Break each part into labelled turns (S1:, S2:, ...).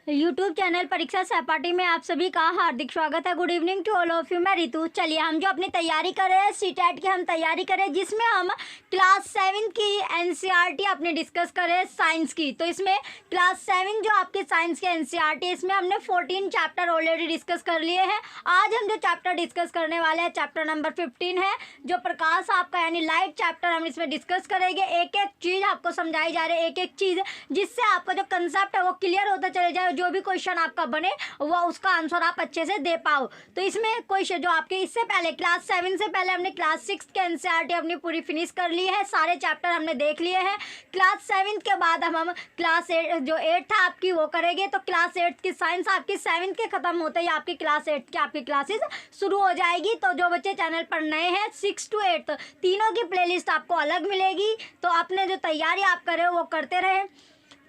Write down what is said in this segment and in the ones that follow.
S1: YouTube channel परीक्षा सहपाठी में आप सभी का हार्दिक स्वागत है। Good evening to all of you. मैं रितु। चलिए हम जो अपनी तैयारी कर रहे हैं सीटेट की हम तैयारी करें, जिसमें हम क्लास 7 की एनसीईआरटी अपने डिस्कस करें साइंस की। तो इसमें क्लास 7 जो आपके साइंस के एनसीईआरटी, इसमें हमने 14 चैप्टर ऑलरेडी डिस्कस कर लिए हैं। आज हम जो चैप्टर डिस्कस करने वाले हैं चैप्टर नंबर 15 है, जो प्रकाश आपका यानी लाइट चैप्टर हम इसमें डिस्कस करेंगे। एक एक चीज़ आपको समझाई जा रही है, एक एक चीज़, जिससे आपका जो कंसेप्ट है वो क्लियर होता चले जाए। जो भी क्वेश्चन आपका बने वो उसका आंसर आप अच्छे से दे पाओ। तो इसमें क्वेश्चन जो आपके इससे पहले क्लास 7 से पहले हमने क्लास 6 के एनसीईआरटी अपनी पूरी फिनिश कर ली है, सारे चैप्टर हमने देख लिए हैं। क्लास 7 के बाद हम क्लास 8 जो 8 है आपकी वो करेंगे। तो क्लास 8 की साइंस आपकी 7 के खत्म होते ही आपकी क्लास 8 की आपकी क्लासेस शुरू हो जाएगी। तो जो बच्चे चैनल पर नए हैं 6 to 8 तीनों की प्लेलिस्ट आपको अलग मिलेगी। तो अपने जो तैयारी आप कर रहे हो वो करते रहें।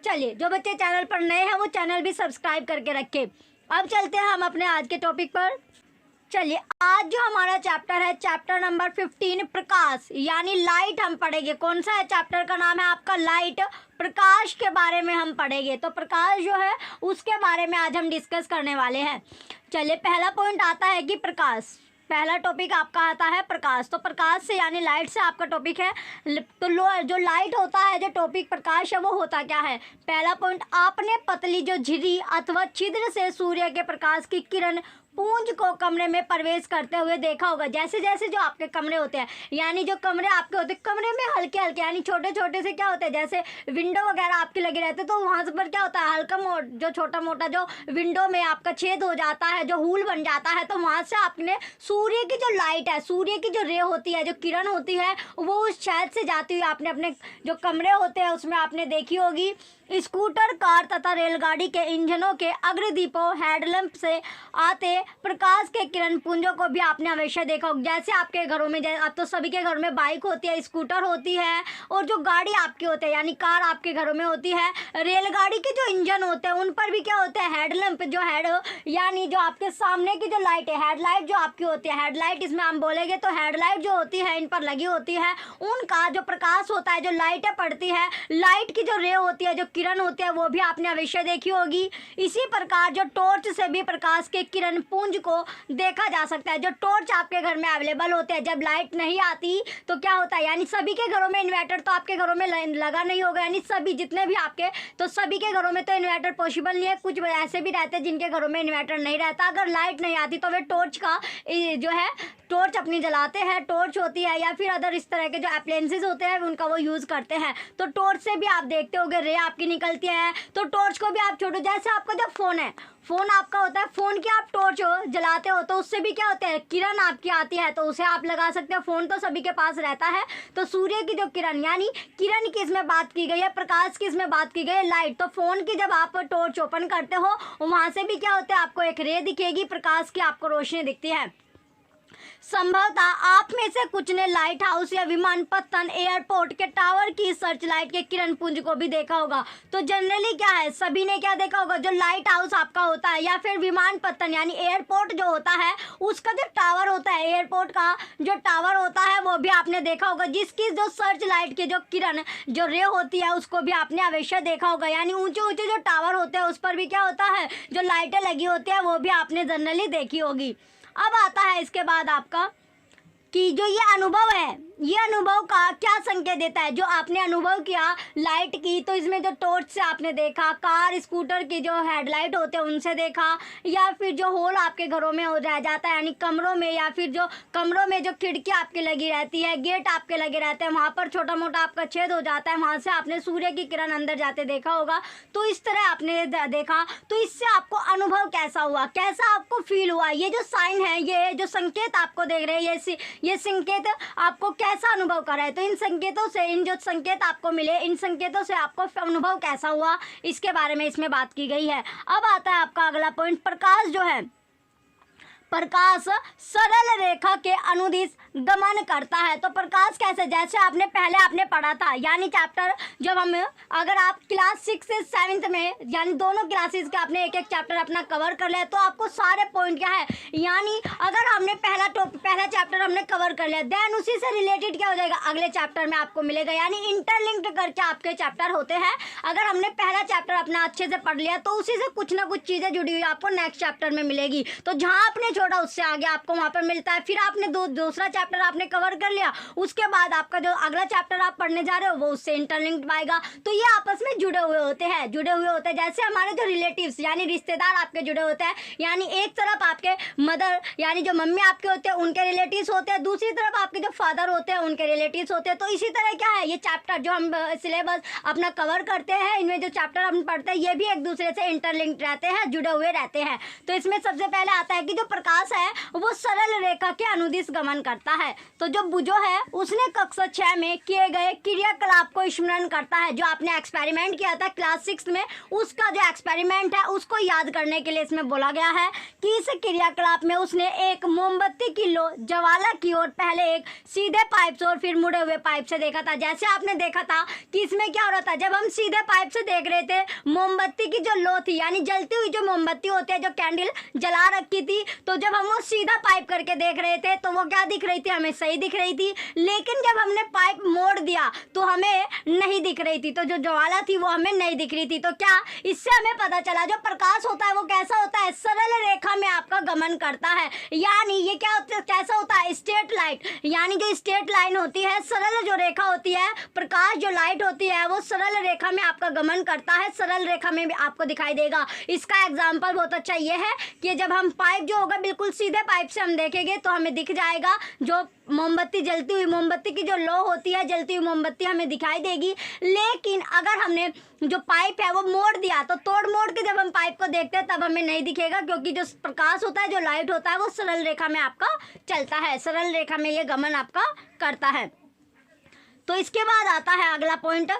S1: चलिए जो बच्चे चैनल पर नए हैं वो चैनल भी सब्सक्राइब करके रखें। अब चलते हैं हम अपने आज के टॉपिक पर। चलिए आज जो हमारा चैप्टर है चैप्टर नंबर 15 प्रकाश यानी लाइट हम पढ़ेंगे। कौन सा है चैप्टर का नाम है आपका लाइट, प्रकाश के बारे में हम पढ़ेंगे। तो प्रकाश जो है उसके बारे में आज हम डिस्कस करने वाले हैं। चलिए पहला पॉइंट आता है कि प्रकाश, पहला टॉपिक आपका आता है प्रकाश। तो प्रकाश से यानी लाइट से आपका टॉपिक है। तो जो लाइट होता है, जो टॉपिक प्रकाश है वो होता क्या है। पहला पॉइंट, आपने पतली जो झिरी अथवा छिद्र से सूर्य के प्रकाश की किरण पूंज को कमरे में प्रवेश करते हुए देखा होगा। जैसे जैसे जो आपके कमरे होते हैं, यानी जो कमरे आपके होते हैं, कमरे में हल्के हल्के यानी छोटे छोटे से क्या होते हैं, जैसे विंडो वगैरह आपके लगे रहते हैं, तो वहाँ पर क्या होता है हल्का जो छोटा मोटा जो विंडो में आपका छेद हो जाता है, जो होल बन जाता है, तो वहाँ से आपने सूर्य की जो लाइट है, सूर्य की जो रे होती है, जो किरण होती है, वो उस छेद से जाती हुई आपने अपने जो कमरे होते हैं उसमें आपने देखी होगी। स्कूटर, कार तथा रेलगाड़ी के इंजनों के अग्रदीपों हेडलैम्प से आते प्रकाश के किरण पुंजों को भी आपने हमेशा देखा होगा। जैसे आपके घरों में, जैसे अब तो सभी के घर में बाइक होती है, स्कूटर होती है, और जो गाड़ी आपकी होती है यानी कार आपके घरों में होती है। रेलगाड़ी के जो इंजन होते हैं उन पर भी क्या होता है हेडलैम्प, जो हेड यानी जो आपके सामने की जो लाइट है, हेडलाइट जो आपकी होती है, हेडलाइट इसमें हम बोलेंगे तो हेडलाइट जो होती है इन पर लगी होती है, उनका जो प्रकाश होता है, जो लाइटें पड़ती है, लाइट की जो रे होती है, जो किरण होती है, वो भी आपने अवश्य देखी होगी। इसी प्रकार जो टॉर्च से भी प्रकाश के किरण पुंज को देखा जा सकता है। जो टॉर्च आपके घर में अवेलेबल होते हैं, जब लाइट नहीं आती तो क्या होता है, यानी सभी के घरों में इन्वर्टर तो आपके घरों में लगा नहीं होगा, यानी सभी जितने भी आपके, तो सभी के घरों में तो इन्वर्टर पॉसिबल नहीं है। कुछ ऐसे भी रहते हैं जिनके घरों में इन्वर्टर नहीं रहता, अगर लाइट नहीं आती तो वे टॉर्च का जो है टॉर्च अपनी जलाते हैं, टॉर्च होती है, या फिर अदर इस तरह के जो अप्लायंसेस होते हैं उनका वो यूज़ करते हैं। तो टॉर्च से भी आप देखते होगे रे आपकी निकलती है, तो टॉर्च को भी आप छोड़ो। जैसे आपका जो फ़ोन है, फ़ोन आपका होता है, फ़ोन की आप टॉर्च जलाते हो तो उससे भी क्या होता है किरण आपकी आती है, तो उसे आप लगा सकते हो। फ़ोन तो सभी के पास रहता है। तो सूर्य की जो किरण यानी किरण की इसमें बात की गई है, प्रकाश की इसमें बात की गई है लाइट। तो फ़ोन की जब आप टॉर्च ओपन करते हो वहाँ से भी क्या होता है आपको एक रे दिखेगी, प्रकाश की आपको रोशनी दिखती है। संभवतः आप में से कुछ ने लाइट हाउस या विमानपत्तन, एयरपोर्ट के टावर की सर्च लाइट के किरण पुंज को भी देखा होगा। तो जनरली क्या है, सभी ने क्या देखा होगा, जो लाइट हाउस आपका होता है या फिर विमानपत्तन यानी एयरपोर्ट जो होता है उसका जो टावर होता है, एयरपोर्ट का जो टावर होता है वो भी आपने देखा होगा, जिसकी जो सर्च लाइट की जो किरण जो रे होती है उसको भी आपने अवश्य देखा होगा। यानी ऊंचे ऊंचे जो टावर होते हैं उस पर भी क्या होता है जो लाइटें लगी होती है वो भी आपने जनरली देखी होगी। अब आता है इसके बाद आपका कि जो ये अनुभव है, ये अनुभव का क्या संकेत देता है। जो आपने अनुभव किया लाइट की, तो इसमें जो टॉर्च से आपने देखा, कार स्कूटर की जो हेडलाइट होते हैं उनसे देखा, या फिर जो होल आपके घरों में हो रह जाता है यानी कमरों में, या फिर जो कमरों में जो खिड़की आपकी लगी रहती है, गेट आपके लगे रहते हैं, वहाँ पर छोटा मोटा आपका छेद हो जाता है, वहाँ से आपने सूर्य की किरण अंदर जाते देखा होगा। तो इस तरह आपने देखा, तो इससे आपको अनुभव कैसा हुआ, कैसा आपको फील हुआ। ये जो साइन है, ये जो संकेत आपको देख रहे हैं, ये संकेत आपको कैसा अनुभव कर रहा है। तो इन संकेतों से, इन जो संकेत आपको मिले, इन संकेतों से आपको अनुभव कैसा हुआ, इसके बारे में इसमें बात की गई है। अब आता है आपका अगला पॉइंट, प्रकाश जो है, प्रकाश सरल रेखा के अनुदिश गमन करता है। तो प्रकाश कैसे, जैसे आपने पढ़ा था, यानी चैप्टर जब हम, अगर आप क्लास 6 से 7th में यानी दोनों क्लासेस के आपने एक एक चैप्टर अपना कवर कर लिया तो आपको सारे पॉइंट क्या है, यानी अगर हमने पहला चैप्टर हमने कवर कर लिया, देन उसी से रिलेटेड क्या हो जाएगा अगले चैप्टर में आपको मिलेगा, यानी इंटरलिंक्ड करके आपके चैप्टर होते हैं। अगर हमने पहला चैप्टर अपना अच्छे से पढ़ लिया तो उसी से कुछ ना कुछ चीज़ें जुड़ी हुई आपको नेक्स्ट चैप्टर में मिलेगी। तो जहाँ आपने छोड़ा उससे आगे आपको वहाँ पर मिलता है। फिर आपने दूसरा चैप्टर आपने कवर कर लिया, उसके बाद आपका जो अगला चैप्टर आप पढ़ने जा रहे हो वो उससे इंटरलिंक्ड आएगा। तो ये आपस में जुड़े हुए होते हैं। जैसे हमारे जो रिलेटिव्स यानी रिश्तेदार आपके जुड़े होते हैं, यानी एक तरफ आपके मदर यानी जो मम्मी आपके होते हैं उनके रिलेटिव्स होते हैं, दूसरी तरफ आपके जो फादर होते हैं उनके रिलेटिव्स होते हैं। तो इसी तरह क्या है, ये चैप्टर जो हम सिलेबस अपना कवर करते हैं, इनमें जो चैप्टर हम पढ़ते हैं ये भी एक दूसरे से इंटरलिंक्ड रहते हैं, जुड़े हुए रहते हैं। तो इसमें सबसे पहले आता है कि जो प्रकाश है वो सरल रेखा के अनुदिश गमन करता है। तो जो बुझो है उसने कक्षा 6 में किए गए क्रियाकलाप को स्मरण करता है। जो आपने एक्सपेरिमेंट किया था क्लास 6 में, उसका जो एक्सपेरिमेंट है उसको याद करने के लिए इसमें बोला गया है कि इस क्रियाकलाप में उसने एक मोमबत्ती की लो ज्वाला की ओर पहले एक सीधे पाइप से और फिर मुड़े हुए पाइप से देखा था। जैसे आपने देखा था कि इसमें क्या हो रहा था, जब हम सीधे पाइप से देख रहे थे मोमबत्ती की जो लो थी यानी जलती हुई जो मोमबत्ती होती है, जो कैंडल जला रखी थी, तो जब हम वो सीधा पाइप करके देख रहे थे तो वो क्या दिख रही थी, हमें सही दिख रही थी। लेकिन जब हमने पाइप मोड़ दिया तो हमें नहीं दिख रही थी, तो जो ज्वाला थी वो हमें नहीं दिख रही थी। तो क्या इससे हमें पता चला जो प्रकाश होता है वो कैसा होता है, सरल रेखा में आपका गमन करता है। यानी ये कैसा होता है, स्ट्रेट लाइन, यानी जो स्ट्रेट लाइन होती है, सरल जो रेखा होती है, प्रकाश जो लाइट होती है वो सरल रेखा में आपका गमन करता है, सरल रेखा में भी आपको दिखाई देगा। इसका एग्जाम्पल बहुत अच्छा ये है कि जब हम पाइप जो होगा बिल्कुल सीधे पाइप से हम देखेंगे तो हमें दिख जाएगा जो मोमबत्ती, जलती हुई मोमबत्ती की जो लो होती है, जलती हुई मोमबत्ती हमें दिखाई देगी। लेकिन अगर हमने जो पाइप है वो मोड़ दिया तो तोड़ मोड़ के जब हम पाइप को देखते हैं तब हमें नहीं दिखेगा, क्योंकि जो प्रकाश होता है, जो लाइट होता है वो सरल रेखा में आपका चलता है, सरल रेखा में ये गमन आपका करता है। तो इसके बाद आता है अगला पॉइंट,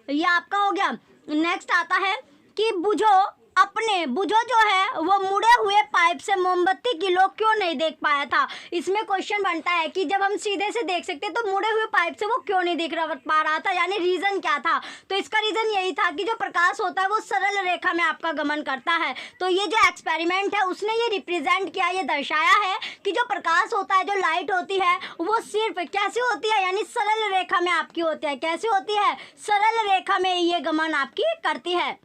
S1: ये आपका हो गया। नेक्स्ट आता है कि बुझो जो है वो मुड़े हुए पाइप से मोमबत्ती की लो क्यों नहीं देख पाया था। इसमें क्वेश्चन बनता है कि जब हम सीधे से देख सकते तो मुड़े हुए पाइप से वो क्यों नहीं दिख पा रहा था, यानी रीजन क्या था। तो इसका रीजन यही था कि जो प्रकाश होता है वो सरल रेखा में आपका गमन करता है। तो ये जो एक्सपेरिमेंट है उसने ये रिप्रेजेंट किया, ये दर्शाया है कि जो प्रकाश होता है, जो लाइट होती है वो सिर्फ कैसे होती है, यानी सरल रेखा में आपकी होती है। कैसे होती है, सरल रेखा में ये गमन आपकी करती है।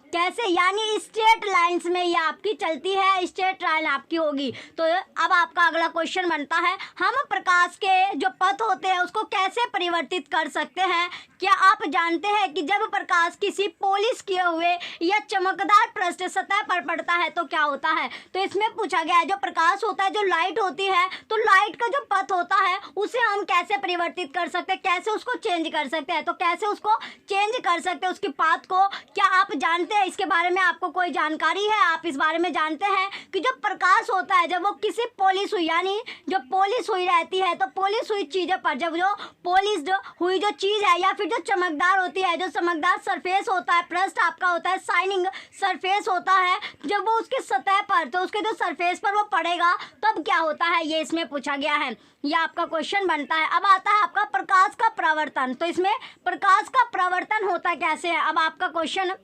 S1: कैसे, यानी स्ट्रेट लाइंस में ये आपकी चलती है, स्ट्रेट लाइन आपकी होगी। तो अब आपका अगला क्वेश्चन बनता है, हम प्रकाश के जो पथ होते हैं उसको कैसे परिवर्तित कर सकते हैं। क्या आप जानते हैं कि जब प्रकाश किसी पॉलिश किए हुए या चमकदार पृष्ठ सतह पर पड़ता है तो क्या होता है। तो इसमें पूछा गया है जो प्रकाश होता है, जो लाइट होती है, तो लाइट का जो पथ होता है उसे हम कैसे परिवर्तित कर सकते हैं, कैसे उसको चेंज कर सकते हैं। तो कैसे उसको चेंज कर सकते हैं उसकी पाथ को, क्या आप जानते हैं, इसके बारे में आपको कोई जानकारी है, आप इस बारे में जानते हैं कि जो प्रकाश होता है जब वो किसी पॉलिश हुई, यानी जो पॉलिश हुई रहती है, तो पॉलिश हुई चीज़ों पर जब जो पॉलिश्ड हुई जो चीज़ है या फिर जो चमकदार होती है, जो चमकदार सरफेस होता है, पृष्ठ आपका होता है, शाइनिंग सरफेस होता है, जब वो उसके सतह पर, तो उसके जो सरफेस पर वो पड़ेगा तब क्या होता है, ये इसमें पूछा गया है। ये आपका क्वेश्चन बनता है। अब आता है आपका प्रकाश का प्रवर्तन। तो इसमें प्रकाश का प्रवर्तन होता कैसे है। अब आपका क्वेश्चन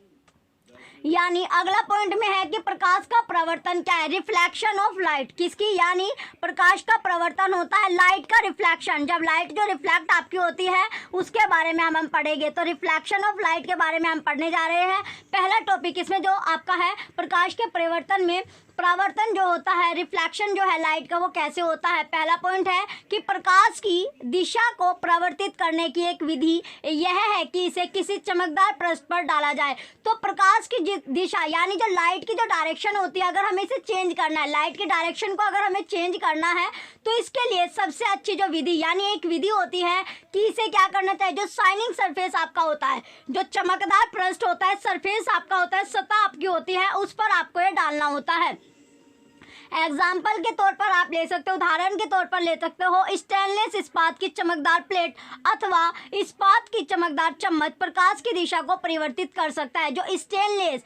S1: यानी अगला पॉइंट में है कि प्रकाश का प्रवर्तन क्या है, रिफ्लेक्शन ऑफ लाइट किसकी, यानी प्रकाश का प्रवर्तन होता है लाइट का रिफ्लेक्शन। जब लाइट जो रिफ्लेक्ट आपकी होती है उसके बारे में हम पढ़ेंगे। तो रिफ्लेक्शन ऑफ लाइट के बारे में हम पढ़ने जा रहे हैं। पहला टॉपिक इसमें जो आपका है प्रकाश के परिवर्तन में परावर्तन जो होता है, रिफ्लेक्शन जो है लाइट का, वो कैसे होता है। पहला पॉइंट है कि प्रकाश की दिशा को परिवर्तित करने की एक विधि यह है कि इसे किसी चमकदार पृष्ठ पर डाला जाए। तो प्रकाश की दिशा यानी जो लाइट की जो डायरेक्शन होती है, अगर हमें इसे चेंज करना है, लाइट की डायरेक्शन को अगर हमें चेंज करना है तो इसके लिए सबसे अच्छी जो विधि यानी एक विधि होती है कि इसे क्या करना चाहिए, जो शाइनिंग सरफेस आपका होता है, जो चमकदार पृष्ठ होता है, सरफेस आपका होता है, सतह आपकी होती है, उस पर आपको ये डालना होता है। एग्जाम्पल के तौर पर आप ले सकते हो, उदाहरण के तौर पर ले सकते हो, स्टेनलेस इस्पात की चमकदार प्लेट अथवा इस्पात की चमकदार चम्मच प्रकाश की दिशा को परिवर्तित कर सकता है। जो स्टेनलेस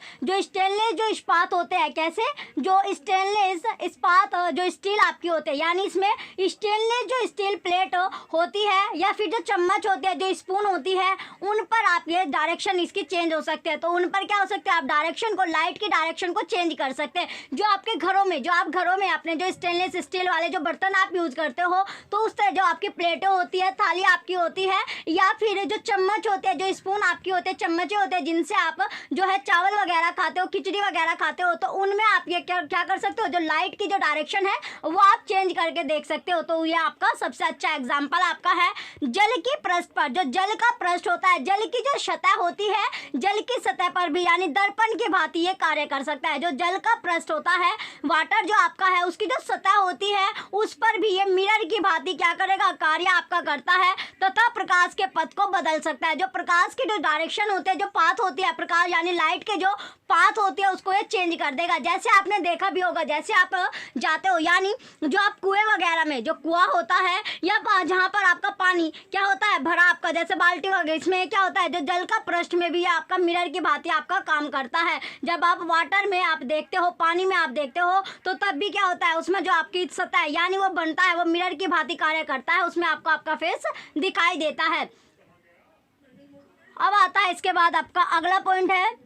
S1: इस्पात होते हैं, कैसे, जो स्टेनलेस इस्पात जो स्टील आपकी होते हैं, यानी इसमें स्टेनलेस जो स्टील प्लेट होती है या फिर जो चम्मच होती है, जो स्पून होती है, उन पर आप ये डायरेक्शन इसकी चेंज हो सकते हैं। तो उन पर क्या हो सकता है, आप डायरेक्शन को, लाइट की डायरेक्शन को चेंज कर सकते हैं। जो आपके घरों में, जो आप घरों में अपने जो स्टेनलेस स्टील वाले जो बर्तन आप यूज करते हो, तो उस तरह जो आपकी प्लेटें होती है, थाली आपकी होती है, या फिर जो चम्मच होते हैं, जो स्पून आपकी होते हैं, चम्मचें होते हैं, जिनसे आप जो है चावल वगैरह खाते हो, खिचड़ी वगैरह खाते हो, तो उनमें आप ये क्या कर सकते हो, जो लाइट की जो डायरेक्शन है वो आप चेंज करके देख सकते हो। तो ये आपका सबसे अच्छा एग्जाम्पल आपका है जल की पृष्ठ पर। जो जल का पृष्ठ होता है, जल की जो सतह होती है, जल की सतह पर भी यानी दर्पण की भांति ये कार्य कर सकता है। जो जल का पृष्ठ होता है, वाटर जो आपका है, उसकी जो सतह होती है उस पर भी ये मिरर की भांति क्या करेगा, कार्य आपका करता है तथा प्रकाश के पथ को बदल सकता है। जो प्रकाश की जो डायरेक्शन होते हैं, जो पाथ होती है, प्रकाश यानी लाइट के जो पाथ होती है उसको ये चेंज कर देगा। जैसे आपने देखा भी होगा, जैसे आप जाते हो, यानी जो आप कुएं वगैरह में, जो कुआं होता है या जहाँ पर आपका पानी क्या होता है भरा आपका, जैसे बाल्टी वगैरह, इसमें क्या होता है, जो जल का पृष्ठ में भी आपका मिरर की भांति आपका काम करता है। जब आप वाटर में आप देखते हो, पानी में आप देखते हो, तो तब भी क्या होता है, उसमें जो आपकी सतह है यानी वो बनता है, वो मिरर की भांति कार्य करता है, उसमें आपको आपका फेस दिखाई देता है। अब आता है इसके बाद आपका अगला पॉइंट है,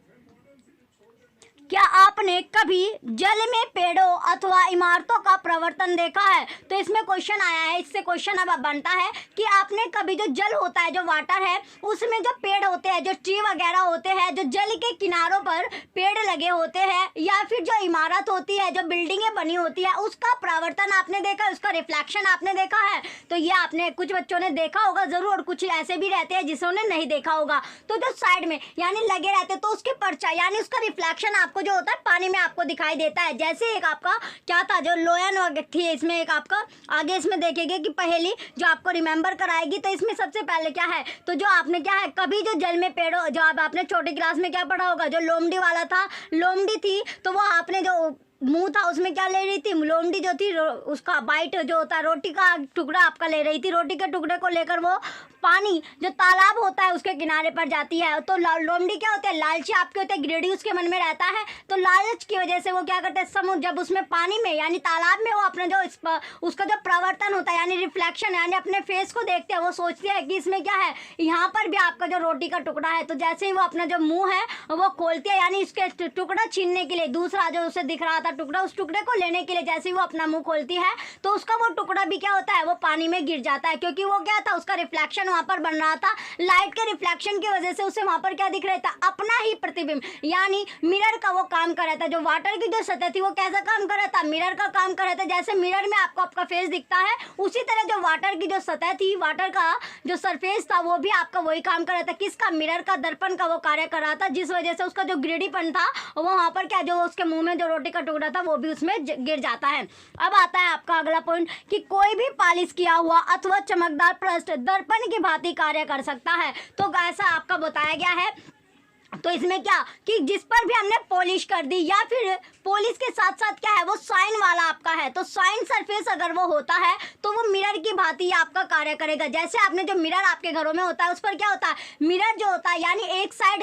S1: क्या आपने कभी जल में पेड़ों अथवा इमारतों का प्रवर्तन देखा है। तो इसमें क्वेश्चन आया है, इससे क्वेश्चन अब बनता है कि आपने कभी जो जल होता है, जो वाटर है, उसमें जो पेड़ होते हैं, जो ट्री वगैरह होते हैं, जो जल के किनारों पर पेड़ लगे होते हैं, या फिर जो इमारत होती है, जो बिल्डिंगें बनी होती है, उसका प्रवर्तन आपने देखा, उसका रिफ्लेक्शन आपने देखा है। तो ये आपने, कुछ बच्चों ने देखा होगा जरूर, और कुछ ऐसे भी रहते हैं जिन्होंने नहीं देखा होगा। तो जो साइड में यानी लगे रहते, तो उसकी परछाई यानी उसका रिफ्लेक्शन आपको जो होता है पानी में आपको दिखाई देता है। जैसे एक आपका क्या था, जो लोयन थी, इसमें एक आपका आगे इसमें देखेंगे कि पहेली जो आपको रिमेंबर कराएगी। तो इसमें सबसे पहले क्या है, तो जो आपने क्या है, कभी जो जल में पेड़ों, जो आपने छोटी क्लास में क्या पढ़ा होगा, जो लोमड़ी वाला था, लोमड़ी थी, तो वो आपने जो मुंह था उसमें क्या ले रही थी, लोमड़ी जो थी, उसका बाइट जो होता है, रोटी का टुकड़ा आपका ले रही थी। रोटी के टुकड़े को लेकर वो पानी जो तालाब होता है उसके किनारे पर जाती है। तो लोमड़ी क्या होते हैं, लालची आपके होते हैं, ग्रेडी उसके मन में रहता है। तो लालच की वजह से वो क्या करते हैं, समुद्र जब उसमें पानी में यानी तालाब में वो अपने जो उसका जो प्रवर्तन होता है यानी रिफ्लेक्शन, यानी अपने फेस को देखते हैं, वो सोचते हैं कि इसमें क्या है, यहाँ पर भी आपका जो रोटी का टुकड़ा है। तो जैसे ही वो अपना जो मुँह है वो खोलती है, यानी इसके टुकड़ा छीनने के लिए, दूसरा जो उसे दिख रहा था टुकड़ा, उस टुकड़े को लेने के लिए जैसे ही वो अपना मुंह खोलती है, तो उसका वो टुकड़ा भी क्या होता है, वो पानी में गिर जाता है। क्योंकि वो क्या था, उसका रिफ्लेक्शन वहां पर बन रहा था, लाइट के रिफ्लेक्शन की वजह से उसे वहां पर क्या दिख रहा था, अपना ही प्रतिबिंब, यानी मिरर का वो काम कर रहा था। जो वाटर की जो सतह थी वो कैसा काम कर रहा था, मिरर का काम कर रहा था। जैसे मिरर में आपको आपका फेस दिखता है, उसी तरह जो वाटर की जो सतह थी, वाटर का जो सरफेस था, वो भी आपका वही काम कर रहा था। किसका, मिरर का, दर्पण का वो कार्य कर रहा था, जिस वजह से उसका जो ग्रेडीपन था वो वहां पर क्या, जो उसके मुंह में जो रोटी का टुकड़ा था वो भी उसमें गिर जाता है। अब आता है आपका अगला पॉइंट कि कोई भी पॉलिश किया हुआ अथवा चमकदार पृष्ठ दर्पण की भांति कार्य कर सकता है। तो ऐसा आपका बताया गया है। तो इसमें क्या कि जिस पर भी हमने पॉलिश कर दी, या फिर पॉलिश के साथ साथ क्या है, वो साइन वाला आपका है, तो साइन सरफेस अगर वो होता है तो वो मिरर की भांति आपका कार्य करेगा। जैसे आपने जो मिरर आपके घरों में होता है, उस पर क्या होता है, मिरर जो होता है, यानी एक साइड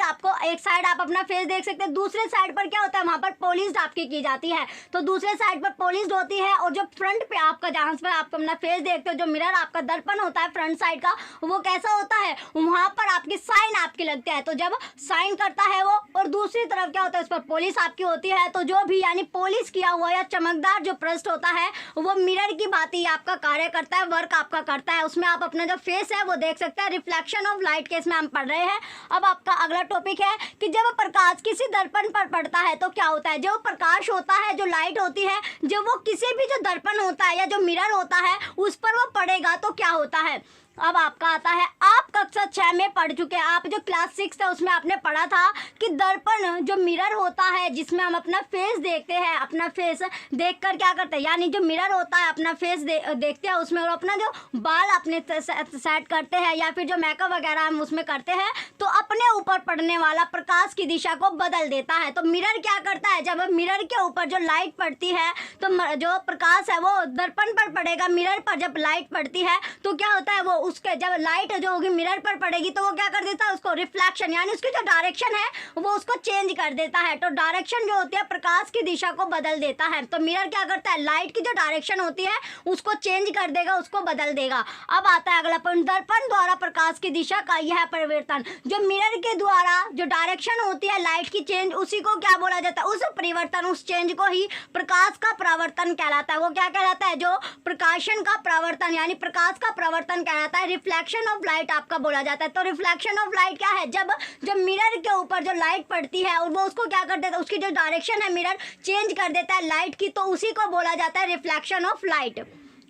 S1: आप अपना फेस देख सकते हैं, दूसरे साइड पर क्या होता है, वहां पर पॉलिश आपकी की जाती है। तो दूसरे साइड पर पॉलिश होती है, और जो फ्रंट पे आपका, जहां पर आप अपना फेस देखते हो, जो मिरर आपका दर्पण होता है फ्रंट साइड का, वो कैसा होता है, वहां पर आपकी साइन आपके लगते हैं। तो जब साइन करता है वो, और दूसरी तरफ क्या होता है, उस पर पॉलिश आपकी होती है। तो जो भी यानी पॉलिश किया हुआ या चमकदार जो पृष्ठ होता है, वो मिरर की भांति आपका कार्य करता है, वर्क आपका करता है। उसमें आप अपना जो फेस है वो देख सकते हैं, रिफ्लेक्शन ऑफ लाइट के इसमें हम पढ़ रहे हैं। अब आपका अगला टॉपिक है कि जब प्रकाश किसी दर्पण पर पड़ता है तो क्या होता है। जो प्रकाश होता है, जो लाइट होती है, जब वो किसी भी जो दर्पण होता है या जो मिरर होता है उस पर वो पड़ेगा तो क्या होता है। अब आपका आता है, आप कक्षा 6 में पढ़ चुके हैं, आप जो क्लास 6 है उसमें आपने पढ़ा था कि दर्पण जो मिरर होता है जिसमें हम अपना फेस देखते हैं, अपना फेस देखकर क्या करते हैं, यानी जो मिरर होता है अपना फेस देखते हैं उसमें, और अपना जो बाल अपने सेट करते हैं या फिर जो मेकअप वगैरह हम उसमें करते हैं, तो अपने ऊपर पड़ने वाला प्रकाश की दिशा को बदल देता है। तो मिरर क्या करता है, जब मिरर के ऊपर जो लाइट पड़ती है तो जो प्रकाश है वो दर्पण पर पड़ेगा। मिरर पर जब लाइट पड़ती है तो क्या होता है, वो उसके जब लाइट जो होगी मिरर पर पड़ेगी तो वो क्या कर देता है, उसको रिफ्लेक्शन यानी उसकी जो डायरेक्शन है वो उसको चेंज कर देता है। तो डायरेक्शन जो होती है प्रकाश की दिशा को बदल देता है। तो मिरर क्या करता है, लाइट की जो डायरेक्शन होती है उसको चेंज कर देगा, उसको बदल देगा। अब आता है अगला पॉइंट, दर्पण द्वारा प्रकाश की दिशा का यह परिवर्तन। जो मिरर के द्वारा जो डायरेक्शन होती है लाइट की चेंज, उसी को क्या बोला जाता है, उस परिवर्तन, उस चेंज को ही प्रकाश का परावर्तन कहलाता है। वो क्या कहलाता है, जो प्रकाशन का परावर्तन यानी प्रकाश का परावर्तन कहलाता है, रिफ्लेक्शन ऑफ लाइट आपका बोला जाता है। तो रिफ्लेक्शन ऑफ लाइट क्या है, जब मिरर के ऊपर जो लाइट पड़ती है और वो उसको क्या कर देता है, उसकी जो डायरेक्शन है मिरर चेंज कर देता है लाइट की, तो उसी को बोला जाता है रिफ्लेक्शन ऑफ लाइट।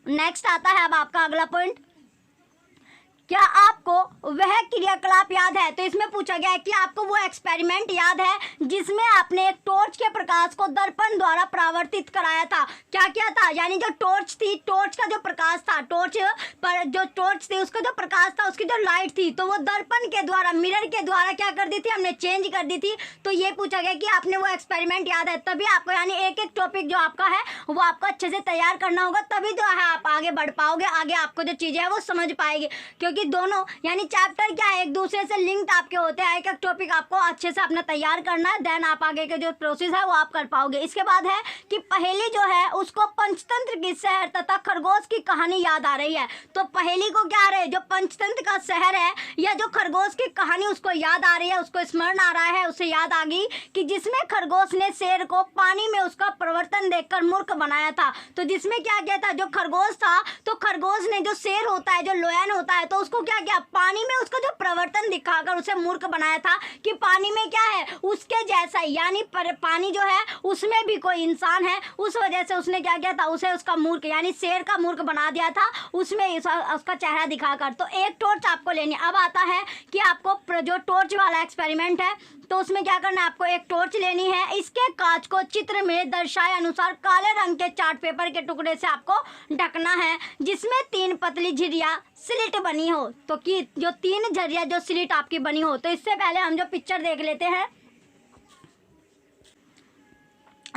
S1: नेक्स्ट आता है अब आपका अगला पॉइंट, क्या आपको वह क्रियाकलाप याद है। तो इसमें पूछा गया है कि आपको वो एक्सपेरिमेंट याद है जिसमें आपने एक टॉर्च के प्रकाश को दर्पण द्वारा परावर्तित कराया था। क्या क्या था, यानी जो टॉर्च थी, टॉर्च का जो प्रकाश था, टॉर्च पर जो टॉर्च थी उसका जो प्रकाश था, उसकी जो लाइट थी, तो वो दर्पण के द्वारा, मिरर के द्वारा क्या कर दी थी, हमने चेंज कर दी थी। तो ये पूछा गया कि आपने वो एक्सपेरिमेंट याद है, तभी आपको यानी एक एक टॉपिक जो आपका है वो आपको अच्छे से तैयार करना होगा, तभी जो है आप आगे बढ़ पाओगे, आगे आपको जो चीज़ें है वो समझ पाएगी। क्योंकि दोनों यानी चैप्टर क्या है एक दूसरे से लिंक्ड आपके होते हैं, एक एक टॉपिक आपको अच्छे से अपना तैयार करना है, देन आप आगे के जो प्रोसेस है वो आप कर पाओगे। इसके बाद है कि पहेली जो है उसको पंचतंत्र की शहर तथा खरगोश की कहानी याद आ रही है। तो पहेली को क्या रहे, जो पंचतंत्र का शहर है या जो खरगोश की कहानी उसको याद आ रही है, उसको स्मरण आ रहा है, उसे याद आ गई कि जिसमें खरगोश ने शेर को पानी में उसका परिवर्तन देखकर मूर्ख बनाया था। तो जिसमें क्या किया था, जो खरगोश था, तो खरगोश ने जो शेर होता है, जो लोयन होता है, तो उसको क्या किया, पानी में उसका जो परिवर्तन दिखाकर उसे मूर्ख बनाया था कि पानी में क्या है उसके जैसा, यानी पानी जो है उसमें भी कोई इंसान है, उस वजह से उसने क्या किया था, उसे उसका मूर्ख यानी शेर का मूर्ख बना दिया था उसमें उसका चेहरा दिखाकर। तो एक टॉर्च आपको लेनी। अब आता है कि आपको जो टॉर्च वाला एक्सपेरिमेंट है तो उसमें क्या करना है, आपको एक टॉर्च लेनी है, इसके कांच को चित्र में दर्शाए अनुसार काले रंग के चार्ट पेपर के टुकड़े से आपको ढकना है, जिसमें 3 पतली झिरियाँ स्लिट बनी हो। तो कि जो 3 झरिया जो स्लिट आपकी बनी हो। तो इससे पहले हम जो पिक्चर देख लेते हैं,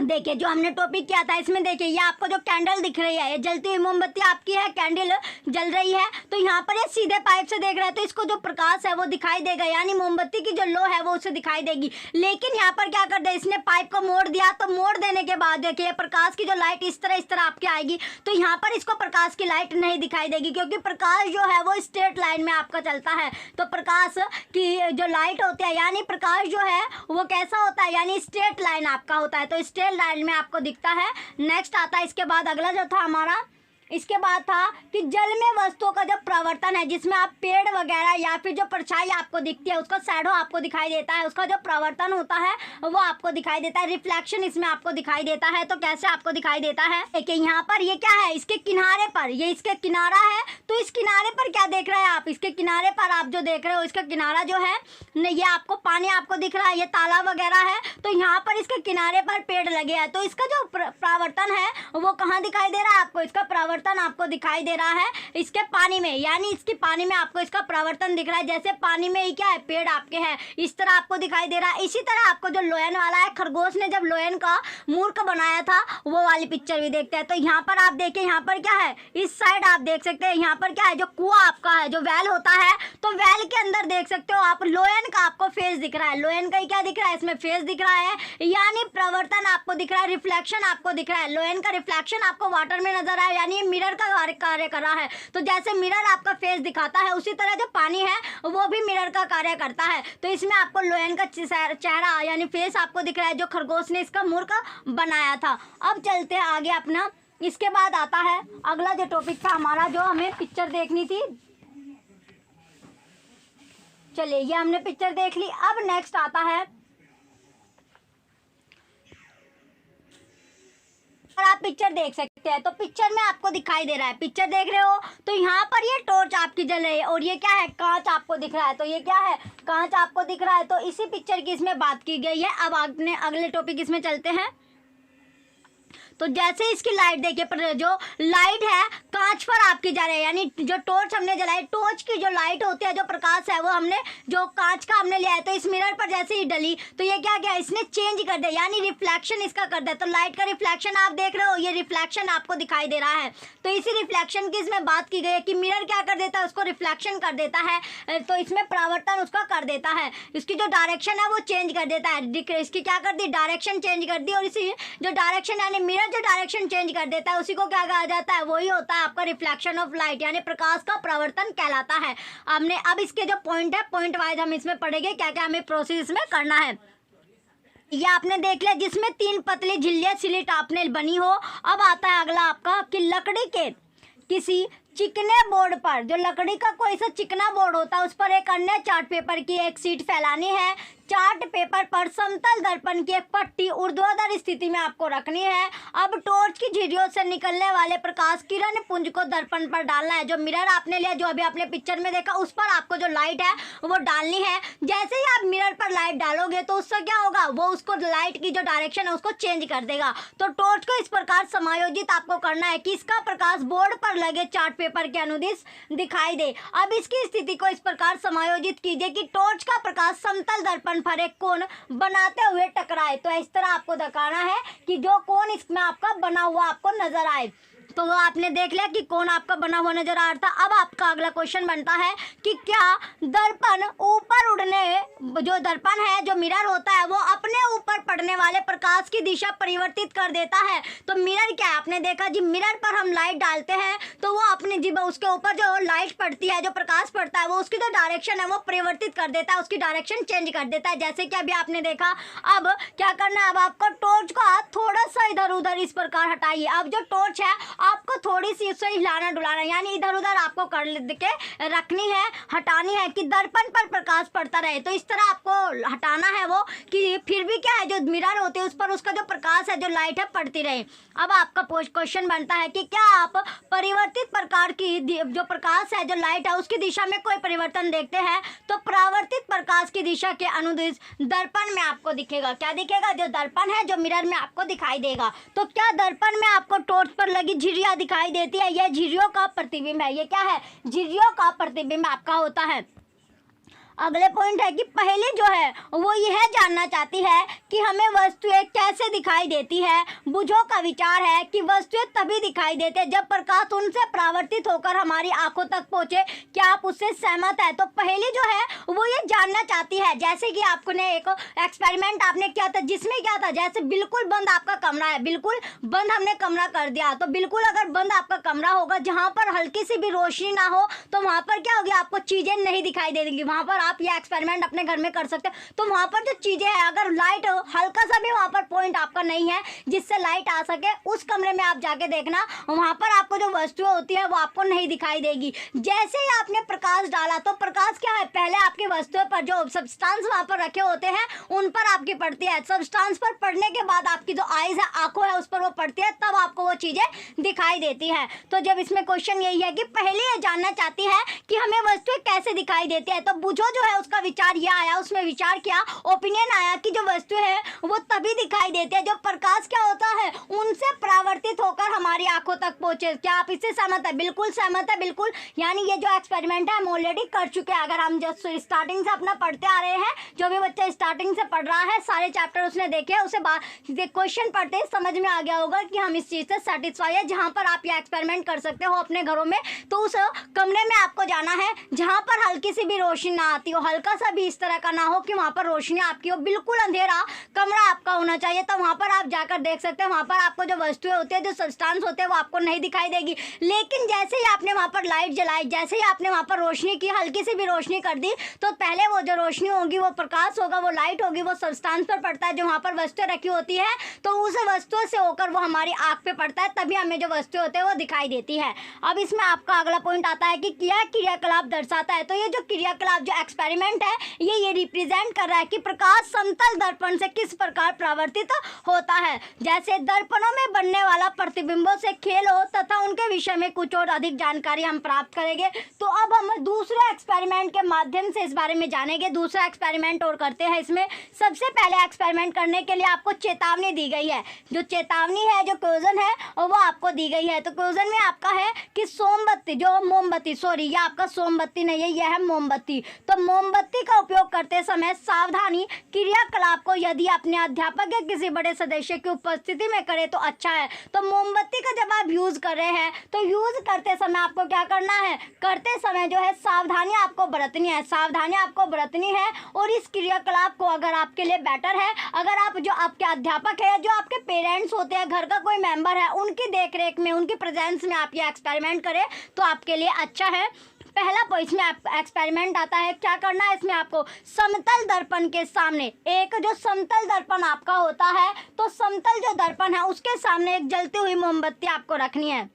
S1: देखिए जो हमने टॉपिक किया था इसमें देखिए ये आपको जो कैंडल दिख रही है, ये जलती हुई मोमबत्ती आपकी है, कैंडल जल रही है। तो यहाँ पर ये सीधे पाइप से देख रहे हैं तो इसको जो प्रकाश है वो दिखाई देगा, यानी मोमबत्ती की जो लो है वो उसे दिखाई देगी। लेकिन यहाँ पर क्या कर दिया, इसने पाइप को मोड़ दिया, तो मोड़ देने के बाद देखिए प्रकाश की जो लाइट इस तरह आपके आएगी। तो यहाँ पर इसको प्रकाश की लाइट नहीं दिखाई देगी, क्योंकि प्रकाश जो है वो स्ट्रेट लाइन में आपका चलता है। तो प्रकाश की जो लाइट होती है यानी प्रकाश जो है वो कैसा होता है, यानी स्ट्रेट लाइन आपका होता है, तो स्ट्रेट लाइन में आपको दिखता है। नेक्स्ट आता है इसके बाद अगला जो था हमारा, इसके बाद था कि जल में वस्तुओं का जो प्रवर्तन है, जिसमें आप पेड़ वगैरह या फिर जो परछाई आपको दिखती है उसका शैडो आपको दिखाई देता है, उसका जो प्रवर्तन होता है वो आपको दिखाई देता है, रिफ्लेक्शन इसमें आपको दिखाई देता है। तो कैसे आपको दिखाई देता है, देखिए यहाँ पर ये क्या है, इसके किनारे पर, ये इसके किनारा है, तो इस किनारे पर क्या देख रहे हैं आप, इसके किनारे पर आप जो देख रहे हो इसका किनारा जो है ये आपको पानी आपको दिख रहा है, ये तालाब वगैरह है। तो यहाँ पर इसके किनारे पर पेड़ लगे हैं, तो इसका जो प्रवर्तन है वो कहाँ दिखाई दे रहा है आपको, इसका प्रवर्तन आपको दिखाई दे रहा है इसके पानी में, यानी इसकी पानी में आपको इसका प्रवर्तन दिख रहा है। जैसे पानी में ही क्या है, पेड़ आपके हैं, इस तरह आपको दिखाई दे रहा है। इसी तरह आपको जो लोयन वाला है, खरगोश ने जब लोयन का मूर्ख बनाया था वो वाली पिक्चर भी देखते हैं। तो यहाँ पर आप देखिए, यहाँ पर क्या है, इस साइड आप देख सकते हैं, यहाँ पर क्या है, जो कुआं आपका है, जो वेल होता है, तो वेल के अंदर देख सकते हो आप लोयन का आपको फेस दिख रहा है, लोयन का ही क्या दिख रहा है, इसमें फेस दिख रहा है, यानी प्रवर्तन आपको दिख रहा है, रिफ्लेक्शन आपको दिख रहा है। लोयन का रिफ्लेक्शन आपको वाटर में नजर आया, यानी मिरर का कार्य कर रहा है। तो जैसे मिरर आपका फेस दिखाता है उसी तरह जो पानी है वो भी मिरर का कार्य करता है। तो इसमें आपको लोयन का चेहरा यानी फेस आपको दिख रहा है, जो खरगोश ने इसका मूर्ख बनाया था। अब चलते हैं आगे अपना, इसके बाद आता है अगला जो टॉपिक था हमारा, जो हमें पिक्चर देखनी थी। चलिए ये हमने पिक्चर देख ली। अब नेक्स्ट आता है और आप पिक्चर देख सकते हैं। तो पिक्चर में आपको दिखाई दे रहा है, पिक्चर देख रहे हो, तो यहाँ पर ये टॉर्च आपकी जल रही है और ये क्या है, कांच आपको दिख रहा है। तो ये क्या है, कांच आपको दिख रहा है। तो इसी पिक्चर की इसमें बात की गई है। अब आपने अगले टॉपिक इसमें चलते हैं। तो जैसे इसकी लाइट देखिए, पर जो लाइट है कांच पर आपकी जा रही है, यानी जो टॉर्च हमने जलाई, टॉर्च की जो लाइट होती है, जो प्रकाश है, वो हमने जो कांच का हमने लिया है। तो इस मिरर पर जैसे ही डली तो ये क्या गया, इसने चेंज कर दिया, यानी रिफ्लेक्शन इसका कर दिया। तो लाइट का रिफ्लेक्शन आप देख रहे हो, ये रिफ्लेक्शन आपको दिखाई दे रहा है। तो इसी रिफ्लेक्शन की इसमें बात की गई है कि मिरर क्या कर देता है, उसको रिफ्लेक्शन कर देता है। तो इसमें परावर्तन उसका कर देता है, इसकी जो डायरेक्शन है वो चेंज कर देता है। इसकी क्या कर दी, डायरेक्शन चेंज कर दी। और इसी जो डायरेक्शन यानी मिरर जो डायरेक्शन चेंज कर देता है, उसी को क्या कहा जाता है, वही होता है आपका रिफ्लेक्शन ऑफ लाइट, यानी प्रकाश का परावर्तन कहलाता है। हमने अब इसके जो पॉइंट है, पॉइंट वाइज हम इसमें पढ़ेंगे क्या क्या हमें प्रोसेस में करना है। ये आपने देख लिया जिसमें 3 पतली झिल्लियां स्लिट आपने बनी हो। अब आता है अगला आपका कि लकड़ी के किसी चिकने बोर्ड पर, जो लकड़ी का कोई सा चिकना बोर्ड होता है, उस पर एक अन्य चार्ट पेपर की एक शीट फैलानी है। चार्ट पेपर पर समतल दर्पण की एक पट्टी ऊर्ध्वाधर स्थिति में आपको रखनी है। अब टॉर्च की झिर्रियों से निकलने वाले प्रकाश किरण पुंज को दर्पण पर डालना है। जो मिरर आपने लिया, जो अभी आपने पिक्चर में देखा, उस पर आपको जो लाइट है वो डालनी है। जैसे ही आप मिरर पर लाइट डालोगे तो उससे क्या होगा, वो उसको लाइट की जो डायरेक्शन है उसको चेंज कर देगा। तो टॉर्च को इस प्रकार समायोजित आपको करना है कि इसका प्रकाश बोर्ड पर लगे चार्ट पेपर के अनुदिश दिखाई दे। अब इसकी स्थिति को इस प्रकार समायोजित कीजिए कि टॉर्च का प्रकाश समतल दर्पण पर एक कोण बनाते हुए टकराए। तो इस तरह आपको दिखाना है कि जो कोण इसमें आपका बना हुआ आपको नजर आए। तो वो आपने देख लिया कि कौन आपका बना हुआ नजर आ रहा था। अब आपका अगला क्वेश्चन बनता है कि क्या दर्पण ऊपर उड़ने, जो दर्पण है, जो मिरर होता है, वो अपने ऊपर पड़ने वाले प्रकाश की दिशा परिवर्तित कर देता है। तो मिरर क्या है, आपने देखा जी, मिरर पर हम लाइट डालते हैं तो वो अपने जी उसके ऊपर जो लाइट पड़ती है, जो प्रकाश पड़ता है, वो उसकी जो डायरेक्शन है वो परिवर्तित कर देता है, उसकी डायरेक्शन चेंज कर देता है। जैसे कि अभी आपने देखा। अब क्या करना है, अब आपको टॉर्च का थोड़ा सा इधर उधर इस प्रकार हटाइए। अब जो टॉर्च है आपको थोड़ी सी उससे हिलाना डुलाना, यानी इधर उधर आपको कर के रखनी है, हटानी है कि दर्पण पर प्रकाश पड़ता रहे। तो इस तरह आपको हटाना है वो, कि फिर भी क्या है, जो मिरर होते हैं उस पर उसका जो प्रकाश है, जो लाइट है, पड़ती रहे। अब आपका क्वेश्चन बनता है कि क्या आप परिवर्तित प्रकार की जो प्रकाश है, जो लाइट है, उसकी दिशा में कोई परिवर्तन देखते हैं? तो परावर्तित प्रकाश की दिशा के अनुदिश दर्पण में आपको दिखेगा। क्या दिखेगा, जो दर्पण है, जो मिरर में आपको दिखाई देगा। तो क्या दर्पण में आपको टॉर्च पर लगी झिर्रियां दिखाई देती है? यह झिर्रियों का प्रतिबिंब है। ये क्या है, झिर्रियों का प्रतिबिंब आपका होता है। अगले पॉइंट है कि पहले जो है वो यह जानना चाहती है कि हमें वस्तुएं कैसे दिखाई देती है। बुझो का विचार है कि वस्तुएं तभी दिखाई देते हैं जब प्रकाश उनसे परावर्तित होकर हमारी आंखों तक पहुंचे। क्या आप उससे सहमत है? तो पहले जो है वो ये जानना चाहती है, जैसे कि आपने एक एक्सपेरिमेंट आपने किया था, जिसमें क्या था, जैसे बिल्कुल बंद आपका कमरा है, बिल्कुल बंद हमने कमरा कर दिया। तो बिल्कुल अगर बंद आपका कमरा होगा, जहाँ पर हल्की सी भी रोशनी ना हो, तो वहाँ पर क्या होगी, आपको चीजें नहीं दिखाई देंगी। वहाँ पर आप ये एक्सपेरिमेंट अपने घर में कर सकते हैं। तो वहाँ पर जो चीजें हैं, अगर लाइट हल्का सा भी वहाँ पर पॉइंट आपका नहीं है जिससे लाइट आ सके, उस कमरे में आप जाके देखना, वहाँ पर आपको जो वस्तुएं होती है वो आपको नहीं दिखाई देगी। जैसे ही आपने प्रकाश डाला, तो प्रकाश क्या है, पहले आपकी वस्तुएं पर जो सब्सटेंस वहाँ पर रखे होते हैं उन पर आपकी पड़ती है। सब्सटेंस पर पड़ने के बाद आपकी जो आईज है, आंखों है, उस पर वो पड़ती है, तब आपको वो चीजें दिखाई देती है। तो जब इसमें क्वेश्चन यही है कि पहले ये जानना चाहती है कि हमें वस्तुएं कैसे दिखाई देती है, तो बुझो जो है उसका विचार यह आया, उसमें विचार किया, ओपिनियन आया कि जो वस्तु है वो तभी दिखाई देती है जब प्रकाश क्या होता है, उनसे परावर्तित होकर हमारी आंखों तक पहुंचे। क्या आप इससे सहमत है? बिल्कुल सहमत है, बिल्कुल। यानी ये जो एक्सपेरिमेंट है हम ऑलरेडी कर चुके हैं। अगर हम जो स्टार्टिंग से अपना पढ़ते आ रहे हैं, जो भी बच्चा स्टार्टिंग से पढ़ रहा है, सारे चैप्टर उसने देखे, उसे क्वेश्चन पढ़ते ही समझ में आ गया होगा कि हम इस चीज से सेटिस्फाई है। जहां पर आप ये एक्सपेरिमेंट कर सकते हो अपने घरों में, तो उस कमरे में आपको जाना है जहां पर हल्की सी भी रोशनी ना आती हो, हल्का सा भी इस तरह का ना हो कि वहां पर रोशनी आपकी हो, बिल्कुल अंधेरा कमरा आपका होना चाहिए। तो वहां पर आप जाकर देख सकते हैं, वहां पर आपको जो वस्तुएं होती है, जो सब्सटेंस होते हैं, वो आपको नहीं दिखाई देगी। देगी। लेकिन जैसे ही आपने वहाँ पर लाइट जलाई, जैसे ही आपने वहाँ पर रोशनी की, हल्की सी भी रोशनी कर दी, तो पहले वो जो रोशनी होगी, वो प्रकाश होगा, वो लाइट होगी, वो सब्सटेंस पर पड़ता है जो वहाँ पर वस्तुएं रखी होती है, तो उस वस्तुओं से होकर वो हमारी आँख पे पड़ता है, तभी हमें जो वस्तुएं होते हैं वो दिखाई देती है। अब इसमें आपका अगला पॉइंट आता है कि क्या क्रियाकलाप दर्शाता है। तो ये जो क्रियाकलाप, जो एक्सपेरिमेंट है, ये रिप्रेजेंट कर रहा है कि प्रकाश समतल दर्पण से किस प्रकार परावर्तित होता है। जैसे दर्पणों में बनने वाला प्रतिबिंबों से खेल हो तथा उनके विषय में कुछ और अधिक जानकारी हम प्राप्त करेंगे। तो अब हम दूसरे एक्सपेरिमेंट के माध्यम से इस बारे में जानेंगे। दूसरा एक्सपेरिमेंट और करते हैं। इसमें सबसे पहले एक्सपेरिमेंट करने के लिए आपको चेतावनी दी गई है। जो चेतावनी है, जो क्वेश्चन है, वो आपको दी गई है। तो क्वेश्चन में आपका है कि मोमबत्ती, ये आपका सोमबत्ती नहीं है, यह है मोमबत्ती। तो मोमबत्ती का उपयोग करते समय सावधानी क्रियाकलाप को यदि अपने अध्यापक या किसी बड़े सदस्य की उपस्थिति में करें तो अच्छा है। तो मोमबत्ती का जब आप यूज कर रहे हैं, तो यूज करते समय आपको क्या करना है, करते समय जो है सावधानी आपको बरतनी है, सावधानी आपको बरतनी है। और इस क्रियाकलाप को अगर आपके लिए बेटर है, अगर आप जो आपके अध्यापक है, जो आपके पेरेंट्स होते हैं, घर का कोई मेंबर है, उनकी देखरेख में, उनकी प्रेजेंस में आप ये एक्सपेरिमेंट करें तो आपके लिए अच्छा है। पहला पॉइंट इसमें एक्सपेरिमेंट आता है, क्या करना है इसमें आपको, समतल दर्पण के सामने एक जो समतल दर्पण आपका होता है, तो समतल जो दर्पण है उसके सामने एक जलती हुई मोमबत्ती आपको रखनी है।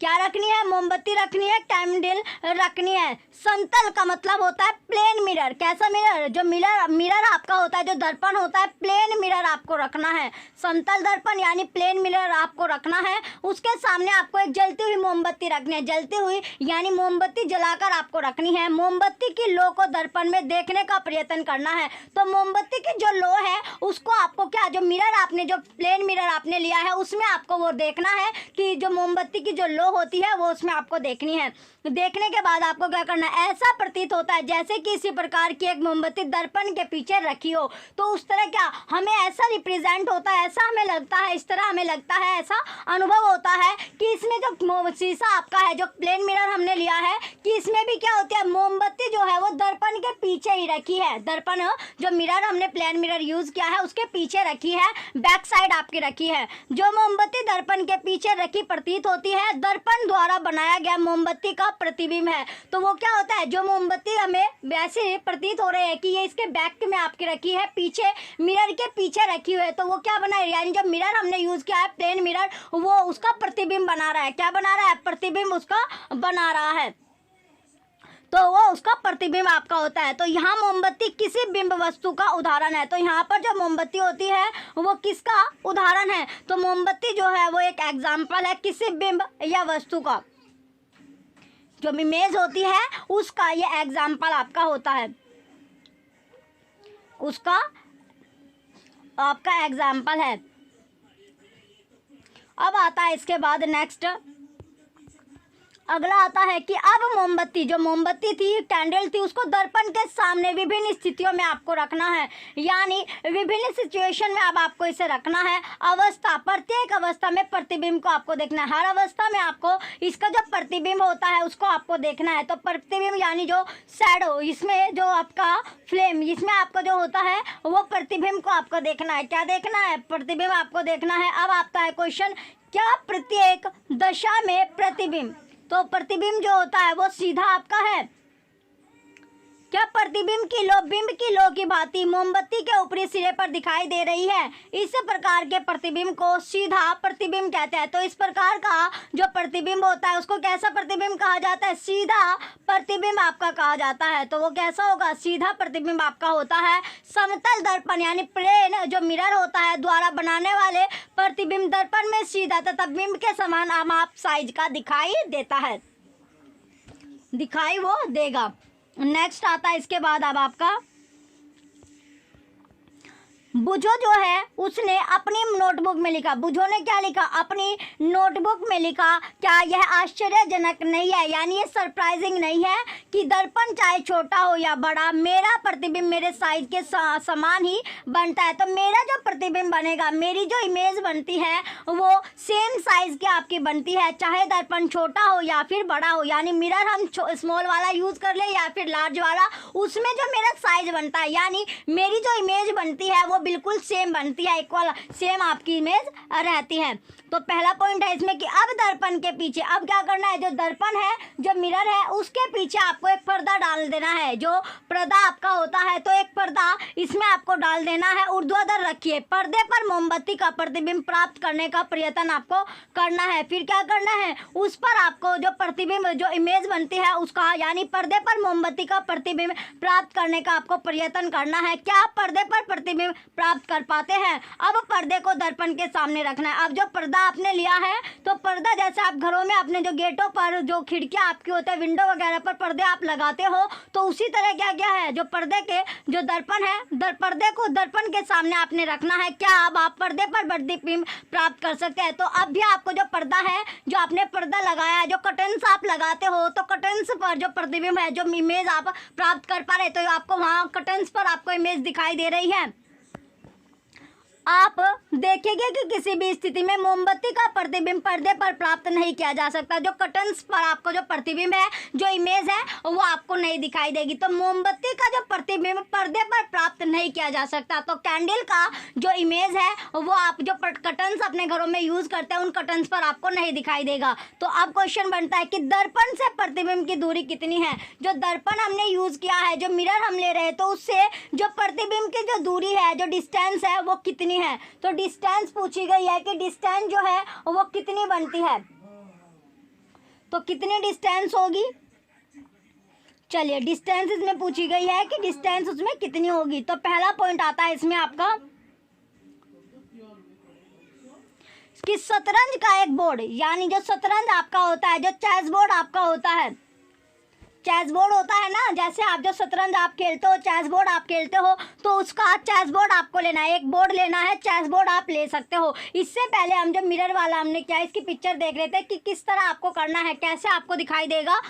S1: क्या रखनी है, मोमबत्ती रखनी है, कैंडल रखनी है। समतल का मतलब होता है प्लेन मिरर। कैसा मिरर, जो मिरर आपका होता है, जो दर्पण होता है, प्लेन मिरर आपको रखना है। समतल दर्पण यानी प्लेन मिरर आपको रखना है। उसके सामने आपको एक जलती हुई मोमबत्ती रखनी है। जलती हुई यानी मोमबत्ती जलाकर आपको रखनी है। मोमबत्ती की लो को दर्पण में देखने का प्रयत्न करना है। तो मोमबत्ती की जो लो है उसको आपको क्या, जो मिरर आपने, जो प्लेन मिरर आपने लिया है, उसमें आपको वो देखना है कि जो मोमबत्ती की जो लो होती है वो उसमें आपको देखनी है। देखने के बाद आपको क्या करना है, ऐसा प्रतीत होता है जैसे कि इसी प्रकार की एक मोमबत्ती दर्पण के पीछे रखी हो। तो उस तरह क्या हमें ऐसा रिप्रेजेंट होता है, ऐसा हमें लगता है, इस तरह हमें लगता है, ऐसा अनुभव होता है कि इसमें जो शीशा आपका है, जो प्लेन मिरर हमने लिया है, कि इसमें भी क्या होती है, मोमबत्ती जो है वो दर्पण के पीछे ही रखी है। दर्पण जो मिरर हमने प्लेन मिरर यूज किया है उसके पीछे रखी है, बैक साइड आपकी रखी है। जो मोमबत्ती दर्पण के पीछे रखी प्रतीत होती है, दर्पण द्वारा बनाया गया मोमबत्ती का प्रतिबिंब है। तो वो क्या होता है, जो मोमबत्ती हमें वैसे प्रतीत हो रहे हैं कि ये इसके बैक में आपकी रखी है, पीछे मिरर के पीछे रखी हुई है, तो वो क्या बना है, यानी जो मिरर हमने यूज किया है प्लेन मिरर, वो उसका प्रतिबिंब बना रहा है। क्या बना रहा है, प्रतिबिंब उसका बना रहा है। तो वो उसका प्रतिबिंब आपका होता है। तो यहाँ मोमबत्ती किसी बिंब वस्तु का उदाहरण है। तो यहाँ पर जो मोमबत्ती होती है वो किसका उदाहरण है, तो मोमबत्ती जो है वो एक एग्जाम्पल है किसी बिंब या वस्तु का, जो इमेज होती है उसका ये एग्जाम्पल आपका होता है, उसका आपका एग्जाम्पल है। अब आता है इसके बाद नेक्स्ट, अगला आता है कि अब मोमबत्ती, जो मोमबत्ती थी, कैंडल थी, उसको दर्पण के सामने विभिन्न स्थितियों में आपको रखना है। यानी विभिन्न सिचुएशन में अब आपको इसे रखना है। अवस्था, प्रत्येक अवस्था में प्रतिबिंब को आपको देखना है। हर अवस्था में आपको इसका जो प्रतिबिंब होता है उसको आपको देखना है। तो प्रतिबिंब यानी जो शैडो, इसमें जो आपका फ्लेम, इसमें आपको जो होता है वो प्रतिबिंब को आपको देखना है। क्या देखना है, प्रतिबिंब आपको देखना है। अब आता है क्वेश्चन, क्या प्रत्येक दशा में प्रतिबिंब, तो प्रतिबिंब जो होता है वो सीधा आपका है। क्या प्रतिबिंब की लो बिंब की लो की भांति मोमबत्ती के ऊपरी सिरे पर दिखाई दे रही है, इस प्रकार के प्रतिबिंब को सीधा प्रतिबिंब कहते हैं। तो इस प्रकार का जो प्रतिबिंब होता है उसको कैसा प्रतिबिंब कहा जाता है, सीधा प्रतिबिंब आपका कहा जाता है। तो वो कैसा होगा, सीधा प्रतिबिंब आपका होता है। समतल दर्पण यानी प्लेन जो मिरर होता है द्वारा बनाने वाले प्रतिबिंब दर्पण में सीधा तथा बिंब के समान आप साइज का दिखाई देता है, दिखाई वो देगा। नेक्स्ट आता है इसके बाद अब आपका बुझो जो है उसने अपनी नोटबुक में लिखा। बुझो ने क्या लिखा, अपनी नोटबुक में लिखा। क्या यह आश्चर्यजनक नहीं है, यानी ये सरप्राइजिंग नहीं है कि दर्पण चाहे छोटा हो या बड़ा, मेरा प्रतिबिंब मेरे साइज के समान ही बनता है। तो मेरा जो प्रतिबिंब बनेगा, मेरी जो इमेज बनती है वो सेम साइज की आपकी बनती है, चाहे दर्पण छोटा हो या फिर बड़ा हो। यानी मिरर हम स्मॉल वाला यूज कर ले या फिर लार्ज वाला, उसमें जो मेरा साइज बनता है, यानी मेरी जो इमेज बनती है वो बिल्कुल सेम बनती है, इक्वल सेम आपकी इमेज रहती है। तो पहला पॉइंट है इसमें कि अब दर्पण के पीछे अब क्या करना है, जो दर्पण है, जो मिरर है, उसके पीछे आपको एक पर्दा डाल देना है। जो पर्दा आपका होता है तो एक पर्दा इसमें आपको डाल देना है, ऊर्ध्वाधर रखिए। पर्दे पर मोमबत्ती का प्रतिबिंब प्राप्त करने का प्रयत्न आपको करना है। फिर क्या करना है, उस पर आपको जो प्रतिबिंब जो इमेज बनती है उसका, यानी पर्दे पर मोमबत्ती का प्रतिबिंब प्राप्त करने का आपको प्रयत्न करना है। क्या आप पर्दे पर प्रतिबिंब प्राप्त कर पाते हैं? अब पर्दे को दर्पण के सामने रखना है। अब जो पर्दा आपने लिया है तो पर्दा जैसे आप घरों में अपने जो गेटों पर जो खिड़कियां आपकी होते हैं, विंडो वगैरह पर पर्दे आप लगाते हो, तो उसी तरह क्या क्या है, जो पर्दे के जो दर्पण है, पर्दे को दर्पण के सामने आपने रखना है। क्या अब आप पर्दे पर प्रतिबिंब प्राप्त कर सकते हैं? तो अब भी आपको जो पर्दा है, जो आपने पर्दा लगाया है, जो कर्टन्स आप लगाते हो, तो कर्टन्स पर जो प्रतिबिंब है, जो इमेज आप प्राप्त कर पा रहे, तो आपको वहाँ कर्टन्स पर आपको इमेज दिखाई दे रही है। आप देखेंगे कि किसी भी स्थिति में मोमबत्ती का प्रतिबिंब पर्दे पर प्राप्त नहीं किया जा सकता। जो कर्टन्स पर आपको जो प्रतिबिंब है, जो इमेज है, वो आपको नहीं दिखाई देगी। तो मोमबत्ती का जो प्रतिबिंब पर्दे पर प्राप्त नहीं किया जा सकता। तो कैंडल का जो इमेज है वो आप जो कर्टन्स अपने घरों में यूज करते हैं, उन कर्टन्स पर आपको नहीं दिखाई देगा। तो अब क्वेश्चन बनता है कि दर्पण से प्रतिबिंब की दूरी कितनी है? जो दर्पण हमने यूज किया है, जो मिरर हम ले रहे हैं, तो उससे जो प्रतिबिंब की जो दूरी है, जो डिस्टेंस है, वो कितनी है? तो डिस्टेंस पूछी गई है कि डिस्टेंस जो है वो कितनी बनती है, तो कितनी डिस्टेंस होगी। चलिए, डिस्टेंस इसमें पूछी गई है कि डिस्टेंस उसमें कितनी होगी। तो पहला पॉइंट आता है इसमें आपका कि शतरंज का एक बोर्ड, यानी जो शतरंज आपका होता है, जो चेस बोर्ड आपका होता है, चेस बोर्ड होता है ना, जैसे आप जो शतरंज आप खेलते हो, चेस बोर्ड आप खेलते हो, तो उसका चेस बोर्ड आपको लेना है। एक बोर्ड लेना है, चेस बोर्ड आप ले सकते हो। इससे पहले हम जो मिरर वाला हमने क्या, इसकी पिक्चर देख रहे थे कि किस तरह आपको करना है, कैसे आपको दिखाई देगा।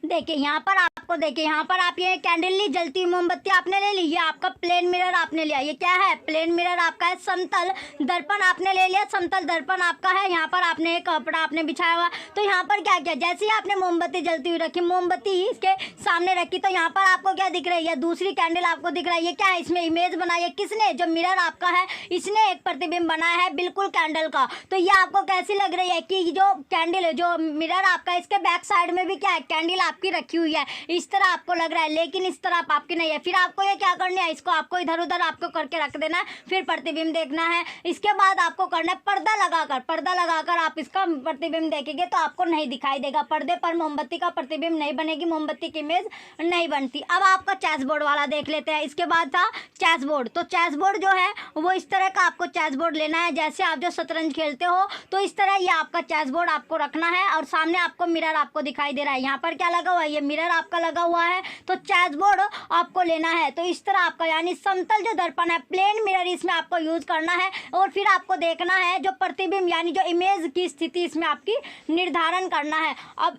S1: देखिए यहाँ पर आपको, देखिए यहाँ पर आप ये कैंडल ली, जलती मोमबत्ती आपने ले ली, ये आपका प्लेन मिरर आपने लिया। ये क्या है? प्लेन मिरर आपका है। समतल दर्पण आपने ले लिया, समतल दर्पण आपका है। यहाँ पर आपने एक कपड़ा आपने बिछाया हुआ। तो यहाँ पर क्या किया, जैसे ही आपने मोमबत्ती जलती हुई रखी, मोमबत्ती इसके सामने रखी, तो यहाँ पर आपको क्या दिख रही है, दूसरी कैंडल आपको दिख रहा है। ये क्या है, इसमें इमेज बनाई है किसने? जो मिरर आपका है, इसने एक प्रतिबिंब बनाया है बिल्कुल कैंडल का। तो ये आपको कैसी लग रही है कि जो कैंडल है, जो मिरर आपका, इसके बैक साइड में भी क्या है, कैंडल आपकी रखी हुई है। इस तरह आपको लग रहा है, लेकिन इस तरह आपकी नहीं है। फिर आपको ये क्या करना है, इसको आपको इधर उधर आपको करके रख देना है, फिर प्रतिबिंब देखना है। इसके बाद आपको करना है पर्दा लगाकर आप इसका प्रतिबिंब देखेंगे तो आपको नहीं दिखाई देगा। पर्दे पर मोमबत्ती का प्रतिबिंब नहीं बनेगी, मोमबत्ती की इमेज नहीं बनती। अब आपका चेस बोर्ड वाला देख लेते हैं। इसके बाद था चेस बोर्ड। तो चेस बोर्ड जो है वो इस तरह का आपको चेस बोर्ड लेना है। जैसे आप जो शतरंज खेलते हो, तो इस तरह ये आपका चेस बोर्ड आपको रखना है, और सामने आपको मिरर आपको दिखाई दे रहा है। यहाँ पर क्या लगा हुआ है, ये मिरर आपका लगा हुआ है। तो चेस बोर्ड आपको लेना है। तो इस तरह आपका, यानी समतल जो दर्पण है, प्लेन मिरर, इसमें आपको यूज करना है। और फिर आपको देखना है जो प्रतिबिंब, यानी जो इमेज की स्थिति इसमें आपकी निर्धारण करना है। अब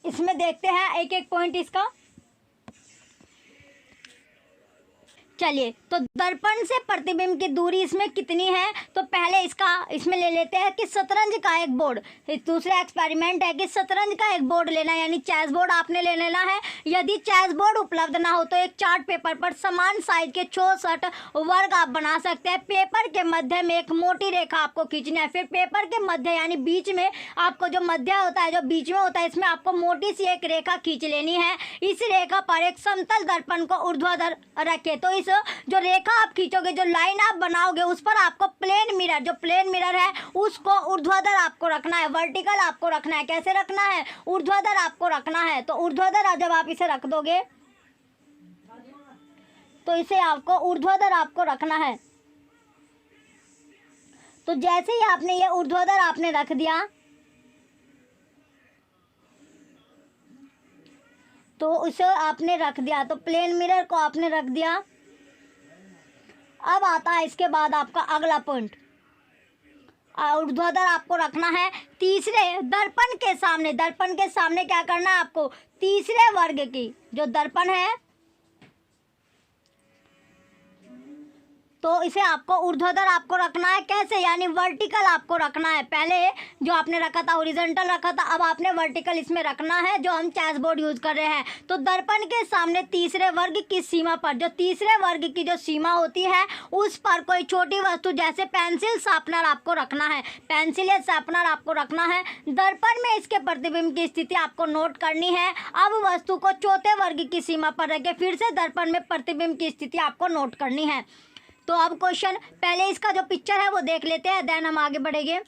S1: इसमें देखते हैं एक एक पॉइंट इसका। चलिए, तो दर्पण से प्रतिबिंब की दूरी इसमें कितनी है? तो पहले इसमें ले लेते हैं कि शतरंज का एक बोर्ड। दूसरा एक्सपेरिमेंट है कि शतरंज का एक बोर्ड लेना है, यानी चेस बोर्ड आपने ले लेना है। यदि चेस बोर्ड उपलब्ध ना हो तो एक चार्ट पेपर पर समान साइज के 64 वर्ग आप बना सकते हैं। पेपर के मध्य में एक मोटी रेखा आपको खींचनी है। फिर पेपर के मध्य, यानी बीच में, आपको जो मध्य होता है, जो बीच में होता है, इसमें आपको मोटी सी एक रेखा खींच लेनी है। इस रेखा पर एक समतल दर्पण को ऊर्ध्वाधर रखे। तो इस जो रेखा आप खींचोगे, जो लाइन आप बनाओगे, उस पर आपको प्लेन मिरर, जो प्लेन मिरर है, उसको ऊर्ध्वाधर आपको रखना है, वर्टिकल आपको रखना है। कैसे रखना है? ऊर्ध्वाधर आपको रखना है। तो ऊर्ध्वाधर जब आप इसे रख दोगे, तो इसे आपको ऊर्ध्वाधर आपको रखना है। तो जैसे ही आपने ये ऊर्ध्वाधर आपने रख दिया, तो उसे आपने रख दिया, तो प्लेन मिरर को आपने रख दिया। अब आता है इसके बाद आपका अगला पॉइंट, ऊर्ध्वाधर आपको रखना है। तीसरे दर्पण के सामने क्या करना है आपको? तीसरे वर्ग की जो दर्पण है, तो इसे आपको ऊर्ध्वाधर आपको रखना है। कैसे? यानी वर्टिकल आपको रखना है। पहले जो आपने रखा था हॉरिजॉन्टल रखा था, अब आपने वर्टिकल इसमें रखना है जो हम चेस बोर्ड यूज कर रहे हैं। तो दर्पण के सामने तीसरे वर्ग की सीमा पर, जो तीसरे वर्ग की जो सीमा होती है उस पर कोई छोटी वस्तु जैसे पेंसिल शार्पनर आपको रखना है। पेंसिल या शार्पनर आपको रखना है। दर्पण में इसके प्रतिबिंब की स्थिति आपको नोट करनी है। अब वस्तु को चौथे वर्ग की सीमा पर रखें। फिर से दर्पण में प्रतिबिंब की स्थिति आपको नोट करनी है। तो अब क्वेश्चन, पहले इसका जो पिक्चर है वो देख लेते हैं, देन हम आगे बढ़ेंगे।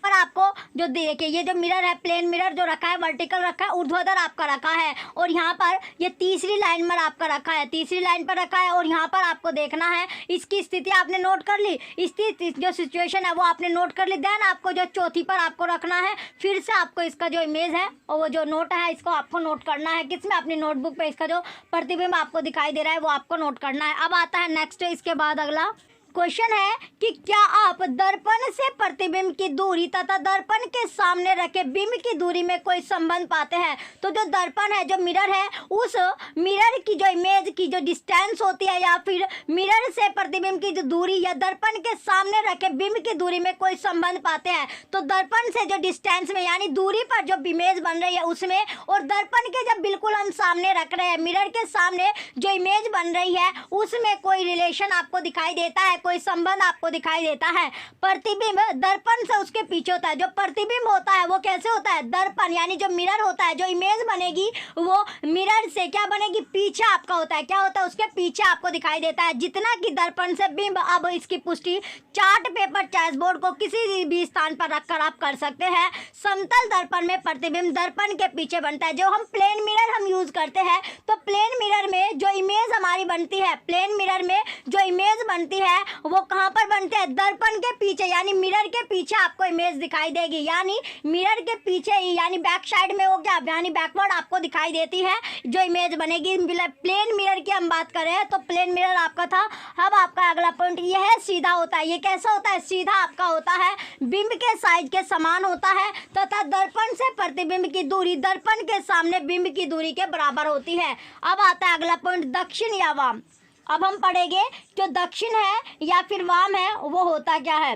S1: पर आपको जो देखिए ये जो मिरर है, प्लेन मिरर जो रखा है, वर्टिकल रखा है, ऊर्ध्वाधर आपका रखा है, और यहाँ पर ये तीसरी लाइन पर आपका रखा है, तीसरी लाइन पर रखा है, और यहाँ पर आपको देखना है इसकी स्थिति आपने नोट कर ली, इसकी जो सिचुएशन है वो आपने नोट कर ली। देन आपको जो चौथी पर आपको रखना है, फिर से आपको इसका जो इमेज है और वो जो नोट है इसको आपको नोट करना है। किसमें? अपनी नोटबुक पे इसका जो प्रतिबिंब आपको दिखाई दे रहा है वो आपको नोट करना है। अब आता है नेक्स्ट, इसके बाद अगला क्वेश्चन है कि क्या आप दर्पण से प्रतिबिंब की दूरी तथा दर्पण के सामने रखे बिंब की दूरी में कोई संबंध पाते हैं? तो जो दर्पण है, जो मिरर है, उस मिरर की जो इमेज की जो डिस्टेंस होती है या फिर मिरर से प्रतिबिंब की जो दूरी या दर्पण के सामने रखे बिंब की दूरी में कोई संबंध पाते हैं? तो दर्पण से जो डिस्टेंस में यानी दूरी पर जो इमेज बन रही है उसमें, और दर्पण के जब बिल्कुल हम सामने रख रहे हैं, मिरर के सामने जो इमेज बन रही है उसमें कोई रिलेशन आपको दिखाई देता है, कोई संबंध आपको दिखाई देता है। प्रतिबिंब दर्पण से उसके पीछे होता है। जो प्रतिबिंब होता है वो कैसे होता है? दर्पण यानी जो मिरर होता है, जो इमेज बनेगी वो मिरर से क्या बनेगी? पीछे आपका होता है। क्या होता है? उसके पीछे आपको दिखाई देता है। जितना कि दर्पण से बिंब, अब इसकी पुष्टि चार्ट पेपर, चेस बोर्ड को किसी भी स्थान पर रखकर आप कर सकते हैं। समतल दर्पण में प्रतिबिंब दर्पण के पीछे बनता है। जो हम प्लेन मिरर हम यूज करते हैं, तो प्लेन मिरर में जो इमेज हमारी बनती है, प्लेन मिरर में जो इमेज बनती है वो कहाँ पर बनते हैं? दर्पण के पीछे, यानी मिरर के पीछे आपको इमेज दिखाई देगी। यानी मिरर के पीछे यानी बैक साइड में हो गया, यानी बैकवर्ड आपको दिखाई देती है जो इमेज बनेगी। प्लेन मिरर की हम बात करें तो प्लेन मिरर आपका था। अब आपका अगला पॉइंट यह है, सीधा होता है। ये कैसा होता है? सीधा आपका होता है, बिंब के साइज के समान होता है तथा दर्पण से प्रतिबिंब की दूरी दर्पण के सामने बिंब की दूरी के बराबर होती है। अब आता है अगला पॉइंट, दक्षिण या वाम। अब हम पढ़ेंगे जो दक्षिण है या फिर वाम है वो होता क्या है।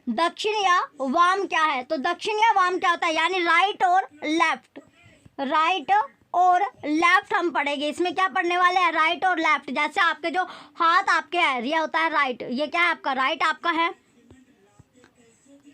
S1: दक्षिण या वाम क्या है? तो दक्षिण या वाम क्या होता है? यानी राइट और लेफ्ट, राइट और लेफ्ट हम पढ़ेंगे। इसमें क्या पढ़ने वाले हैं? राइट और लेफ्ट। जैसे आपके जो हाथ आपके है, ये होता है राइट, ये क्या है आपका? राइट आपका है।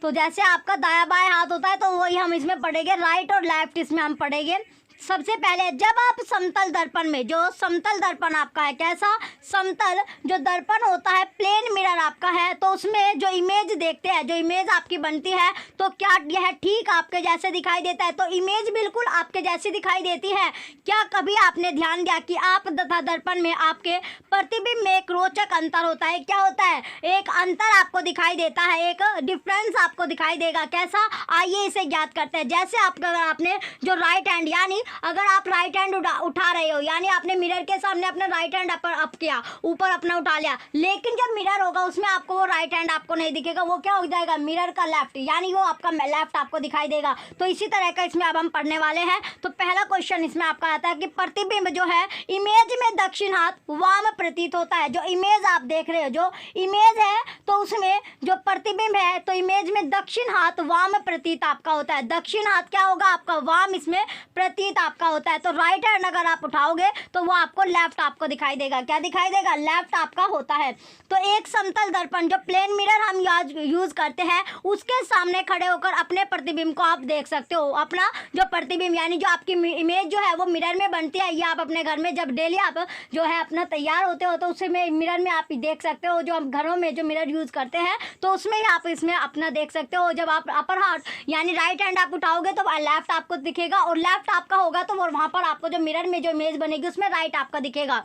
S1: तो जैसे आपका दाया बाया हाथ होता है तो वही हम इसमें पढ़ेंगे, राइट और लेफ्ट इसमें हम पढ़ेंगे। सबसे पहले जब आप समतल दर्पण में, जो समतल दर्पण आपका है, कैसा? समतल जो दर्पण होता है, प्लेन मिरर आपका है, तो उसमें जो इमेज देखते हैं, जो इमेज आपकी बनती है, तो क्या यह ठीक आपके जैसे दिखाई देता है? तो इमेज बिल्कुल आपके जैसी दिखाई देती है। क्या कभी आपने ध्यान दिया कि आप तथा दर्पण में आपके प्रतिबिंब में एक रोचक अंतर होता है? क्या होता है? एक अंतर आपको दिखाई देता है, एक डिफरेंस आपको दिखाई देगा। कैसा? आइए इसे ज्ञात करते हैं। जैसे आपने जो राइट हैंड, यानी अगर आप राइट हैंड उठा रहे हो, यानी आपने मिरर के सामने अपना राइट हैंड अप किया, ऊपर अपना उठा लिया, लेकिन जब मिरर होगा उसमें आपको वो राइट हैंड आपको नहीं दिखेगा, वो क्या हो जाएगा? मिरर का लेफ्ट, यानी वो आपका लेफ्ट आपको दिखाई देगा। तो इसी तरह का इसमें अब हम पढ़ने वाले हैं। तो पहला क्वेश्चन इसमें आपका आता है कि प्रतिबिंब जो है इमेज में दक्षिण हाथ वाम प्रतीत होता है। जो इमेज आप देख रहे हो, जो इमेज है, तो उसमें जो प्रतिबिंब है तो इमेज में दक्षिण हाथ वाम प्रतीत आपका होता है। दक्षिण हाथ क्या होगा आपका? वाम इसमें प्रतीत आपका होता है। तो राइट हैंड अगर आप उठाओगे तो वो आपको लेफ्ट आपको दिखाई देगा। क्या दिखाई देगा? लेफ्ट आपका होता है। तो एक समतल दर्पण, जो प्लेन मिरर हम यूज करते हैं, उसके सामने खड़े होकर अपने प्रतिबिंब को आप देख सकते हो। अपना जो प्रतिबिंब यानी जो आपकी इमेज जो है वो मिरर में बनती है। ये आप अपने घर में जब डेली आप जो है अपना तैयार होते हो तो उसमें मिरर में आप देख सकते हो। जो हम घरों में जो मिरर यूज करते हैं तो उसमें ही आप इसमें अपना देख सकते हो। जब आप अपर हाथ यानी राइट हैंड आप उठाओगे तो लेफ्ट आपको दिखेगा, और लेफ्ट आपका होगा तो वहाँ पर आपको जो मिरर में जो इमेज बनेगी उसमें राइट आपका दिखेगा।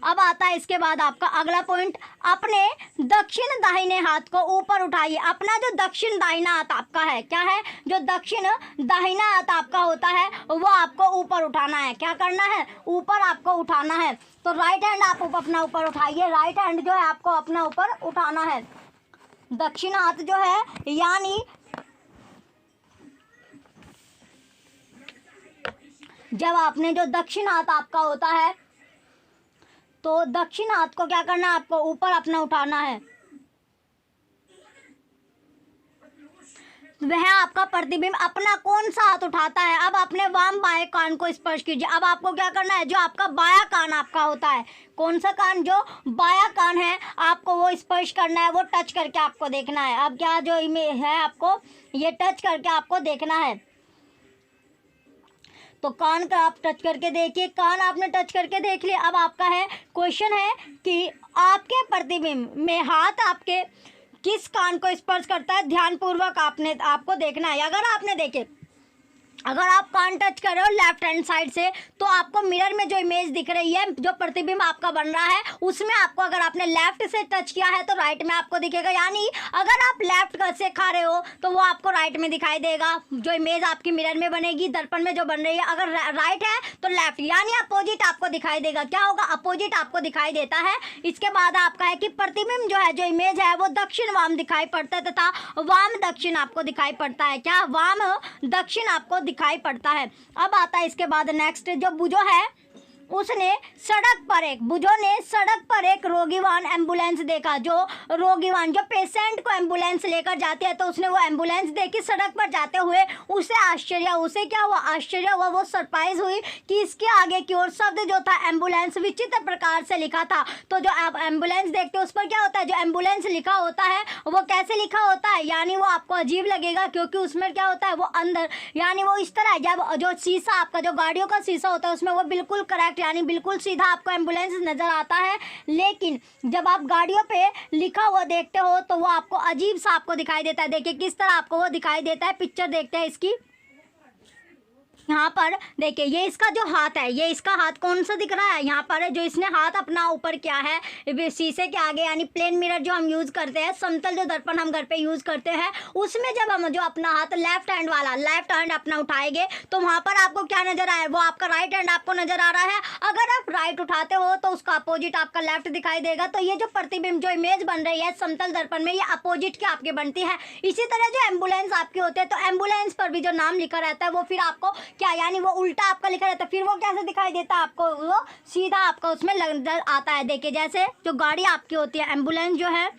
S1: अब आता है इसके बाद आपका अगला पॉइंट, अपने दक्षिण दाहिने हाथ को ऊपर उठाइए। अपना जो दक्षिण दाहिना हाथ आपका है, क्या है? जो दक्षिण दाहिना हाथ आपका होता है वो आपको ऊपर उठाना है। क्या करना है? ऊपर आपको उठाना है। तो राइट हैंड आप अपना ऊपर उठाइए। राइट हैंड जो है आपको अपना ऊपर उठाना है। दक्षिण हाथ जो है, यानी जब आपने जो दक्षिण हाथ आपका होता है तो दक्षिण हाथ को क्या करना है, आपको ऊपर अपना उठाना है। वह आपका प्रतिबिंब अपना कौन सा हाथ उठाता है। अब अपने वाम बाएं कान को स्पर्श कीजिए। अब आपको क्या करना है, जो आपका बायां कान आपका होता है, कौन सा कान, जो बायां कान है, आपको वो स्पर्श करना है, वो टच करके आपको देखना है। अब क्या जो इमेज है, आपको ये टच करके आपको देखना है। तो कान का आप टच करके देखिए, कान आपने टच करके देख लिया। अब आपका है क्वेश्चन है कि आपके प्रतिबिंब में हाथ आपके किस कान को स्पर्श करता है, ध्यानपूर्वक आपको देखना है। अगर आपने देखे, अगर आप कान टच कर रहे हो लेफ्ट हैंड साइड से, तो आपको मिरर में जो इमेज दिख रही है, जो प्रतिबिंब आपका बन रहा है, उसमें आपको अगर आपने लेफ्ट से टच किया है तो राइट में आपको दिखेगा। यानी अगर आप लेफ्ट से खा रहे हो तो वो आपको राइट में दिखाई देगा, जो इमेज आपकी मिरर में बनेगी, दर्पण में जो बन रही है। अगर राइट है तो लेफ्ट, यानी अपोजिट आपको दिखाई देगा। क्या होगा, अपोजिट आपको दिखाई देता है। इसके बाद आपका है कि प्रतिबिंब जो है, जो इमेज है, वो दक्षिण वाम दिखाई पड़ता है तथा वाम दक्षिण आपको दिखाई पड़ता है। क्या, वाम दक्षिण आपको दिखाई पड़ता है। अब आता है इसके बाद नेक्स्ट, जो बुझो है, उसने सड़क पर बुझो ने सड़क पर एक रोगीवान एम्बुलेंस देखा। जो रोगीवान, जो पेशेंट को एम्बुलेंस लेकर जाते हैं, तो उसने वो एम्बुलेंस देखी सड़क पर जाते हुए। उसे क्या हुआ, आश्चर्य हुआ, वो सरप्राइज हुई कि इसके आगे की ओर शब्द जो था एम्बुलेंस विचित्र प्रकार से लिखा था। तो जो आप एम्बुलेंस देखते हो उस पर क्या होता है, जो एम्बुलेंस लिखा होता है वो कैसे लिखा होता है, यानी वो आपको अजीब लगेगा, क्योंकि उसमें क्या होता है, वो अंदर, यानी वो इस तरह, जब जो शीशा आपका, जो गाड़ियों का शीशा होता है, उसमें वो बिल्कुल करेक्ट, यानी बिल्कुल सीधा आपको एम्बुलेंस नजर आता है। लेकिन जब आप गाड़ियों पे लिखा हुआ देखते हो तो वो आपको अजीब सा आपको दिखाई देता है। देखिए किस तरह आपको वो दिखाई देता है, पिक्चर देखते हैं इसकी। यहाँ पर देखिए, ये इसका जो हाथ है, ये इसका हाथ कौन सा दिख रहा है, यहाँ पर जो इसने हाथ अपना ऊपर किया है शीशे के आगे, यानी प्लेन मिरर जो हम यूज़ करते हैं, समतल जो दर्पण हम घर पे यूज़ करते हैं, उसमें जब हम जो अपना हाथ लेफ्ट हैंड वाला, लेफ्ट हैंड अपना उठाएंगे तो वहाँ पर आपको क्या नजर आए, वो आपका राइट हैंड आपको नजर आ रहा है। अगर आप राइट उठाते हो तो उसका अपोजिट आपका लेफ्ट दिखाई देगा। तो ये जो प्रतिबिंब, जो इमेज बन रही है समतल दर्पण में, ये अपोजिट की आपकी बनती है। इसी तरह जो एम्बुलेंस आपकी होती है, तो एम्बुलेंस पर भी जो नाम लिखा रहता है वो फिर आपको क्या, यानी वो उल्टा आपका लिखा रहता है, फिर वो कैसे दिखाई देता है आपको, वो सीधा आपका उसमें नजर आता है। देखिए जैसे जो गाड़ी आपकी होती है, एम्बुलेंस जो है,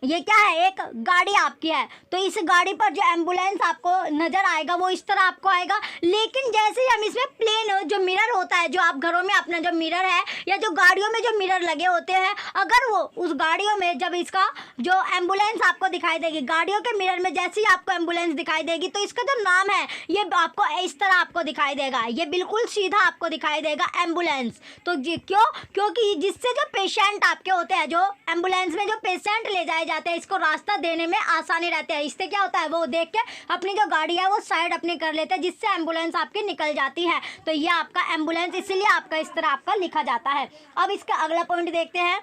S1: ये क्या है, एक गाड़ी आपकी है, तो इस गाड़ी पर जो एम्बुलेंस आपको नजर आएगा वो इस तरह आपको आएगा। लेकिन जैसे ही हम इसमें प्लेन जो मिरर होता है, जो आप घरों में अपना जो मिरर है, या जो गाड़ियों में जो मिरर लगे होते हैं, अगर वो उस गाड़ियों में जब इसका जो एम्बुलेंस आपको दिखाई देगी, गाड़ियों के मिरर में जैसे ही आपको एम्बुलेंस दिखाई देगी, तो इसका जो नाम है ये आपको इस तरह आपको दिखाई देगा, ये बिल्कुल सीधा आपको दिखाई देगा, एम्बुलेंस। तो क्यों, क्योंकि जिससे जो पेशेंट आपके होते हैं, जो एम्बुलेंस में जो पेशेंट ले जाए जाते हैं, इसको रास्ता देने में आसानी रहती है। इससे क्या होता है, वो देख के अपनी जो गाड़ी है वो साइड अपनी कर लेते हैं, जिससे एम्बुलेंस आपकी निकल जाती है। तो ये आपका एम्बुलेंस इसलिए आपका इस तरह आपका लिखा जाता है। अब इसका अगला पॉइंट देखते हैं,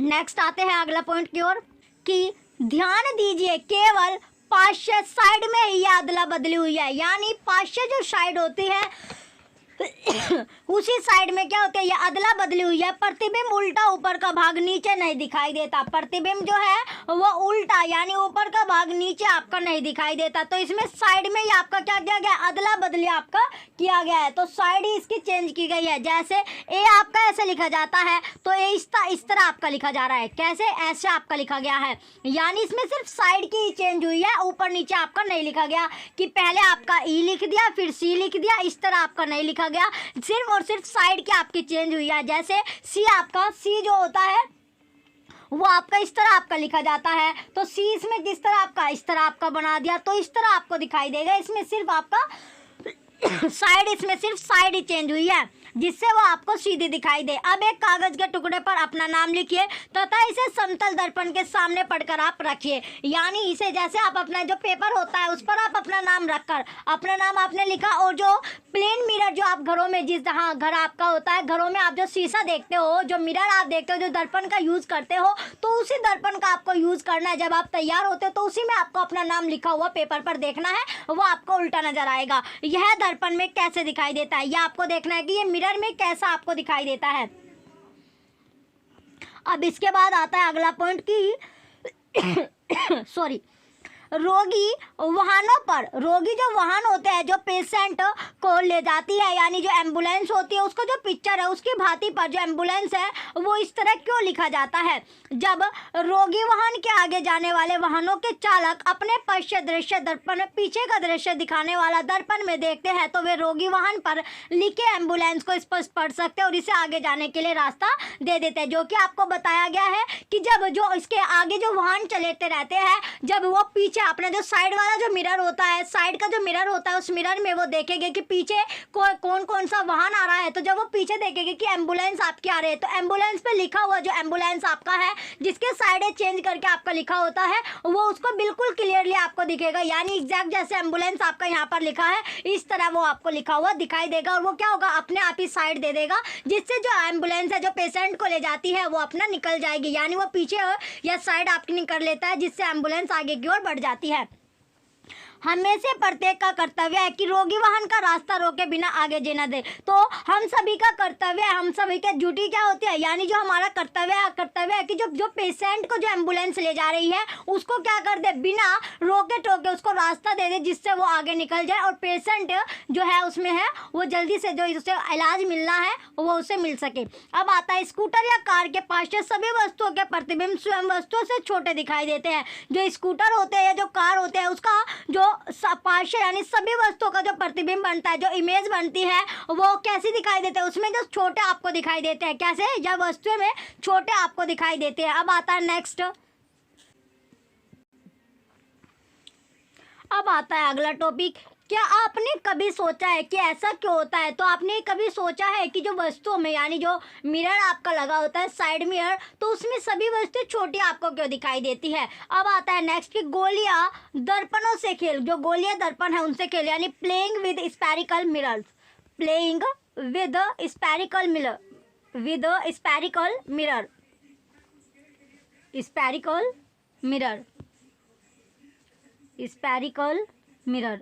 S1: नेक्स्ट आते हैं अगला पॉइंट की ओर, कि ध्यान दीजिए केवल पार्श्व साइड में ही अदला बदली हुई है। यानी पार्श्व जो साइड होती है उसी साइड में क्या होता है, ये अदला बदली हुई है। प्रतिबिंब उल्टा, ऊपर का भाग नीचे नहीं दिखाई देता। प्रतिबिंब जो है वो उल्टा, यानी ऊपर का भाग नीचे आपका नहीं दिखाई देता। तो इसमें साइड में ही आपका क्या किया गया, अदला बदली आपका किया गया है। तो साइड ही इसकी चेंज की गई है। जैसे ए आपका ऐसे लिखा जाता है, तो ए इस तरह आपका लिखा जा रहा है। कैसे, ऐसे आपका लिखा गया है। यानी इसमें सिर्फ साइड की ही चेंज हुई है, ऊपर नीचे आपका नहीं लिखा गया कि पहले आपका ई लिख दिया फिर सी लिख दिया, इस तरह आपका नहीं लिखा गया। सिर्फ और सिर्फ साइड की आपकी चेंज हुई है। जैसे सी आपका, सी जो होता है वो आपका इस तरह आपका लिखा जाता है, तो सी इसमें जिस तरह आपका इस तरह आपका बना दिया, तो इस तरह आपको दिखाई देगा। इसमें सिर्फ आपका साइड, इसमें सिर्फ साइड ही चेंज हुई है, जिससे वो आपको सीधी दिखाई दे। अब एक कागज के टुकड़े पर अपना नाम लिखिए तथा इसे समतल दर्पण के सामने पढ़कर आप रखिए। यानी इसे जैसे आप अपना जो पेपर होता है उस पर आप अपना नाम रखकर अपना नाम आपने लिखा, और जो प्लेन मिरर जो आप घरों में, जिस जहाँ घर आपका होता है, घरों में आप जो शीशा देखते हो, जो मिरर आप देखते हो, जो दर्पण का यूज़ करते हो, तो उसी दर्पण का आपको यूज़ करना है। जब आप तैयार होते हो तो उसी में आपको अपना नाम लिखा हुआ पेपर पर देखना है, वो आपको उल्टा नजर आएगा। यह दर्पण में कैसे दिखाई देता है, यह आपको देखना है कि ये मिरर में कैसा आपको दिखाई देता है। अब इसके बाद आता है अगला पॉइंट की सॉरी, रोगी वाहनों पर, रोगी जो वाहन होते हैं जो पेशेंट को ले जाती है, यानी जो एम्बुलेंस होती है उसका जो पिक्चर है उसकी भांति पर जो एम्बुलेंस है वो इस तरह क्यों लिखा जाता है? जब रोगी वाहन के आगे जाने वाले वाहनों के चालक अपने पश्चात दृश्य दर्पण, पीछे का दृश्य दिखाने वाला दर्पण में देखते हैं तो वे रोगी वाहन पर लिखे एम्बुलेंस को स्पष्ट पढ़ सकते हैं और इसे आगे जाने के लिए रास्ता दे देते हैं। जो कि आपको बताया गया है कि जब जो इसके आगे जो वाहन चलते रहते हैं, जब वो पीछे अपने जो साइड वाला जो मिरर होता है, साइड का जो मिरर होता है उस मिरर में वो देखेंगे कि पीछे कौन कौन सा वाहन आ रहा है, तो जब वो पीछे देखेंगे कि एम्बुलेंस आपकी आ रही है तो एम्बुलेंस पे लिखा हुआ जो एम्बुलेंस आपका है जिसके साइड चेंज करके आपका लिखा होता है वो उसको बिल्कुल क्लियरली आपको दिखेगा, यानी एग्जैक्ट जैसे एम्बुलेंस आपका यहाँ पर लिखा है इस तरह वो आपको लिखा हुआ दिखाई देगा और वो क्या होगा, अपने आप ही साइड दे देगा, जिससे जो एम्बुलेंस है जो पेशेंट को ले जाती है वो अपना निकल जाएगी, यानी वो पीछे या साइड आपकी कर लेता है जिससे एम्बुलेंस आगे की ओर बढ़ जाती है। हमें से प्रत्येक का कर्तव्य है कि रोगी वाहन का रास्ता रोके बिना आगे जीना दे। तो हम सभी का कर्तव्य है, हम सभी की ड्यूटी क्या होती है, यानी जो हमारा कर्तव्य है कि जो पेशेंट को जो एम्बुलेंस ले जा रही है उसको क्या कर दे, बिना रोके टोके उसको रास्ता दे दे जिससे वो आगे निकल जाए और पेशेंट जो है उसमें है वो जल्दी से जो उसे इलाज मिलना है वो उसे मिल सके। अब आता है स्कूटर या कार के पास सभी वस्तुओं के प्रतिबिंब स्वयं वस्तुओं से छोटे दिखाई देते हैं। जो स्कूटर होते हैं या जो कार होते हैं उसका जो पार्श्व यानी सभी वस्तुओं का जो प्रतिबिंब बनता है, जो इमेज बनती है वो कैसी दिखाई देते हैं, उसमें जो छोटे आपको दिखाई देते हैं, कैसे, जब वस्तुएं में छोटे आपको दिखाई देते हैं। अब आता है नेक्स्ट, अब आता है अगला टॉपिक, क्या आपने कभी सोचा है कि ऐसा क्यों होता है? तो आपने कभी सोचा है कि जो वस्तुओं में यानी जो मिरर आपका लगा होता है साइड मिरर, तो उसमें सभी वस्तुएं छोटी आपको क्यों दिखाई देती है? अब आता है नेक्स्ट कि गोलियां दर्पणों से खेल, जो गोलियां दर्पण है उनसे खेल, यानी playing with spherical mirrors, playing with spherical mirror, with spherical mirror, spherical mirror, spherical mirror,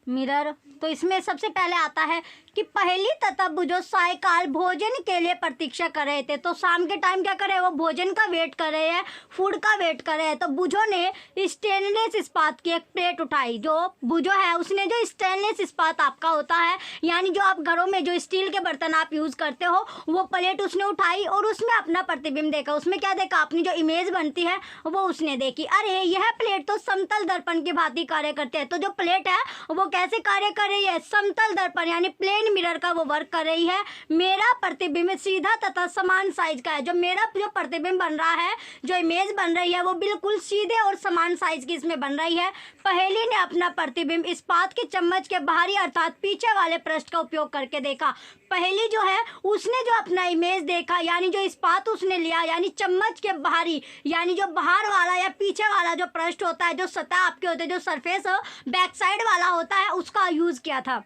S1: mirror. तो इसमें सबसे पहले आता है कि पहली तथा बुझो सायकाल भोजन के लिए प्रतीक्षा कर रहे थे। तो शाम के टाइम क्या कर रहे हैं, वो भोजन का वेट कर रहे हैं, फूड का वेट कर रहे हैं। तो बुझो ने स्टेनलेस इस्पात की एक प्लेट उठाई, जो बुझो है उसने जो स्टेनलेस इस्पात आपका होता है यानी जो आप घरों में जो स्टील के बर्तन आप यूज़ करते हो वो प्लेट उसने उठाई और उसमें अपना प्रतिबिंब देखा। उसमें क्या देखा, अपनी जो इमेज बनती है वो उसने देखी। अरे यह प्लेट तो समतल दर्पण की भांति कार्य करते हैं। तो जो प्लेट है वो कैसे कार्य कर रही है, समतल दर्पण यानी प्लेन मिरर का वो वर्क कर रही है। मेरा प्रतिबिंब सीधा तथा समान साइज का है। जो मेरा जो प्रतिबिंब बन रहा है, जो इमेज बन रही है वो बिल्कुल सीधे और समान साइज की इसमें बन रही है। पहेली ने अपना प्रतिबिंब इस्पात की चम्मच के बाहरी अर्थात पीछे वाले पृष्ठ का उपयोग करके देखा। पहेली जो है उसने जो अपना इमेज देखा यानी जो इस्पात उसने लिया यानी चम्मच के बाहरी यानी जो बाहर वाला या पीछे वाला जो पृष्ठ होता है, जो सतह आपके होते हैं, जो सरफेस बैक साइड वाला होता है उसका यूज किया था।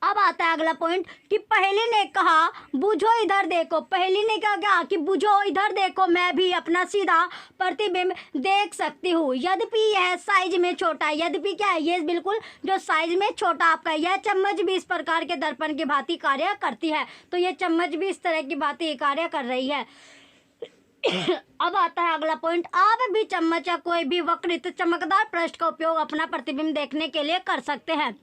S1: अब आता है अगला पॉइंट कि पहेली ने कहा बुझो इधर देखो। पहेली ने क्या कहा कि बुझो इधर देखो, मैं भी अपना सीधा प्रतिबिंब देख सकती हूँ, यद्यपि यह साइज में छोटा है। यद्यपि क्या है, ये बिल्कुल जो साइज में छोटा आपका, यह चम्मच भी इस प्रकार के दर्पण की भांति कार्य करती है। तो ये चम्मच भी इस तरह की भांति कार्य कर रही है। अब आता है अगला पॉइंट, आप भी चम्मच या कोई भी वक्रित चमकदार पृष्ठ का उपयोग अपना प्रतिबिंब देखने के लिए कर सकते हैं।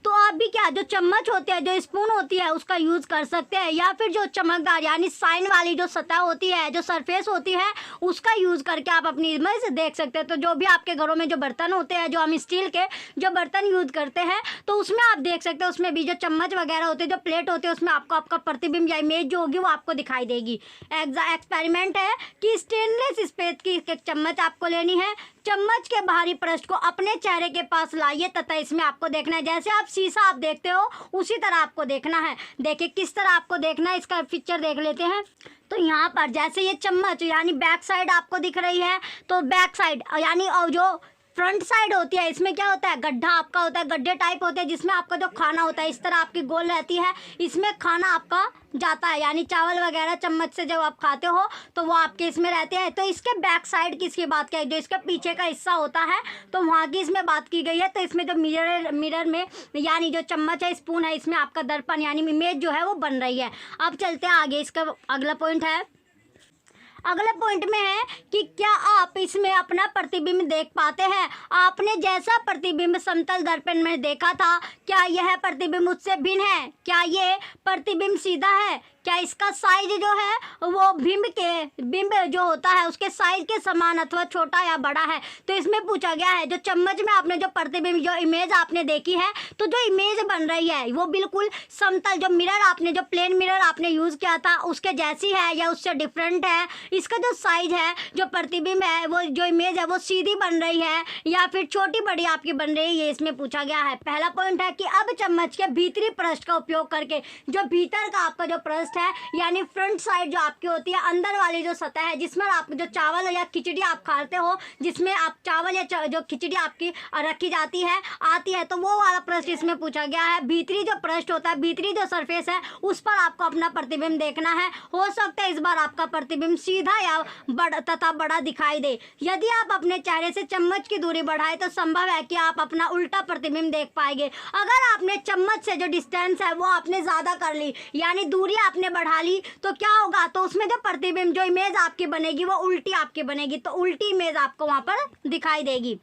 S1: तो आप भी क्या, जो चम्मच होती है, जो स्पून होती है उसका यूज़ कर सकते हैं, या फिर जो चमकदार यानी साइन वाली जो सतह होती है, जो सरफेस होती है उसका यूज़ करके आप अपनी इमेज देख सकते हैं। तो जो भी आपके घरों में जो बर्तन होते हैं, जो हम स्टील के जो बर्तन यूज़ करते हैं, तो उसमें आप देख सकते हैं, उसमें भी जो चम्मच वगैरह होते हैं, जो प्लेट होती है, उसमें आपको आपका प्रतिबिंब या इमेज जो होगी वो आपको दिखाई देगी। एक्सपेरिमेंट है कि स्टेनलेस स्टील की एक चम्मच आपको लेनी है, चम्मच के बाहरी पृष्ठ को अपने चेहरे के पास लाइए तथा इसमें आपको देखना है, जैसे आप शीशा आप देखते हो उसी तरह आपको देखना है। देखिए किस तरह आपको देखना है, इसका पिक्चर देख लेते हैं। तो यहाँ पर जैसे ये चम्मच यानी बैक साइड आपको दिख रही है, तो बैक साइड यानी और जो फ्रंट साइड होती है इसमें क्या होता है, गड्ढा आपका होता है, गड्ढे टाइप होते हैं जिसमें आपका जो खाना होता है इस तरह आपकी गोल रहती है, इसमें खाना आपका जाता है यानी चावल वगैरह चम्मच से जब आप खाते हो तो वो आपके इसमें रहते हैं। तो इसके बैक साइड की इसकी बात की, जो इसके पीछे का हिस्सा होता है तो वहाँ की इसमें बात की गई है। तो इसमें जो मिरर में यानी जो चम्मच है, स्पून है, इसमें आपका दर्पण यानी इमेज जो है वो बन रही है। अब चलते हैं आगे, इसका अगला पॉइंट है, अगले पॉइंट में है कि क्या आप इसमें अपना प्रतिबिंब देख पाते हैं? आपने जैसा प्रतिबिंब समतल दर्पण में देखा था, क्या यह प्रतिबिंब उससे भिन्न है? क्या ये प्रतिबिंब सीधा है? क्या इसका साइज जो है वो बिंब जो होता है उसके साइज के समान अथवा छोटा या बड़ा है? तो इसमें पूछा गया है जो चम्मच में आपने जो प्रतिबिंब जो इमेज आपने देखी है, तो जो इमेज बन रही है वो बिल्कुल समतल जो मिरर आपने जो प्लेन मिरर आपने यूज़ किया था उसके जैसी है या उससे डिफरेंट है? इसका जो साइज है जो प्रतिबिंब है वो जो इमेज है वो सीधी बन रही है या फिर छोटी बड़ी आपकी बन रही है, ये इसमें पूछा गया है। पहला पॉइंट है कि अब चम्मच के भीतरी पृष्ठ का उपयोग करके जो भीतर का आपका जो पृष्ठ है यानी फ्रंट साइड जो आपकी होती है, अंदर वाली जो सतह है जिसमें आप जो चावल या खिचड़ी आप खाते हो, जिसमें आप चावल या जो खिचड़ी आपकी रखी जाती है आती है, तो वो वाला पृष्ठ इसमें पूछा गया है। भीतरी जो पृष्ठ होता है, भीतरी जो सरफेस है उस पर आपको अपना प्रतिबिंब देखना है। हो सकता है इस बार आपका प्रतिबिंब सीधा या बड़ा दिखाई दे। यदि आप अपने चेहरे से चम्मच की दूरी बढ़ाए तो संभव है कि आप अपना उल्टा प्रतिबिंब देख पाएंगे। अगर आपने चम्मच से जो डिस्टेंस है वो आपने ज़्यादा कर ली यानी दूरी आपने बढ़ा ली, तो क्या होगा, तो उसमें जो प्रतिबिंब जो इमेज आपकी बनेगी वो उल्टी आपकी बनेगी, तो उल्टी इमेज आपको वहां पर दिखाई देगी।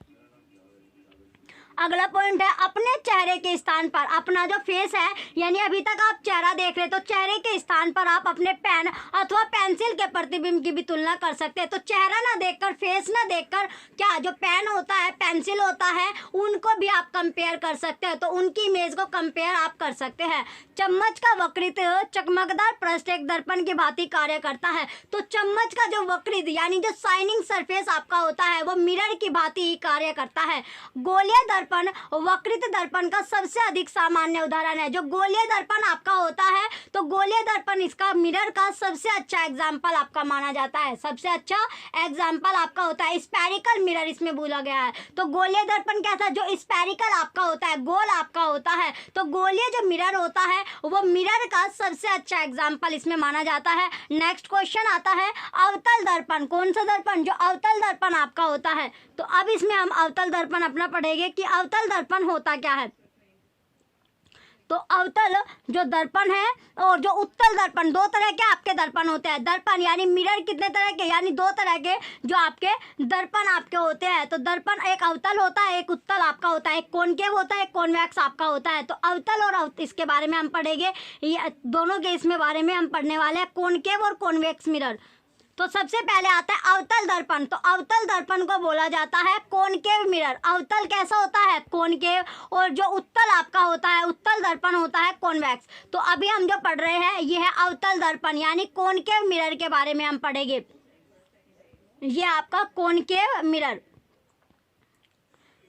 S1: अगला पॉइंट है अपने चेहरे के स्थान पर अपना जो फेस है यानी अभी तक आप चेहरा देख रहे तो चेहरे के स्थान पर आप अपने पेन अथवा पेंसिल के प्रतिबिंब की भी तुलना कर सकते हैं। तो चेहरा ना देखकर, फेस ना देखकर, क्या जो पेन होता है, पेंसिल होता है, उनको भी आप कंपेयर कर सकते हैं, तो उनकी इमेज को कंपेयर आप कर सकते हैं। चम्मच का वक्रित चमकदार पृष्ठ एक दर्पण की भांति कार्य करता है। तो चम्मच का जो वक्रित यानी जो शाइनिंग सरफेस आपका होता है वो मिरर की भांति ही कार्य करता है। गोलीय दर्पण वक्रित दर्पण का सबसे अधिक सामान्य उदाहरण है। जो गोलीय दर्पण आपका होता है तो गोलीय दर्पण इसका मिरर का सबसे अच्छा एग्जाम्पल आपका माना जाता है, सबसे अच्छा एग्जाम्पल आपका होता है। स्पेरिकल मिरर इसमें बोला गया है। तो गोलीय दर्पण क्या था, जो स्पेरिकल आपका होता है, गोल आपका होता है, तो गोलीय जो मिरर होता है वो मिरर का सबसे अच्छा एग्जाम्पल इसमें माना जाता है। नेक्स्ट क्वेश्चन आता है अवतल दर्पण। कौन सा दर्पण, जो अवतल दर्पण आपका होता है। तो अब इसमें हम अवतल दर्पण अपना पढ़ेंगे कि अवतल दर्पण होता क्या है। तो अवतल जो दर्पण है और जो उत्तल दर्पण, दो तरह के आपके दर्पण होते हैं। दर्पण यानी मिरर कितने तरह के, यानी दो तरह के जो आपके दर्पण आपके होते हैं। तो दर्पण एक अवतल होता है, एक उत्तल आपका होता है, एक कॉनकेव होता है, एक कॉन्वेक्स आपका होता है। तो अवतल और इसके बारे में हम पढ़ेंगे, ये दोनों के इसमें बारे में हम पढ़ने वाले हैं, कॉनकेव और कॉन्वेक्स मिरर। तो सबसे पहले आता है अवतल दर्पण। तो अवतल दर्पण को बोला जाता है कॉनकेव मिरर। अवतल कैसा होता है, कॉनकेव, और जो उत्तल आपका होता है, उत्तल दर्पण होता है कॉन्वेक्स। तो अभी हम जो पढ़ रहे हैं ये है अवतल दर्पण यानी कॉनकेव मिरर के बारे में हम पढ़ेंगे। ये आपका कॉनकेव मिरर।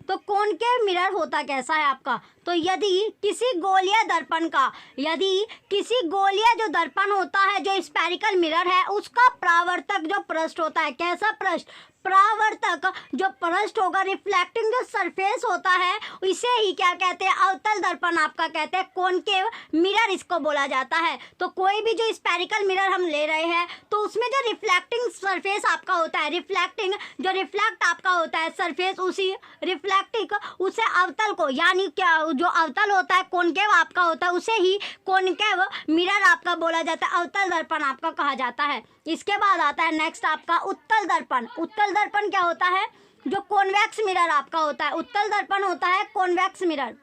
S1: तो कॉनकेव मिरर होता कैसा है आपका, तो यदि किसी गोलीय दर्पण का, यदि किसी गोलीय जो दर्पण होता है जो स्पेरिकल मिरर है उसका परावर्तक जो पृष्ठ होता है, कैसा पृष्ठ, परावर्तक जो पृष्ठ होगा, रिफ्लेक्टिंग जो सरफेस होता है, इसे ही क्या कहते हैं, अवतल दर्पण आपका कहते हैं, कॉनकेव मिरर इसको बोला जाता है। तो कोई भी जो स्पेरिकल मिरर हम ले रहे हैं तो उसमें जो रिफ्लेक्टिंग सरफेस आपका होता है, रिफ्लेक्टिंग जो रिफ्लेक्ट आपका होता है सरफेस, उसी रिफ्लेक्टिंग उसे अवतल को, यानी क्या जो अवतल होता है कॉनकेव आपका होता है उसे ही कॉनकेव मिरर आपका बोला जाता है, अवतल दर्पण आपका कहा जाता है। इसके बाद आता है नेक्स्ट आपका उत्तल दर्पण। उत्तल दर्पण क्या होता है, जो कॉन्वेक्स मिरर आपका होता है। उत्तल दर्पण होता है कॉन्वेक्स मिरर,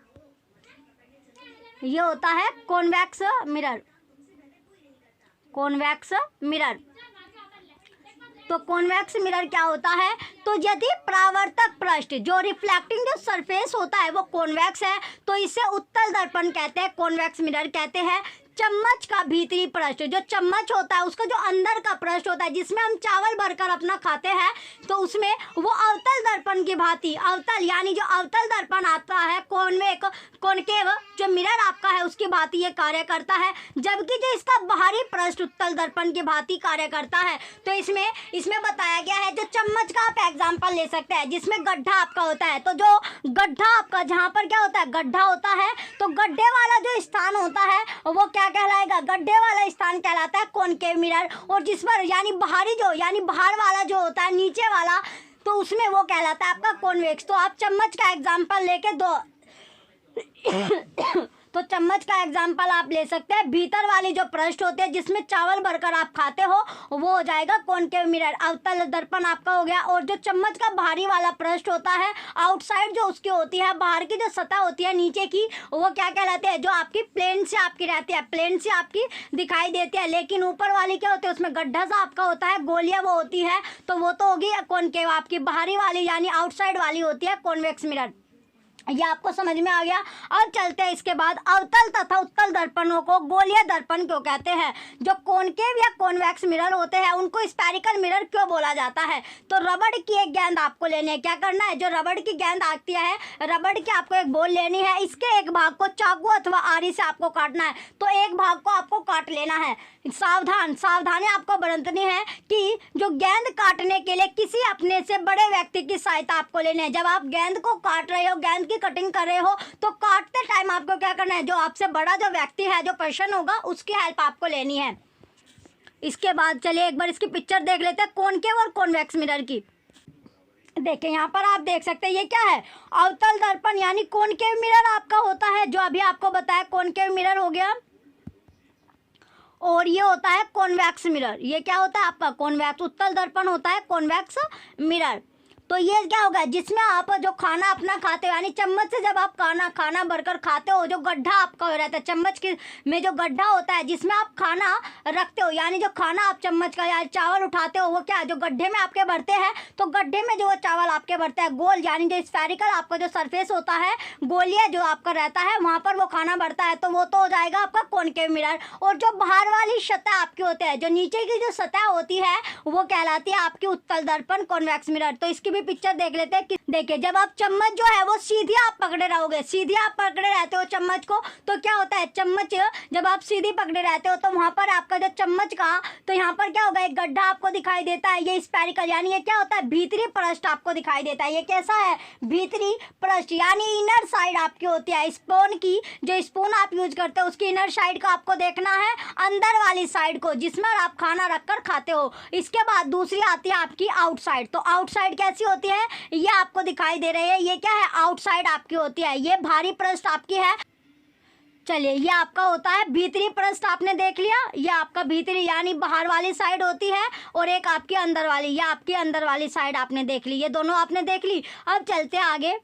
S1: ये होता है कॉन्वेक्स मिरर, कॉन्वेक्स मिरर। तो कॉन्वेक्स मिरर क्या होता है, तो यदि परावर्तक पृष्ठ जो रिफ्लेक्टिंग जो सरफेस होता है वो कॉन्वेक्स है तो इसे उत्तल दर्पण कहते हैं, कॉन्वेक्स मिरर कहते हैं। चम्मच का भीतरी पृष्ठ, जो चम्मच होता है उसका जो अंदर का पृष्ठ होता है जिसमें हम चावल भरकर अपना खाते हैं, तो उसमें वो अवतल दर्पण की भांति, अवतल यानी जो अवतल दर्पण आता है कॉनकेव जो मिरर आपका है उसकी भांति ये कार्य करता है, जबकि जो इसका बाहरी पृष्ठ उत्तल दर्पण की भांति कार्य करता है। तो इसमें बताया गया है, जो चम्मच का आप एग्जाम्पल ले सकते हैं जिसमें गड्ढा आपका होता है। तो जो गड्ढा आपका जहाँ पर क्या होता है, गड्ढा होता है, तो गड्ढे वाला जो स्थान होता है वो क्या कहलाएगा, गड्ढे वाला स्थान कहलाता है कॉनकेव मिरर। और जिस पर यानी बाहरी जो, यानी बाहर वाला जो होता है नीचे वाला, तो उसमें वो कहलाता है आपका कॉन्वेक्स। तो आप चम्मच का एग्जाम्पल लेके तो चम्मच का एग्जाम्पल आप ले सकते हैं। भीतर वाली जो पृष्ठ होती है जिसमें चावल भरकर आप खाते हो वो हो जाएगा कॉनकेव मिरर, अवतल दर्पण आपका हो गया। और जो चम्मच का बाहरी वाला पृष्ठ होता है, आउटसाइड जो उसकी होती है, बाहर की जो सतह होती है नीचे की, वो क्या कहलाते हैं, जो आपकी प्लेन से आपकी रहती है, प्लेन से आपकी दिखाई देती है। लेकिन ऊपर वाली क्या होती है, उसमें गड्ढा सा आपका होता है, गोलियां वो होती है, तो वो तो होगी कॉनकेव। आपकी बाहरी वाली यानी आउटसाइड वाली होती है कॉन्वेक्स मिरर। ये आपको समझ में आ गया। अब चलते हैं इसके बाद अवतल तथा उत्तल दर्पणों को गोलीय दर्पण क्यों कहते हैं। जो कॉनकेव या कॉन्वेक्स मिरर होते हैं उनको स्फेरिकल मिरर क्यों बोला जाता है। तो रबड़ की एक गेंद आपको लेनी है, क्या करना है, जो रबड़ की गेंद आती है, रबड़ की आपको एक बॉल लेनी है, इसके एक भाग को चाकू अथवा आरी से आपको काटना है। तो एक भाग को आपको काट लेना है। सावधानी आपको बरतनी है कि जो गेंद काटने के लिए किसी अपने से बड़े व्यक्ति की सहायता आपको लेनी है। जब आप गेंद को काट रहे हो, गेंद की कटिंग कर रहे हो, तो काटते टाइम आपको क्या करना है, जो आपसे बड़ा जो व्यक्ति है, जो पर्सन होगा, उसकी हेल्प आपको लेनी है। इसके बाद चलिए एक बार इसकी पिक्चर देख लेते हैं कॉनकेव और कॉन्वेक्स मिरर की। देखिए यहाँ पर आप देख सकते हैं ये क्या है, अवतल दर्पण यानी कॉनकेव मिरर आपका होता है, जो अभी आपको बताया कॉनकेव मिरर हो गया। और ये होता है कॉन्वेक्स मिरर। ये क्या होता है आपका कॉन्वेक्स, उत्तल दर्पण होता है कॉन्वेक्स मिरर। तो ये क्या होगा, जिसमें आप जो खाना अपना खाते हो, यानी चम्मच से जब आप खाना भरकर खाते हो, जो गड्ढा आपका हो रहता है चम्मच के में, जो गड्ढा होता है जिसमें आप खाना रखते हो, यानी जो खाना आप चम्मच का या चावल उठाते हो, वो क्या जो गड्ढे में आपके भरते हैं, तो गड्ढे में जो वो चावल आपके भरते हैं गोल, यानी जो स्फेरिकल आपका जो सरफेस होता है, गोलिया जो आपका रहता है, वहाँ पर वो खाना भरता है, तो वो तो हो जाएगा आपका कॉनकेव मिरर। और जो बाहर वाली सतह आपकी होती है, जो नीचे की जो सतह होती है, वो कहलाती है आपकी उत्तल दर्पण कॉन्वेक्स मिरर। तो इसकी पिक्चर देख लेते हैं। देखिए जब आप चम्मच जो है वो सीधी आप पकड़े रहोगे, सीधी आप पकड़े रहते हो चम्मच को, तो क्या होता है, चम्मच जब आप सीधी पकड़े रहते हो तो वहां पर आपका जो चम्मच का, तो यहाँ पर क्या होगा, एक गड्ढा आपको दिखाई देता है, ये स्फेरिकल, यानी ये क्या होता है, भीतरी पृष्ठ आपको दिखाई देता है। ये कैसा है, भीतरी पृष्ठ, यानी इनर साइड आपकी होती है। स्पून की जो स्पून आप यूज करते हो उसकी इनर साइड का आपको देखना है, अंदर वाली साइड को जिसमें आप खाना रखकर खाते हो। इसके बाद दूसरी आती है आपकी आउटसाइड। तो आउटसाइड कैसी होती है, ये आपको दिखाई दे रही है, ये क्या है, आउटसाइड आपकी होती है, ये बाहरी पृष्ठ आपकी है। चलिए ये आपका होता है भीतरी पृष्ठ, आपने देख लिया, ये आपका भीतरी यानी बाहर वाली साइड होती है, और एक आपकी अंदर वाली, ये आपकी अंदर वाली साइड आपने देख ली, ये दोनों आपने देख ली। अब चलते हैं आगे।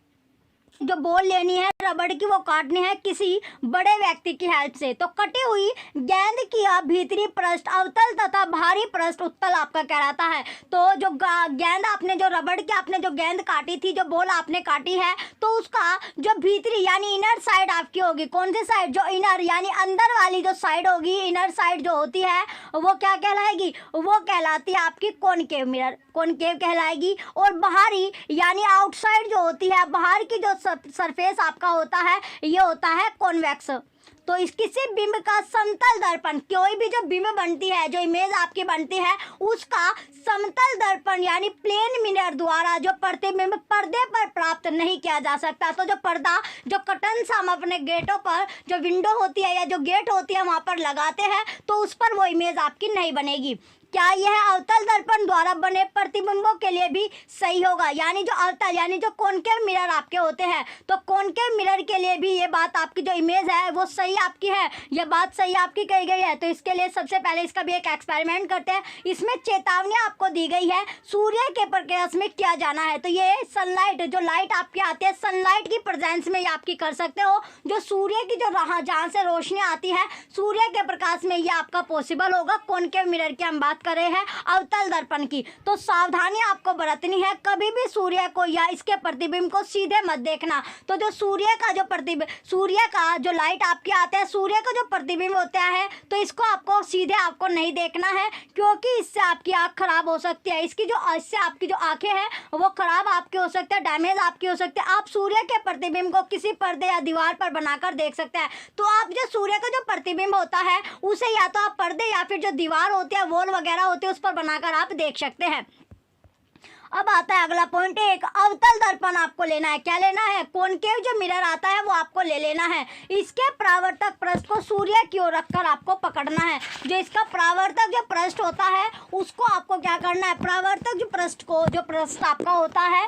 S1: जो बॉल लेनी है रबड़ की, वो काटनी है किसी बड़े व्यक्ति की हेल्प से। तो कटी हुई गेंद की भीतरी पृष्ठ अवतल तथा बाहरी पृष्ठ उत्तल आपका कहलाता है। तो जो गेंद आपने जो रबड़ की आपने जो गेंद काटी थी, जो बॉल आपने काटी है, तो उसका जो भीतरी यानी इनर साइड आपकी होगी, कौन सी साइड, जो इनर यानी अंदर वाली जो साइड होगी, इनर साइड जो होती है, वो क्या कहलाएगी, वो कहलाती है आपकी कॉनकेव मिरर, कॉनकेव कहलाएगी। और बाहरी यानी आउटसाइड जो होती है, बाहर की जो सरफेस आपका होता है, ये होता है कॉन्वेक्स। तो इस किसी बिंब का समतल दर्पण, कोई भी जो बिंब बनती है, जो इमेज आपकी बनती है, उसका समतल दर्पण यानी प्लेन मिरर द्वारा जो प्रतिबिंब पर्दे पर प्राप्त नहीं किया जा सकता। तो जो पर्दा, जो कर्टन्स हम अपने गेटों पर, जो विंडो होती है या जो गेट होती है वहाँ पर लगाते हैं, तो उस पर वो इमेज आपकी नहीं बनेगी। क्या यह अवतल दर्पण द्वारा बने प्रतिबिंबों के लिए भी सही होगा, यानी जो अवतल यानी जो कॉनकेव मिरर आपके होते हैं, तो कॉनकेव मिरर के लिए भी ये बात आपकी जो इमेज है वो सही आपकी है, ये बात सही आपकी कही गई है। तो इसके लिए सबसे पहले इसका भी एक एक्सपेरिमेंट करते हैं। इसमें चेतावनी आपको दी गई है, सूर्य के प्रकाश में क्या जाना है। तो ये सनलाइट, जो लाइट आपकी आती है, सनलाइट की प्रेजेंस में ये आपकी कर सकते हो। जो सूर्य की जो जहाँ से रोशनी आती है, सूर्य के प्रकाश में ये आपका पॉसिबल होगा। कॉनकेव मिरर की हम बात कर रहे हैं, अवतल दर्पण की। तो सावधानी आपको बरतनी है, कभी भी सूर्य को या इसके प्रतिबिंब को सीधे मत देखना। तो जो सूर्य का जो प्रतिबिंब, सूर्य का जो लाइट आपके आते हैं, सूर्य का जो प्रतिबिंब होता है, तो इसको आपको सीधे आपको नहीं देखना है, क्योंकि इससे आपकी आँख खराब हो सकती है। इससे आपकी जो आंखें हैं वो खराब आपकी हो सकती है, डैमेज आपकी हो सकती है। आप सूर्य के प्रतिबिंब को किसी पर्दे या दीवार पर बनाकर देख सकते हैं। तो आप जो सूर्य का जो प्रतिबिंब होता है, उसे या तो आप पर्दे या फिर जो दीवार होती है, वॉल वगैरह होती है, उस पर बनाकर आप देख सकते हैं। अब आता है अगला पॉइंट, एक अवतल दर्पण आपको लेना है। क्या लेना है, कॉनकेव जो मिरर आता है वो आपको ले लेना है। इसके परावर्तक पृष्ठ को सूर्य की ओर रखकर आपको पकड़ना है। जो इसका परावर्तक जो पृष्ठ होता है, उसको आपको क्या करना है, परावर्तक जो पृष्ठ को, जो पृष्ठ आपका होता है,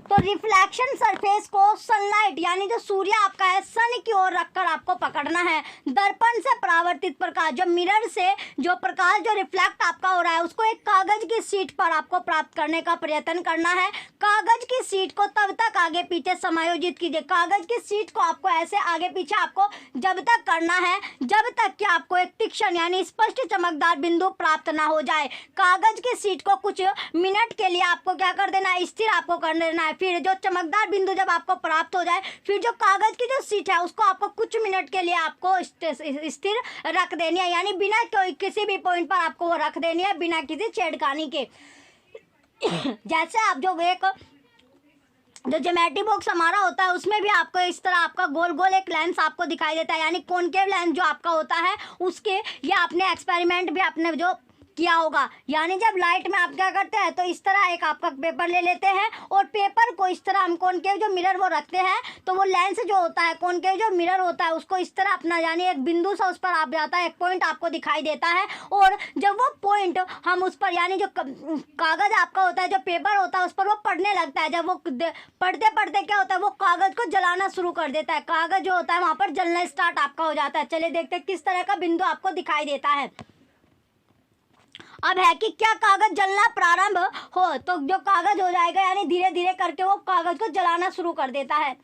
S1: तो रिफ्लेक्शन सरफेस को सनलाइट यानी जो सूर्य आपका है सन की ओर रखकर आपको पकड़ना है। दर्पण से परावर्तित प्रकाश, जो मिरर से जो प्रकाश जो रिफ्लेक्ट आपका हो रहा है उसको एक कागज की शीट पर आपको प्राप्त करने का प्रयत्न करना है। कागज की शीट को तब तक आगे पीछे समायोजित कीजिए। कागज की शीट को आपको ऐसे आगे पीछे आपको जब तक करना है जब तक कि आपको एक तीक्ष्ण यानी स्पष्ट चमकदार बिंदु प्राप्त ना हो जाए। कागज की शीट को कुछ मिनट के लिए आपको क्या कर देना है, स्थिर आपको कर देना है। फिर जो चमकदार बिंदु जब आपको प्राप्त हो जाए फिर जो कागज की जो शीट है उसको आपको कुछ मिनट के लिए आपको स्थिर रख देनी है, यानी बिना कोई किसी भी पॉइंट पर आपको वो रख देनी है बिना किसी छेड़खानी के। जैसे आप जो एक जो ज्योमेट्री बॉक्स हमारा होता है उसमें भी आपको इस तरह आपका गोल गोल एक लेंस आपको दिखाई देता है, यानी कॉनकेव लेंस जो आपका होता है उसके ये आपने एक्सपेरिमेंट भी आपने जो किया होगा। यानी जब लाइट में आप क्या करते हैं तो इस तरह एक आपका पेपर ले लेते हैं और पेपर को इस तरह हम कॉनकेव जो मिरर वो रखते हैं तो वो लेंस जो होता है कॉनकेव जो मिरर होता है उसको इस तरह अपना यानी एक बिंदु से उस पर आप जाता है, एक पॉइंट आपको दिखाई देता है। और जब वो पॉइंट हम उस पर यानी जो कागज आपका होता है जो पेपर होता है उस पर वो पढ़ने लगता है, जब वो पढ़ते पढ़ते क्या होता है वो कागज को जलाना शुरू कर देता है। कागज जो होता है वहाँ पर जलना स्टार्ट आपका हो जाता है। चलिए देखते हैं किस तरह का बिंदु आपको दिखाई देता है। अब है कि क्या कागज जलना प्रारंभ हो तो जो कागज हो जाएगा यानी धीरे धीरे करके वो कागज को जलाना शुरू कर देता है।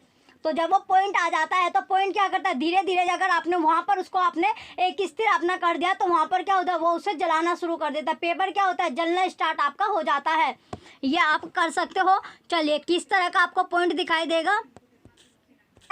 S1: तो जब वो पॉइंट आ जाता है तो पॉइंट क्या करता है धीरे धीरे अगर आपने वहाँ पर उसको आपने एक स्थिर अपना कर दिया तो वहाँ पर क्या होता है वो उसे जलाना शुरू कर देता है। पेपर क्या होता है जलना स्टार्ट आपका हो जाता है। ये आप कर सकते हो। चलिए किस तरह का आपको पॉइंट दिखाई देगा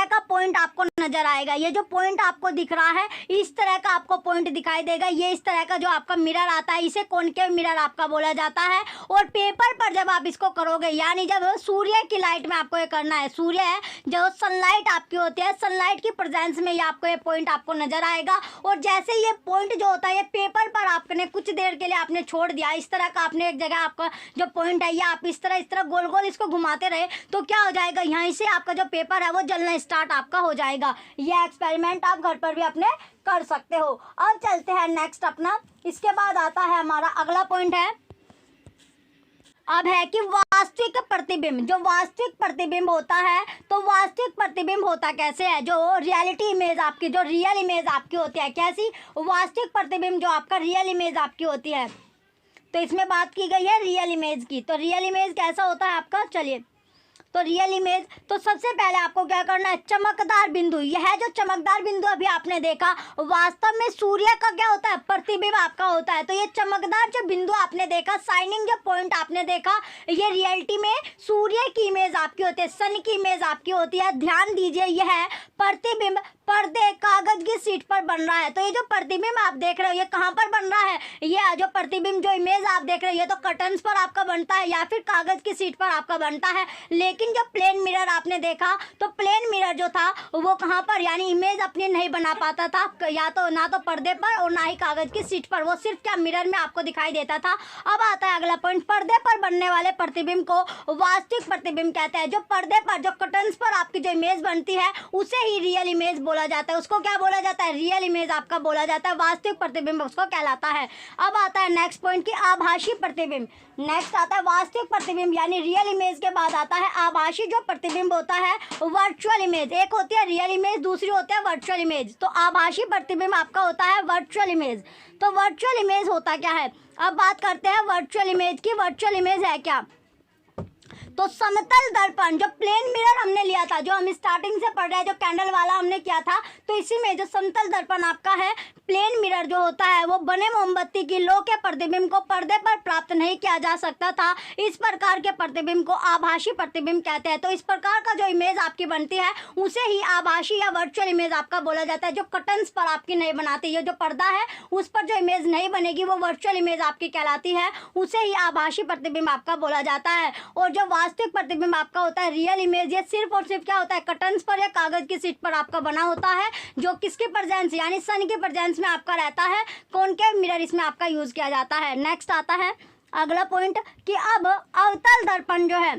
S1: का पॉइंट आपको नजर आएगा। ये जो पॉइंट आपको दिख रहा है इस तरह का आपको पॉइंट दिखाई देगा। ये इस तरह का जो आपका मिरर आता है इसे कॉनकेव मिरर आपका बोला जाता है। और पेपर पर जब आप इसको करोगे यानी जब सूर्य की लाइट में आपको ये करना है, सूर्य है जो सनलाइट आपकी होती है सनलाइट की प्रेजेंस में ये आपको ये पॉइंट आपको नजर आएगा। और जैसे ये पॉइंट जो होता है ये पेपर पर आपने कुछ देर के लिए आपने छोड़ दिया, इस तरह का आपने एक जगह आपका जो पॉइंट है ये आप इस तरह गोल गोल इसको घुमाते रहे तो क्या हो जाएगा यहाँ से आपका जो पेपर है वो जलना स्टार्ट आपका हो जाएगा। ये एक्सपेरिमेंट आप घर पर भी अपने कर सकते हो। अब चलते हैं नेक्स्ट अपना, इसके बाद आता है हमारा अगला पॉइंट है। अब है कि वास्तविक प्रतिबिंब, जो वास्तविक प्रतिबिंब होता है तो वास्तविक प्रतिबिंब होता कैसे है, जो रियलिटी इमेज आपकी जो रियल इमेज आपकी होती है कैसी, वास्तविक प्रतिबिंब जो आपका रियल इमेज आपकी होती है। तो इसमें बात की गई है रियल इमेज की। तो रियल इमेज कैसा होता है आपका, चलिए तो रियल इमेज तो सबसे पहले आपको क्या करना है चमकदार बिंदु, यह जो चमकदार बिंदु अभी आपने देखा वास्तव में सूर्य का क्या होता है प्रतिबिंब आपका होता है। तो ये चमकदार जो बिंदु आपने देखा शाइनिंग जो पॉइंट आपने देखा ये रियलिटी में सूर्य की इमेज आपकी होती है, सन की इमेज आपकी होती है। ध्यान दीजिए यह प्रतिबिंब पर्दे कागज की शीट पर बन रहा है। तो ये जो प्रतिबिंब आप देख रहे हो ये कहाँ पर बन रहा है, ये जो प्रतिबिंब जो इमेज आप देख रहे हो ये तो कर्टन्स पर आपका बनता है या फिर कागज की शीट पर आपका बनता है। लेकिन जो प्लेन मिरर आपने देखा तो प्लेन मिरर जो था वो कहाँ पर यानी इमेज अपनी नहीं बना पाता था, या तो ना तो पर्दे पर और ना ही कागज की शीट पर, वो सिर्फ क्या मिरर में आपको दिखाई देता था। अब आता है अगला पॉइंट, पर्दे पर बनने वाले प्रतिबिंब को वास्तविक प्रतिबिंब कहते हैं। जो पर्दे पर जो कर्टन्स पर आपकी जो इमेज बनती है उसे ही रियल इमेज बोला जाता है, उसको क्या बोला जाता है रियल इमेज आपका बोला जाता है, वास्तविक प्रतिबिंब उसको कहलाता है। अब आता है नेक्स्ट पॉइंट की आभासी प्रतिबिंब। नेक्स्ट आता है वास्तविक प्रतिबिंब यानी रियल इमेज के बाद आता है आभासी जो प्रतिबिंब होता है वर्चुअल इमेज। एक होती है रियल इमेज दूसरी होती है वर्चुअल इमेज। तो आभासी प्रतिबिंब आपका होता है वर्चुअल इमेज। तो वर्चुअल इमेज होता क्या है, अब बात करते हैं वर्चुअल इमेज की। वर्चुअल इमेज है क्या, तो समतल दर्पण जो प्लेन मिरर हमने लिया था जो हम स्टार्टिंग से पढ़ रहे हैं जो कैंडल वाला हमने किया था, तो इसी में जो समतल दर्पण आपका है प्लेन मिरर जो होता है वो बने मोमबत्ती की लो के प्रतिबिंब को पर्दे पर प्राप्त नहीं किया जा सकता था। इस प्रकार के प्रतिबिंब को आभासी प्रतिबिंब कहते हैं। तो इस प्रकार का जो इमेज आपकी बनती है उसे ही आभासी या वर्चुअल इमेज आपका बोला जाता है। जो कर्टन्स पर आपकी नहीं बनाती, ये जो पर्दा है उस पर जो इमेज नहीं बनेगी वो वर्चुअल इमेज आपकी कहलाती है, उसे ही आभासी प्रतिबिंब आपका बोला जाता है। और जो वास्तविक प्रतिबिंब आपका होता है रियल इमेज, ये सिर्फ और सिर्फ क्या होता है कर्टन्स पर या कागज की शीट पर आपका बना होता है, जो किसके प्रेजेंस यानी सन के प्रेजेंस में आपका रहता है। कॉनकेव मिरर इसमें आपका यूज किया जाता है। नेक्स्ट आता है अगला पॉइंट कि अब अवतल दर्पण जो है,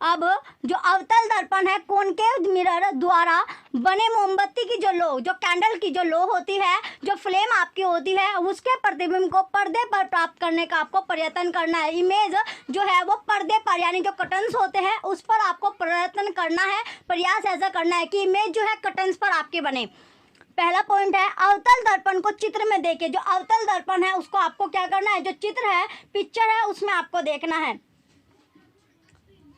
S1: अब जो अवतल दर्पण है, कॉनकेव मिरर द्वारा बने मोमबत्ती की जो लो, जो कैंडल की जो लो होती है, जो फ्लेम आपकी होती है, उसके प्रतिबिंब को पर्दे पर प्राप्त करने का आपको प्रयत्न करना है। इमेज जो है वो पर्दे पर यानी जो कर्टन्स होते हैं उस पर आपको प्रयत्न करना है, प्रयास ऐसा करना है कि इमेज जो है कर्टन्स पर आपके बने। पहला पॉइंट है अवतल दर्पण को चित्र में देके, जो अवतल दर्पण है उसको आपको क्या करना है, जो चित्र है, पिक्चर है, उसमें आपको देखना है।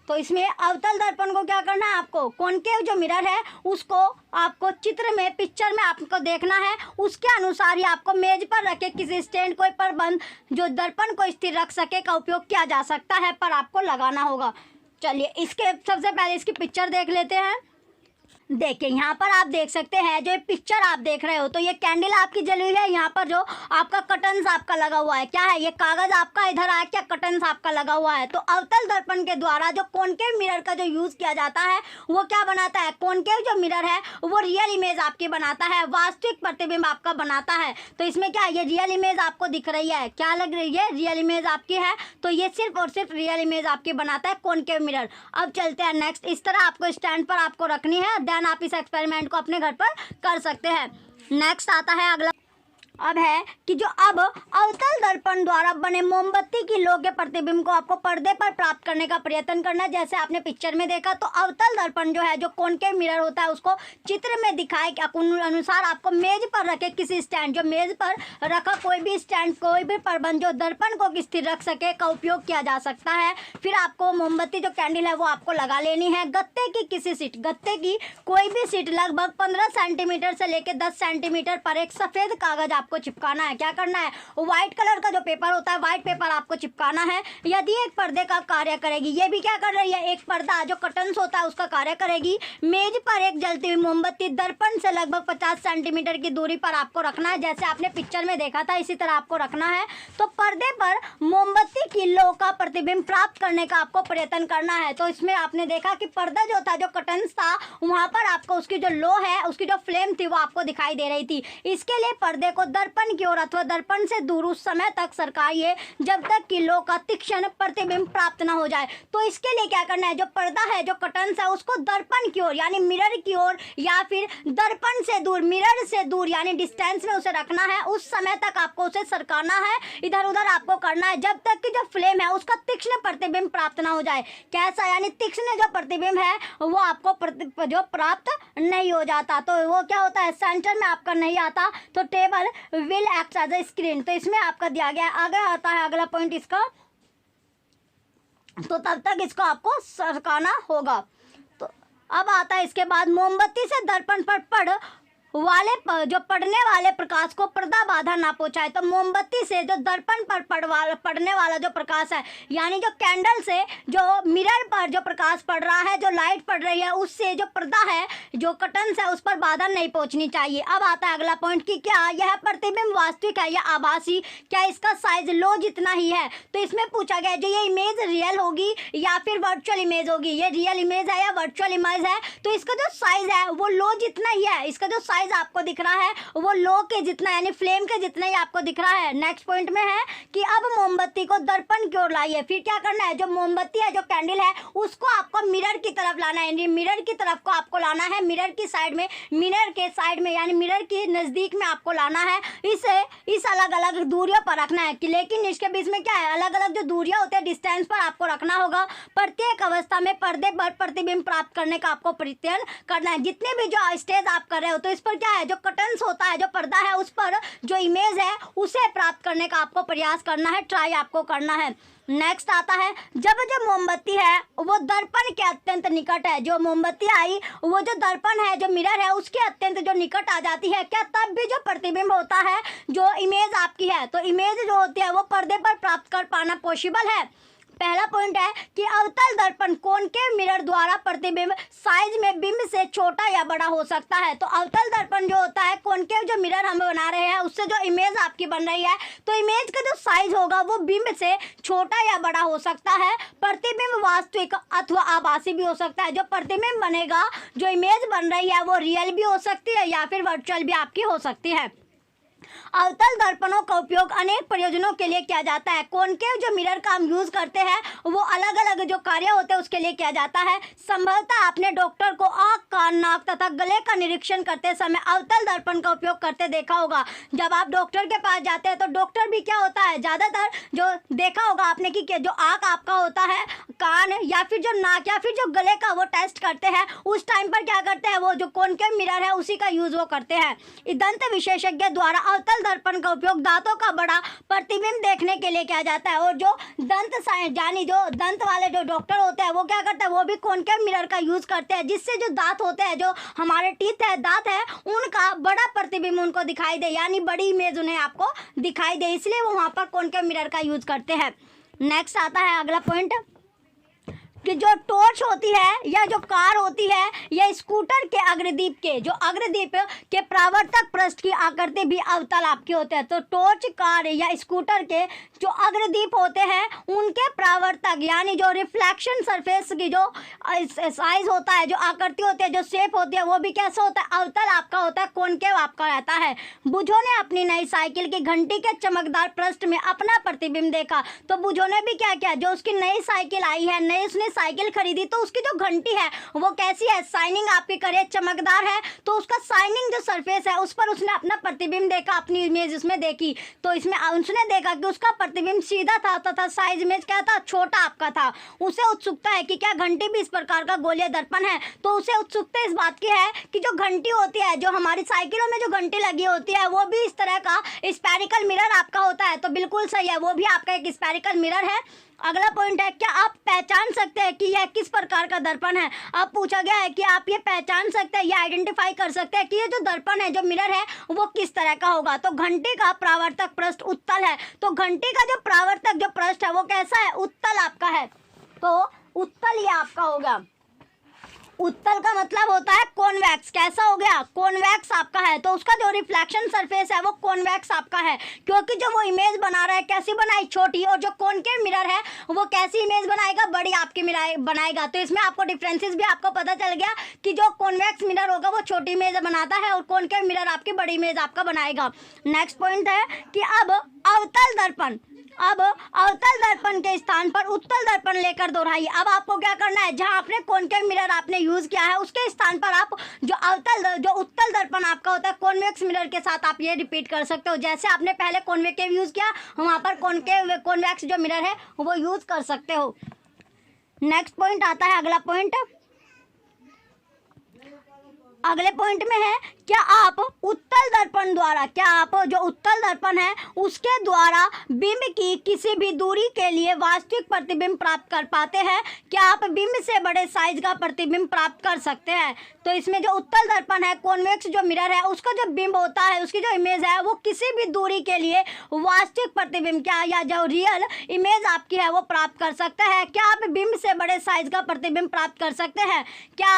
S1: तो इसमें अवतल दर्पण को क्या करना है, आपको कॉनकेव जो मिरर है उसको आपको चित्र में, पिक्चर में आपको देखना है। उसके अनुसार ही आपको मेज पर रखे किसी स्टैंड, कोई प्रबंध जो दर्पण को स्थिर रख सके का उपयोग किया जा सकता है, पर आपको लगाना होगा। चलिए इसके सबसे पहले इसकी पिक्चर देख लेते हैं। देखिए यहाँ पर आप देख सकते हैं, जो पिक्चर आप देख रहे हो तो ये कैंडल आपकी जली हुई है, यहाँ पर जो आपका कर्टन्स आपका लगा हुआ है, क्या है ये कागज आपका इधर आया, क्या कर्टन्स आपका लगा हुआ है। तो अवतल दर्पण के द्वारा जो कॉनकेव मिरर का जो यूज किया जाता है वो क्या बनाता है, कॉनकेव जो मिरर है वो रियल इमेज आपकी बनाता है, वास्तविक प्रतिबिंब आपका बनाता है। तो इसमें क्या है, ये रियल इमेज आपको दिख रही है, क्या लग रही है, रियल इमेज आपकी है। तो ये सिर्फ और सिर्फ रियल इमेज आपकी बनाता है कॉनकेव मिरर। अब चलते हैं नेक्स्ट। इस तरह आपको स्टैंड पर आपको रखनी है, देन आप इस एक्सपेरिमेंट को अपने घर पर कर सकते हैं। नेक्स्ट आता है अगला। अब है कि जो अब अवतल दर्पण द्वारा बने मोमबत्ती की लो के प्रतिबिंब को आपको पर्दे पर प्राप्त करने का प्रयत्न करना है। जैसे आपने पिक्चर में देखा, तो अवतल दर्पण जो है, जो कॉनकेव मिरर होता है, उसको चित्र में दिखाए के अनुसार आपको मेज पर रखे किसी स्टैंड, जो मेज पर रखा कोई भी स्टैंड, कोई भी प्रबंध जो दर्पण को स्थिर रख सके का उपयोग किया जा सकता है। फिर आपको मोमबत्ती जो कैंडल है वो आपको लगा लेनी है। गत्ते की किसी सीट, गत्ते की कोई भी सीट लगभग 15 सेंटीमीटर से लेकर 10 सेंटीमीटर पर एक सफ़ेद कागज आपको चिपकाना है। क्या करना है, व्हाइट कलर का जो पेपर होता है, व्हाइट पेपर आपको चिपकाना है। यदि एक पर्दे का कार्य करेगी, ये भी क्या कर रही है, एक पर्दा जो कर्टन्स होता है उसका कार्य करेगी। मेज पर एक जलती हुई मोमबत्ती दर्पण से लगभग 50 सेंटीमीटर की दूरी पर आपको रखना है, जैसे आपने पिक्चर में देखा था इसी तरह आपको रखना है। तो पर्दे पर मोमबत्ती की लो का प्रतिबिंब प्राप्त करने का आपको प्रयत्न करना है। तो इसमें आपने देखा कि पर्दा जो था, जो कर्टन्स था, वहां पर आपको उसकी जो लो है, उसकी जो फ्लेम थी वो आपको दिखाई दे रही थी। इसके लिए पर्दे को दर्पण की ओर अथवा दर्पण से दूर उस समय तक सरकाइए जब तक कि लो का तीक्ष्ण प्रतिबिंब प्राप्त न हो जाए। तो इसके लिए क्या करना है, जो पर्दा है, जो कर्टन्स है, उसको दर्पण की ओर यानी मिरर की ओर या फिर दर्पण से दूर, मिरर से दूर यानी डिस्टेंस में उसे रखना है। उस समय तक आपको उसे सरकाना है, इधर उधर आपको करना है जब तक कि जो फ्लेम है उसका तीक्ष्ण प्रतिबिंब प्राप्त ना हो जाए। कैसा, यानी तीक्ष्ण जो प्रतिबिंब है वो आपको जो प्राप्त नहीं हो जाता, तो वो क्या होता है, सेंटर में आपका नहीं आता, तो table will act as a screen. तो इसमें आपका दिया गया। आगे आता है अगला पॉइंट इसका, तो तब तक इसको आपको सरकाना होगा। तो अब आता है इसके बाद, मोमबत्ती से दर्पण पर जो पड़ने वाले प्रकाश को पर्दा बाधा ना पहुंचाए। तो मोमबत्ती से जो दर्पण पर पड़ने वाला जो प्रकाश है, यानी जो कैंडल से जो मिरर पर जो प्रकाश पड़ रहा है, जो लाइट पड़ रही है, उससे जो पर्दा है, जो कर्टन्स है, उस पर बाधा नहीं पहुंचनी चाहिए। अब आता है अगला पॉइंट कि क्या यह प्रतिबिंब वास्तविक है या आभासी, क्या इसका साइज लो जितना ही है। तो इसमें पूछा गया जो ये इमेज रियल होगी या फिर वर्चुअल इमेज होगी, ये रियल इमेज है या वर्चुअल इमेज है। तो इसका जो साइज है वो लो जितना ही है, इसका जो साइज आपको दिख रहा है वो लो के जितना यानी फ्लेम के जितना ही आपको दिख रहा है। नेक्स्ट पॉइंट में है कि अब मोमबत्ती को दर्पण की ओर लाइए। फिर क्या करना है, जो मोमबत्ती है, जो कैंडल है, उसको आपको मिरर की तरफ लाना है, मिरर की तरफ को आपको लाना है, मिरर की साइड में, मिरर के साइड में यानी मिरर के नज़दीक में आपको लाना है। इस अलग अलग दूरियों पर रखना है कि, लेकिन इसके बीच में क्या है, अलग अलग जो दूरियां होती है, डिस्टेंस पर आपको रखना होगा। प्रत्येक अवस्था में पर्दे पर प्रतिबिंब प्राप्त करने का आपको प्रयत्न करना है। जितने भी जो स्टेज आप कर रहे हो, तो इस पर क्या है, जो कर्टन्स होता है, जो पर्दा है, उस पर जो इमेज है उसे प्राप्त करने का आपको प्रयास करना है, ट्राई आपको करना है। नेक्स्ट आता है, जब जो मोमबत्ती है वो दर्पण के अत्यंत निकट है, जो मोमबत्ती आई वो जो दर्पण है, जो मिरर है, उसके अत्यंत जो निकट आ जाती है, क्या तब भी जो प्रतिबिंब होता है, जो इमेज आपकी है, तो इमेज जो होती है वो पर्दे पर प्राप्त कर पाना पॉसिबल है। पहला पॉइंट है कि अवतल दर्पण कॉनकेव मिरर द्वारा प्रतिबिंब साइज में बिंब से छोटा या बड़ा हो सकता है। तो अवतल दर्पण जो होता है, कॉनकेव जो मिरर हम बना रहे हैं, उससे जो इमेज आपकी बन रही है, तो इमेज का जो साइज होगा वो बिंब से छोटा या बड़ा हो सकता है। प्रतिबिंब वास्तविक अथवा आभासी भी हो सकता है। जो प्रतिबिंब बनेगा, जो इमेज बन रही है, वो रियल भी हो सकती है या फिर वर्चुअल भी आपकी हो सकती है। अवतल दर्पणों का उपयोग अनेक प्रयोजनों के लिए किया जाता है। कॉनकेव जो मिरर का हम यूज करते हैं वो अलग अलग जो कार्य होते हैं उसके लिए किया जाता है। संभवतः आपने डॉक्टर को आँख, कान, नाक तथा गले का निरीक्षण करते समय अवतल दर्पण का उपयोग करते देखा होगा। जब आप डॉक्टर के पास जाते हैं तो डॉक्टर भी क्या होता है, ज़्यादातर जो देखा होगा आपने कि जो आँख आपका होता है, कान या फिर जो नाक या फिर जो गले का वो टेस्ट करते हैं, उस टाइम पर क्या करते हैं, वो जो कॉनकेव मिरर है उसी का यूज वो करते हैं। दंत विशेषज्ञ द्वारा अवतल दर्पण का उपयोग दांतों का बड़ा प्रतिबिंब देखने के लिए किया जाता है। और जो दंत यानी जो दंत वाले जो डॉक्टर होते हैं वो क्या करते हैं, वो भी कॉनकेव मिरर का यूज करते हैं, जिससे जो दांत होते हैं, जो हमारे टीथ है, दांत है, उनका बड़ा प्रतिबिंब उनको दिखाई दे, यानी बड़ी इमेज उन्हें आपको दिखाई दे, इसलिए वो वहाँ पर कॉनकेव मिरर का यूज करते हैं। नेक्स्ट आता है अगला पॉइंट कि जो टॉर्च होती है या जो कार होती है या स्कूटर के अग्रदीप के परावर्तक पृष्ठ की आकृति भी अवतल आपके होते हैं। तो टॉर्च, कार या स्कूटर के जो अग्रदीप होते हैं उनके परावर्तक यानी जो रिफ्लेक्शन सरफेस की जो साइज होता है, जो आकृति होती है, जो शेप होती है, वो भी कैसा होता है, अवतल आपका होता है, कॉनकेव आपका रहता है। बुझो ने अपनी नई साइकिल की घंटी के चमकदार पृष्ठ में अपना प्रतिबिंब देखा। तो बुझो ने भी क्या किया, जो उसकी नई साइकिल आई है, नई उसने साइकिल खरीदी, तो उसकी जो घंटी है वो कैसी है, शाइनिंग आपकी करे, चमकदार है, तो उसका शाइनिंग जो सरफेस है उस पर उसने अपना प्रतिबिंब देखा, अपनी इमेज उसमें देखी। तो इसमें उसने देखा कि उसका प्रतिबिंब सीधा था तथा साइज इमेज क्या था, छोटा आपका था। उसे उत्सुकता है कि क्या घंटी भी इस प्रकार का गोलीय दर्पण है। तो उसे उत्सुकता इस बात की है कि जो घंटी होती है, जो हमारी साइकिलों में जो घंटी लगी होती है, वो भी इस तरह का स्फेरिकल मिरर आपका होता है। तो बिल्कुल सही है, वो भी आपका एक स्फेरिकल मिरर है। अगला पॉइंट है, क्या आप पहचान सकते हैं कि यह किस प्रकार का दर्पण है। अब पूछा गया है कि आप ये पहचान सकते हैं, ये आइडेंटिफाई कर सकते हैं कि ये जो दर्पण है, जो मिरर है, वो किस तरह का होगा। तो घंटी का परावर्तक पृष्ठ उत्तल है। तो घंटी का जो परावर्तक जो पृष्ठ है वो कैसा है, उत्तल आपका है। तो उत्तल ये आपका होगा। उत्तल का मतलब होता है कॉन्वेक्स। कैसा हो गया, कॉन्वेक्स आपका है। तो उसका जो रिफ्लेक्शन सरफेस है वो कॉन्वेक्स आपका है, क्योंकि जो वो इमेज बना रहा है कैसी बनाई, छोटी। और जो कॉनकेव मिरर है वो कैसी इमेज बनाएगा, बड़ी आपकी बनाएगा। तो इसमें आपको डिफरेंसेस भी आपको पता चल गया कि जो कॉन्वेक्स मिरर होगा वो छोटी इमेज बनाता है और कॉनकेव मिरर आपकी बड़ी इमेज आपका बनाएगा। नेक्स्ट पॉइंट है कि अब अवतल दर्पण के स्थान पर उत्तल दर्पण लेकर दोहराइए। अब आपको क्या करना है, जहां आपने कॉनकेव मिरर आपने यूज किया है उसके स्थान पर आप जो उत्तल दर्पण आपका होता है कॉन्वेक्स मिरर के साथ आप ये रिपीट कर सकते हो। जैसे आपने पहले कॉन्वेकेव यूज किया, वहां पर कॉन्वेक्स जो मिरर है वो यूज कर सकते हो। नेक्स्ट पॉइंट आता है अगला पॉइंट। अगले पॉइंट में है, क्या आप उत्तल दर्पण द्वारा, क्या आप जो उत्तल दर्पण है उसके द्वारा बिंब की किसी भी दूरी के लिए वास्तविक प्रतिबिंब प्राप्त कर पाते हैं। क्या आप बिंब से बड़े साइज का प्रतिबिंब प्राप्त कर सकते हैं। तो इसमें जो उत्तल दर्पण है, कॉन्वेक्स जो मिरर है, उसका जो बिंब होता है, उसकी जो इमेज है, वो किसी भी दूरी के लिए वास्तविक प्रतिबिंब क्या या जो रियल इमेज आपकी है वो प्राप्त कर सकता है। क्या आप बिंब से बड़े साइज का प्रतिबिंब प्राप्त कर सकते हैं। क्या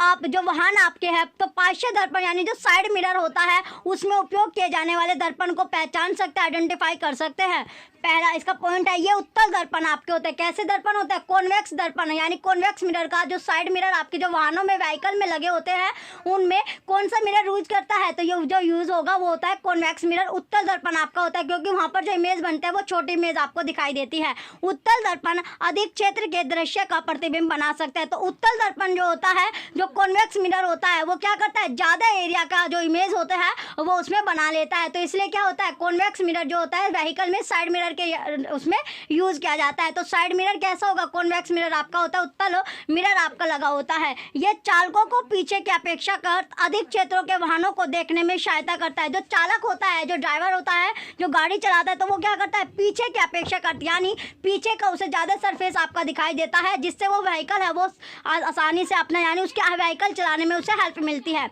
S1: आप जो वाहन आपके है, तो पार्श्व दर्पण यानी जो साइड मिरर होता है उसमें उपयोग किए जाने वाले दर्पण को पहचान सकते हैं, आइडेंटिफाई कर सकते हैं। पहला इसका पॉइंट है, ये उत्तल दर्पण आपके होते हैं। कैसे दर्पण होते हैं, कॉन्वेक्स दर्पण है, यानी कॉन्वेक्स मिरर का जो साइड मिरर आपके जो वाहनों में व्हीकल में लगे होते हैं उनमें कौन सा मिरर यूज करता है, तो ये जो यूज होगा वो होता है कॉन्वेक्स मिरर। उत्तल दर्पण आपका होता है क्योंकि वहाँ पर जो इमेज बनते हैं वो छोटी इमेज आपको दिखाई देती है। उत्तल दर्पण अधिक क्षेत्र के दृश्य का प्रतिबिंब बना सकते हैं। तो उत्तल दर्पण जो होता है, जो कॉन्वेक्स मिरर होता है, वो क्या करता है, ज़्यादा एरिया का जो इमेज होता है वो उसमें बना लेता है। तो इसलिए क्या होता है, कॉन्वेक्स मिरर जो होता है व्हीकल में साइड मिरर के उसमें यूज किया जाता है। तो साइड मिरर कैसा होगा, कॉन्वेक्स मिरर आपका होता है, उत्तल मिरर आपका लगा होता है। यह चालकों को पीछे की अपेक्षा कर अधिक क्षेत्रों के वाहनों को देखने में सहायता करता है। जो चालक होता है, जो ड्राइवर होता है, जो गाड़ी चलाता है, तो वो क्या करता है, पीछे की अपेक्षा करता है, यानी पीछे का उसे ज़्यादा सरफेस आपका दिखाई देता है, जिससे वो व्हीकल है वो आसानी से अपना यानी उसके व्हीकल चलाने में उसे हेल्प मिलती है।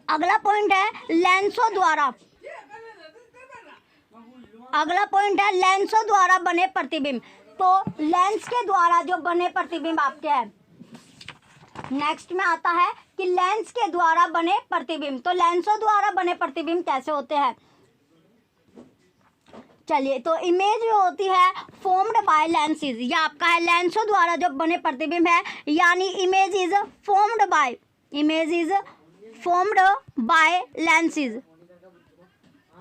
S1: अगला पॉइंट है लेंसों द्वारा। अगला पॉइंट है लेंसों द्वारा बने प्रतिबिंब। तो लेंस के द्वारा जो बने प्रतिबिंब आपके हैं। नेक्स्ट में आता है कि लेंस के द्वारा बने प्रतिबिंब। तो लेंसों द्वारा बने प्रतिबिंब कैसे होते हैं, चलिए। तो इमेज जो होती है फॉर्म्ड बाय लेंसेज, ये आपका है लेंसों द्वारा जो बने प्रतिबिंब है, यानी image is formed by lenses.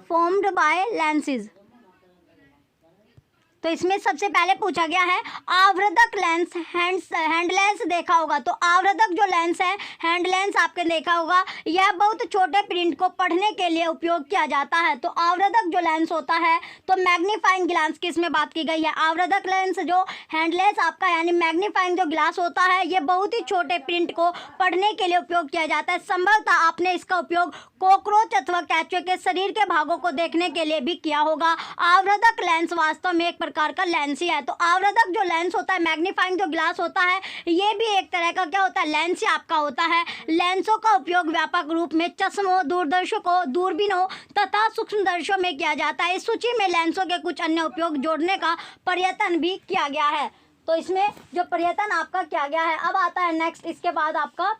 S1: Formed by lenses. तो इसमें सबसे पहले पूछा गया है आवर्धक लेंस, हैंड लेंस देखा होगा। तो आवर्धक जो लेंस है, हैंड लेंस आपने देखा होगा, यह बहुत छोटे प्रिंट को पढ़ने के लिए उपयोग किया जाता है। तो आवर्धक जो लेंस होता है, तो मैग्नीफाइंग ग्लास की इसमें बात की गई है। आवर्धक लेंस जो हैंड लेंस आपका यानी मैग्नीफाइंग जो ग्लास होता है, ये बहुत ही छोटे प्रिंट को पढ़ने के लिए उपयोग किया जाता है। संभवतः आपने इसका उपयोग कॉकरोच अथवा केंचुए के शरीर के भागों को देखने के लिए भी किया होगा। आवर्धक लेंस वास्तव में एक प्रकार का लेंस ही है। तो आवर्धक जो लेंस होता है, मैग्नीफाइंग जो ग्लास होता है, ये भी एक तरह का क्या होता है, लेंस ही आपका होता है। लेंसों का उपयोग व्यापक रूप में चश्मों, दूरदर्शकों, दूरबीनों तथा सूक्ष्मदर्शियों में किया जाता है। इस सूची में लेंसों के कुछ अन्य उपयोग जोड़ने का प्रयत्न भी किया गया है। तो इसमें जो प्रयत्न आपका किया गया है, अब आता है नेक्स्ट, इसके बाद आपका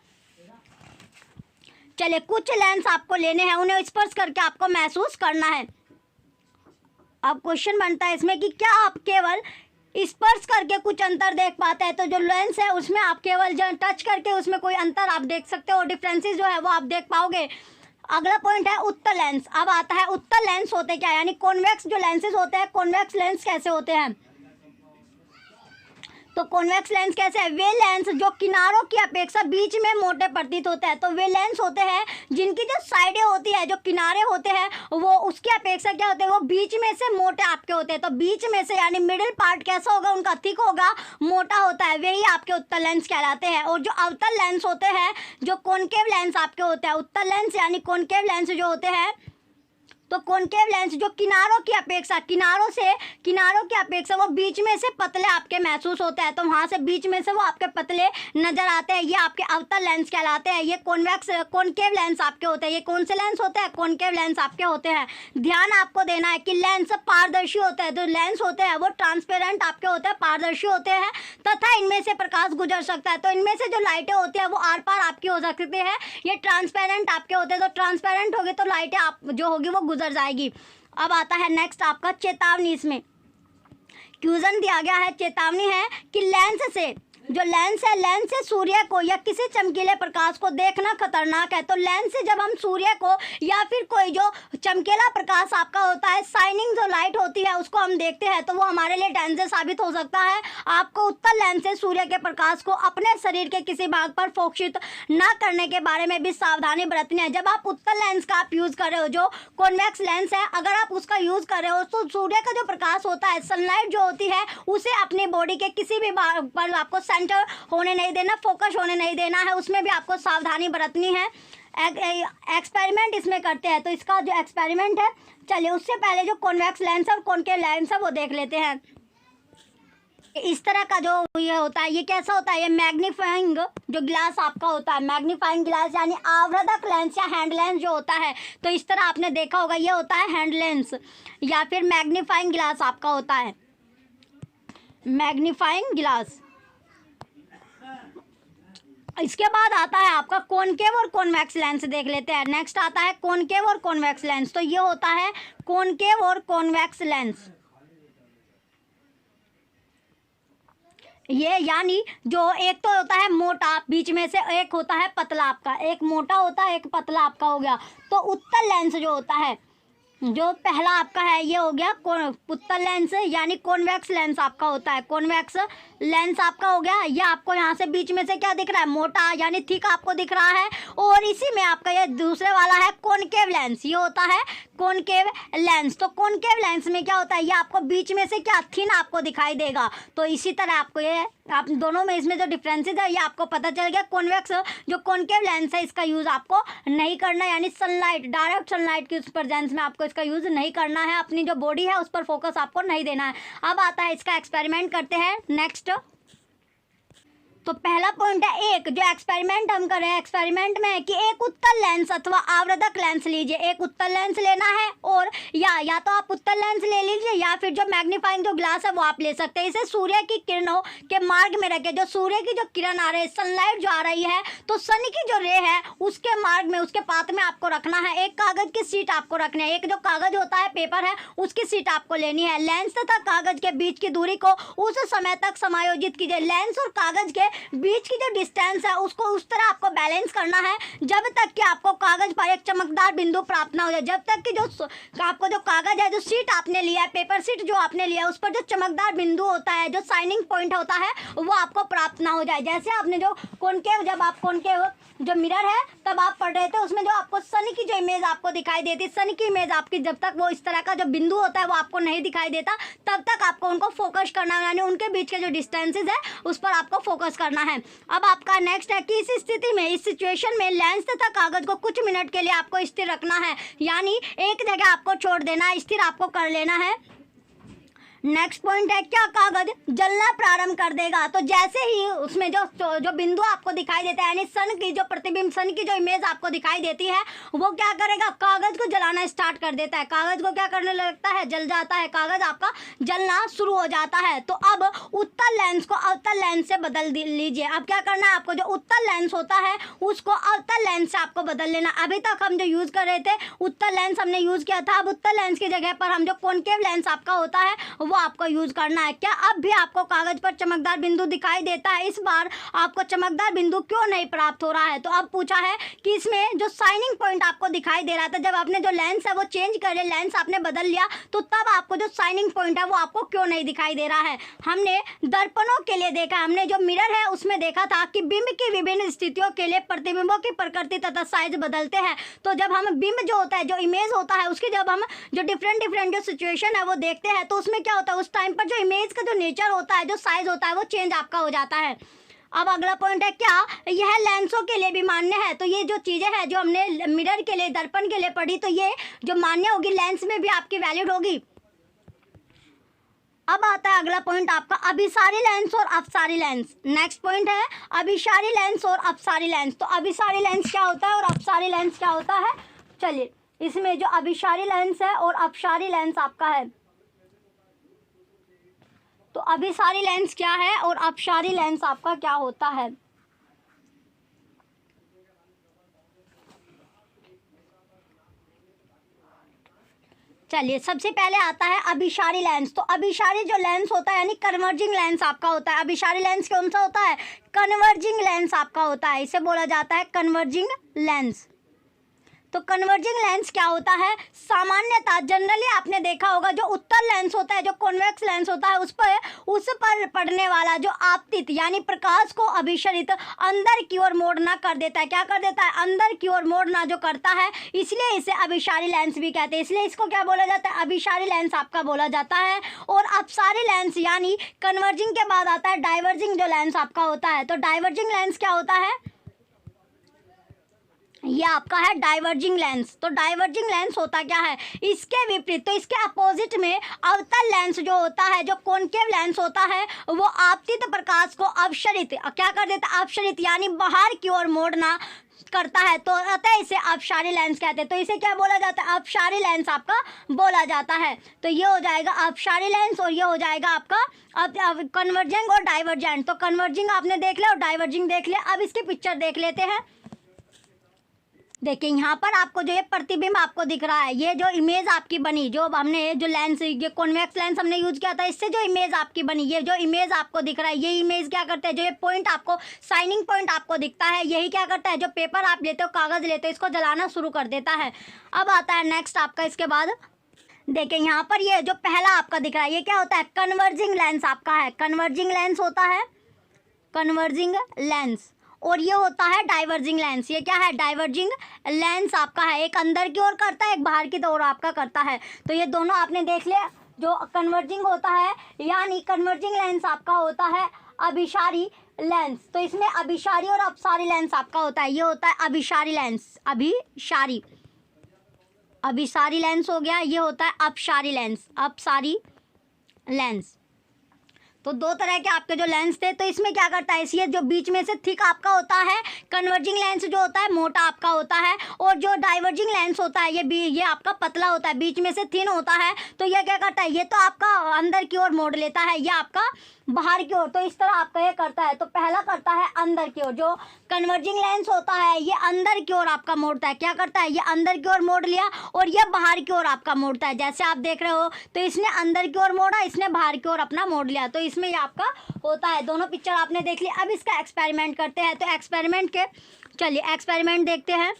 S1: चलिए कुछ लेंस आपको लेने हैं, उन्हें स्पर्श करके आपको महसूस करना है। अब क्वेश्चन बनता है इसमें कि क्या आप केवल स्पर्श करके कुछ अंतर देख पाते हैं। तो जो लेंस है उसमें आप केवल जो टच करके उसमें कोई अंतर आप देख सकते हो, डिफरेंसेस जो है वो आप देख पाओगे। अगला पॉइंट है उत्तल लेंस। अब आता है उत्तल लेंस होते क्या, यानी कॉन्वेक्स जो लेंसेज होते हैं, कॉन्वेक्स लेंस कैसे होते हैं। तो कॉन्वेक्स लेंस कैसे है, वे लेंस जो किनारों की अपेक्षा बीच में मोटे प्रतीत होते हैं। तो वे लेंस होते हैं जिनकी जो साइडें होती है, जो किनारे होते हैं, वो उसकी अपेक्षा क्या होते हैं, वो बीच में से मोटे आपके होते हैं। तो बीच में से यानी मिडिल पार्ट कैसा होगा, उनका थिक होगा, मोटा होता है, वही आपके उत्तल लेंस कहलाते हैं। और जो अवतल लेंस होते हैं, जो कॉनकेव लेंस आपके होते हैं, उत्तल लेंस यानी कॉनकेव लेंस जो होते हैं, तो कॉनकेव लेंस जो किनारों की अपेक्षा वो बीच में से पतले आपके महसूस होते हैं। तो वहाँ से बीच में से वो आपके पतले नजर आते हैं, ये आपके अवतल लेंस कहलाते हैं। ये कॉनकेव लेंस आपके होते हैं। ये कौन से लेंस होते हैं, कॉनकेव लेंस आपके होते हैं। ध्यान आपको देना है कि लेंस पारदर्शी होते हैं। जो लेंस होते हैं वो ट्रांसपेरेंट आपके होते हैं, पारदर्शी होते हैं तथा इनमें से प्रकाश गुजर सकता है। तो इनमें से जो लाइटें होती है वो आर पार आपकी हो सकती है। ये ट्रांसपेरेंट आपके होते हैं। तो ट्रांसपेरेंट होगी तो लाइटें आप जो होगी वो गुजर जाएगी। अब आता है नेक्स्ट आपका चेतावनी। इसमें क्वेश्चन दिया गया है, चेतावनी है कि लेंस से जो लेंस है, लेंस से सूर्य को या किसी चमकीले प्रकाश को देखना खतरनाक है। तो लेंस से जब हम सूर्य को या फिर कोई जो चमकीला प्रकाश आपका होता है, शाइनिंग जो लाइट होती है, उसको हम देखते हैं तो वो हमारे लिए डेंजर साबित हो सकता है। आपको उत्तल लेंस से सूर्य के प्रकाश को अपने शरीर के किसी भाग पर फोकसित न करने के बारे में भी सावधानी बरतनी है। जब आप उत्तल लेंस का आप यूज़ कर रहे हो, जो कॉन्वेक्स लेंस है, अगर आप उसका यूज़ कर रहे हो तो सूर्य का जो प्रकाश होता है, सनलाइट जो होती है, उसे अपनी बॉडी के किसी भी भाग पर आपको होने नहीं देना, फोकस होने नहीं देना है। उसमें भी आपको सावधानी बरतनी है। एक्सपेरिमेंट इसमें करते हैं। तो इसका जो एक्सपेरिमेंट है, चलिए उससे पहले जो कॉन्वेक्स लेंस और कॉनकेव लेंस है वो देख लेते हैं। इस तरह का जो ये होता है, ये कैसा होता है, ये मैग्नीफाइंग जो ग्लास आपका होता है, मैग्नीफाइंग ग्लास यानी आवर्धक लेंस या हैंड लेंस जो होता है। तो इस तरह आपने देखा होगा, ये होता है हैंड लेंस या फिर मैग्नीफाइंग ग्लास आपका होता है, मैग्नीफाइंग ग्लास। इसके बाद आता है आपका कॉनकेव और कॉन्वेक्स लेंस देख लेते हैं। नेक्स्ट आता है कॉनकेव और कॉन्वेक्स लेंस। तो ये होता है कॉनकेव और कॉन्वेक्स लेंस। ये यानी जो एक तो होता है मोटा, बीच में से एक होता है पतला आपका, एक मोटा होता है, एक पतला आपका हो गया। तो उत्तल लेंस जो होता है, जो पहला आपका है, ये हो गया उत्तल लेंस यानी कॉन्वेक्स लेंस आपका होता है। कॉन्वेक्स लेंस आपका हो गया। ये आपको यहाँ से बीच में से क्या दिख रहा है, मोटा यानी थिक आपको दिख रहा है। और इसी में आपका ये दूसरे वाला है कॉनकेव लेंस, ये होता है कॉनकेव लेंस। तो कॉनकेव लेंस में क्या होता है, ये आपको बीच में से क्या थिन आपको दिखाई देगा। तो इसी तरह आपको ये आप दोनों में इसमें जो डिफरेंसेस है ये आपको पता चल गया। कॉन्वेक्स जो कॉनकेव लेंस है, इसका यूज़ आपको नहीं करना, यानी सनलाइट, डायरेक्ट सनलाइट की उस प्रेजेंस में आपको इसका यूज़ नहीं करना है। अपनी जो बॉडी है उस पर फोकस आपको नहीं देना है। अब आता है इसका एक्सपेरिमेंट करते हैं नेक्स्ट। तो पहला पॉइंट है, एक जो एक्सपेरिमेंट हम कर रहे हैं, एक्सपेरिमेंट में है कि एक उत्तल लेंस अथवा आवर्धक लेंस लीजिए। एक उत्तल लेंस लेना है और या तो आप उत्तल लेंस ले लीजिए या फिर जो मैग्नीफाइंग जो ग्लास है वो आप ले सकते हैं। इसे सूर्य की किरणों के मार्ग में रखें। जो सूर्य की जो किरण आ रही है, सनलाइट जो आ रही है, तो सन की जो रे है उसके मार्ग में, उसके पाथ में आपको रखना है। एक कागज की शीट आपको रखनी है, एक जो कागज होता है, पेपर है, उसकी शीट आपको लेनी है। लेंस तथा कागज के बीच की दूरी को उस समय तक समायोजित कीजिए। लेंस और कागज के बीच की जो डिस्टेंस है उसको उस तरह आपको बैलेंस करना है जब तक कि आपको कागज पर एक चमकदार बिंदु प्राप्त ना हो जाए। जब तक कि जो आपको जो कागज है, जो शीट आपने लिया है, पेपर शीट जो आपने लिया है, उस पर जो चमकदार बिंदु होता है, जो शाइनिंग पॉइंट होता है, वो आपको प्राप्त ना हो जाए। जैसे आपने जो कॉनकेव, जब आप कॉनकेव जो मिरर है तब आप पढ़ रहे थे, उसमें जो आपको सन की जो इमेज आपको दिखाई देती, सन की इमेज आपकी जब तक वो इस तरह का जो बिंदु होता है वो आपको नहीं दिखाई देता, तब तक आपको उनको फोकस करना है, यानी उनके बीच के जो डिस्टेंसेस है उस पर आपको फोकस करना है। अब आपका नेक्स्ट है कि इस स्थिति में, इस सिचुएशन में लेंस तथा कागज को कुछ मिनट के लिए आपको स्थिर रखना है, यानी एक जगह आपको छोड़ देना है, स्थिर आपको कर लेना है। नेक्स्ट पॉइंट है क्या कागज जलना प्रारंभ कर देगा। तो जैसे ही उसमें जो बिंदु आपको दिखाई देता है, यानी सन की जो प्रतिबिंब, सन की जो इमेज आपको दिखाई देती है, वो क्या करेगा, कागज को जलाना स्टार्ट कर देता है। कागज को क्या करने लगता है, जल जाता है, कागज आपका जलना शुरू हो जाता है। तो अब उत्तल लेंस को अवतल लेंस से बदल लीजिए। अब क्या करना है आपको, जो उत्तल लेंस होता है उसको अवतल लेंस से आपको बदल लेना। अभी तक हम जो यूज कर रहे थे उत्तल लेंस हमने यूज किया था, अब उत्तल लेंस की जगह पर हम जो कॉनकेव लेंस आपका होता है वो आपको यूज करना है। क्या अब भी आपको कागज पर चमकदार बिंदु दिखाई देता है? इस बार आपको चमकदार बिंदु क्यों नहीं प्राप्त हो रहा है? तो अब पूछा है कि इसमें जो शाइनिंग पॉइंट आपको दिखाई दे रहा था, जब आपने जो लेंस है वो चेंज कर लिया, लेंस आपने बदल लिया, तो तब आपको जो शाइनिंग पॉइंट है वो आपको क्यों नहीं दिखाई दे रहा है? हमने दर्पणों के लिए देखा, हमने जो मिरर है उसमें देखा था कि बिंब की विभिन्न स्थितियों के लिए प्रतिबिंबों की प्रकृति तथा साइज बदलते हैं। तो जब हम बिंब जो होता है, जो इमेज होता है, उसकी जब हम जो डिफरेंट जो सिचुएशन है वो देखते हैं, तो उसमें क्या होता है, उस टाइम पर जो इमेज का जो नेचर होता है, जो साइज होता है, वो चेंज आपका हो जाता है। अब अगला पॉइंट है क्या यह लेंसों के लिए भी मान्य है? तो ये जो चीजें हैं जो हमने मिरर के लिए, दर्पण के लिए पढ़ी, तो ये जो मान्य होगी लेंस में भी आपकी वैलिड होगी। अब आता है अगला पॉइंट आपका अभिसारी लेंस और अपसारी लेंस। नेक्स्ट पॉइंट है अभिसारी लेंस और अपसारी लेंस। तो अभिसारी लेंस क्या होता है और अपसारी लेंस क्या होता है? चलिए, इसमें जो अभिसारी लेंस है और अपसारी लेंस आपका है, तो अभिसारी लेंस क्या है और अपसारी लेंस आपका क्या होता है? चलिए, सबसे पहले आता है अभिसारी लेंस। तो अभिसारी जो लेंस होता है, यानी कन्वर्जिंग लेंस आपका होता है। अभिसारी लेंस कौन सा होता है? कन्वर्जिंग लेंस आपका होता है, इसे बोला जाता है कन्वर्जिंग लेंस। तो कन्वर्जिंग लेंस क्या होता है? सामान्यतः जनरली आपने देखा होगा जो उत्तल लेंस होता है, जो कॉन्वेक्स लेंस होता है, उस पर पड़ने वाला जो आपतित यानी प्रकाश को अभिसरित अंदर की ओर मोड़ना कर देता है। क्या कर देता है? अंदर की ओर मोड़ना जो करता है, इसलिए इसे अभिसारी लेंस भी कहते हैं। इसलिए इसको क्या बोला जाता है? अभिसारी लेंस आपका बोला जाता है। और अपसारी लेंस यानी कन्वर्जिंग के बाद आता है डाइवर्जिंग जो लेंस आपका होता है। तो डाइवर्जिंग लेंस क्या होता है? ये आपका है डाइवर्जिंग लेंस। तो डाइवर्जिंग लेंस होता क्या है? इसके विपरीत, तो इसके अपोजिट में अवतल लेंस जो होता है, जो कॉनकेव लेंस होता है, वो आपतित प्रकाश को अपसरित क्या कर देता है? अपसरित यानी बाहर की ओर मोड़ना करता है। तो अतः इसे अपसारी लेंस कहते हैं। तो इसे क्या बोला जाता है? अपसारी लेंस आपका बोला जाता है। तो ये हो जाएगा अपसारी लेंस और ये हो जाएगा आपका अब कन्वर्जिंग और डाइवर्जेंट। तो कन्वर्जिंग आपने देख लिया और डाइवर्जिंग देख लिया। अब इसकी पिक्चर देख लेते हैं। देखिए, यहाँ पर आपको जो ये प्रतिबिंब आपको दिख रहा है, ये जो इमेज आपकी बनी, जो हमने जो लेंस, ये कॉन्वेक्स लेंस हमने यूज किया था, इससे जो इमेज आपकी बनी, ये जो इमेज आपको दिख रहा है, ये इमेज क्या करते हैं? जो ये पॉइंट आपको, शाइनिंग पॉइंट आपको दिखता है, यही क्या करता है? जो पेपर आप लेते हो, कागज लेते हो, इसको जलाना शुरू कर देता है। अब आता है नेक्स्ट आपका, इसके बाद देखिए यहाँ पर ये जो पहला आपका दिख रहा है, ये क्या होता है? कन्वर्जिंग लेंस आपका है। कन्वर्जिंग लेंस होता है, कन्वर्जिंग लेंस। और ये होता है डाइवर्जिंग लेंस। ये क्या है? डाइवर्जिंग लेंस आपका है। एक अंदर की ओर करता है, एक बाहर की ओर आपका करता है। तो ये दोनों आपने देख लिया। जो कन्वर्जिंग होता है, यानी कन्वर्जिंग लेंस आपका होता है अभिसारी लेंस। तो इसमें अभिसारी और अपसारी लेंस आपका होता है। ये होता है अभिसारी लेंस, अभिसारी, अभिसारी लेंस हो गया। ये होता है अपसारी लेंस, अपसारी लेंस। तो दो तरह के आपके जो लेंस थे। तो इसमें क्या करता है? ये जो बीच में से थिक आपका होता है, कन्वर्जिंग लेंस जो होता है मोटा आपका होता है, और जो डाइवर्जिंग लेंस होता है ये आपका पतला होता है, बीच में से थिन होता है। तो ये क्या करता है? ये तो आपका अंदर की ओर मोड़ लेता है, ये आपका बाहर की ओर। तो इस तरह आपका ये करता है। तो पहला करता है अंदर की ओर, जो कन्वर्जिंग लेंस होता है ये अंदर की ओर आपका मोड़ता है। क्या करता है? ये अंदर की ओर मोड़ लिया और ये बाहर की ओर आपका मोड़ता है। जैसे आप देख रहे हो, तो इसने अंदर की ओर मोड़ा, इसने बाहर की ओर अपना मोड़ लिया। तो इसमें ये आपका होता है। दोनों पिक्चर आपने देख ली। अब इसका एक्सपेरिमेंट करते हैं। तो एक्सपेरिमेंट के चलिए एक्सपेरिमेंट देखते हैं।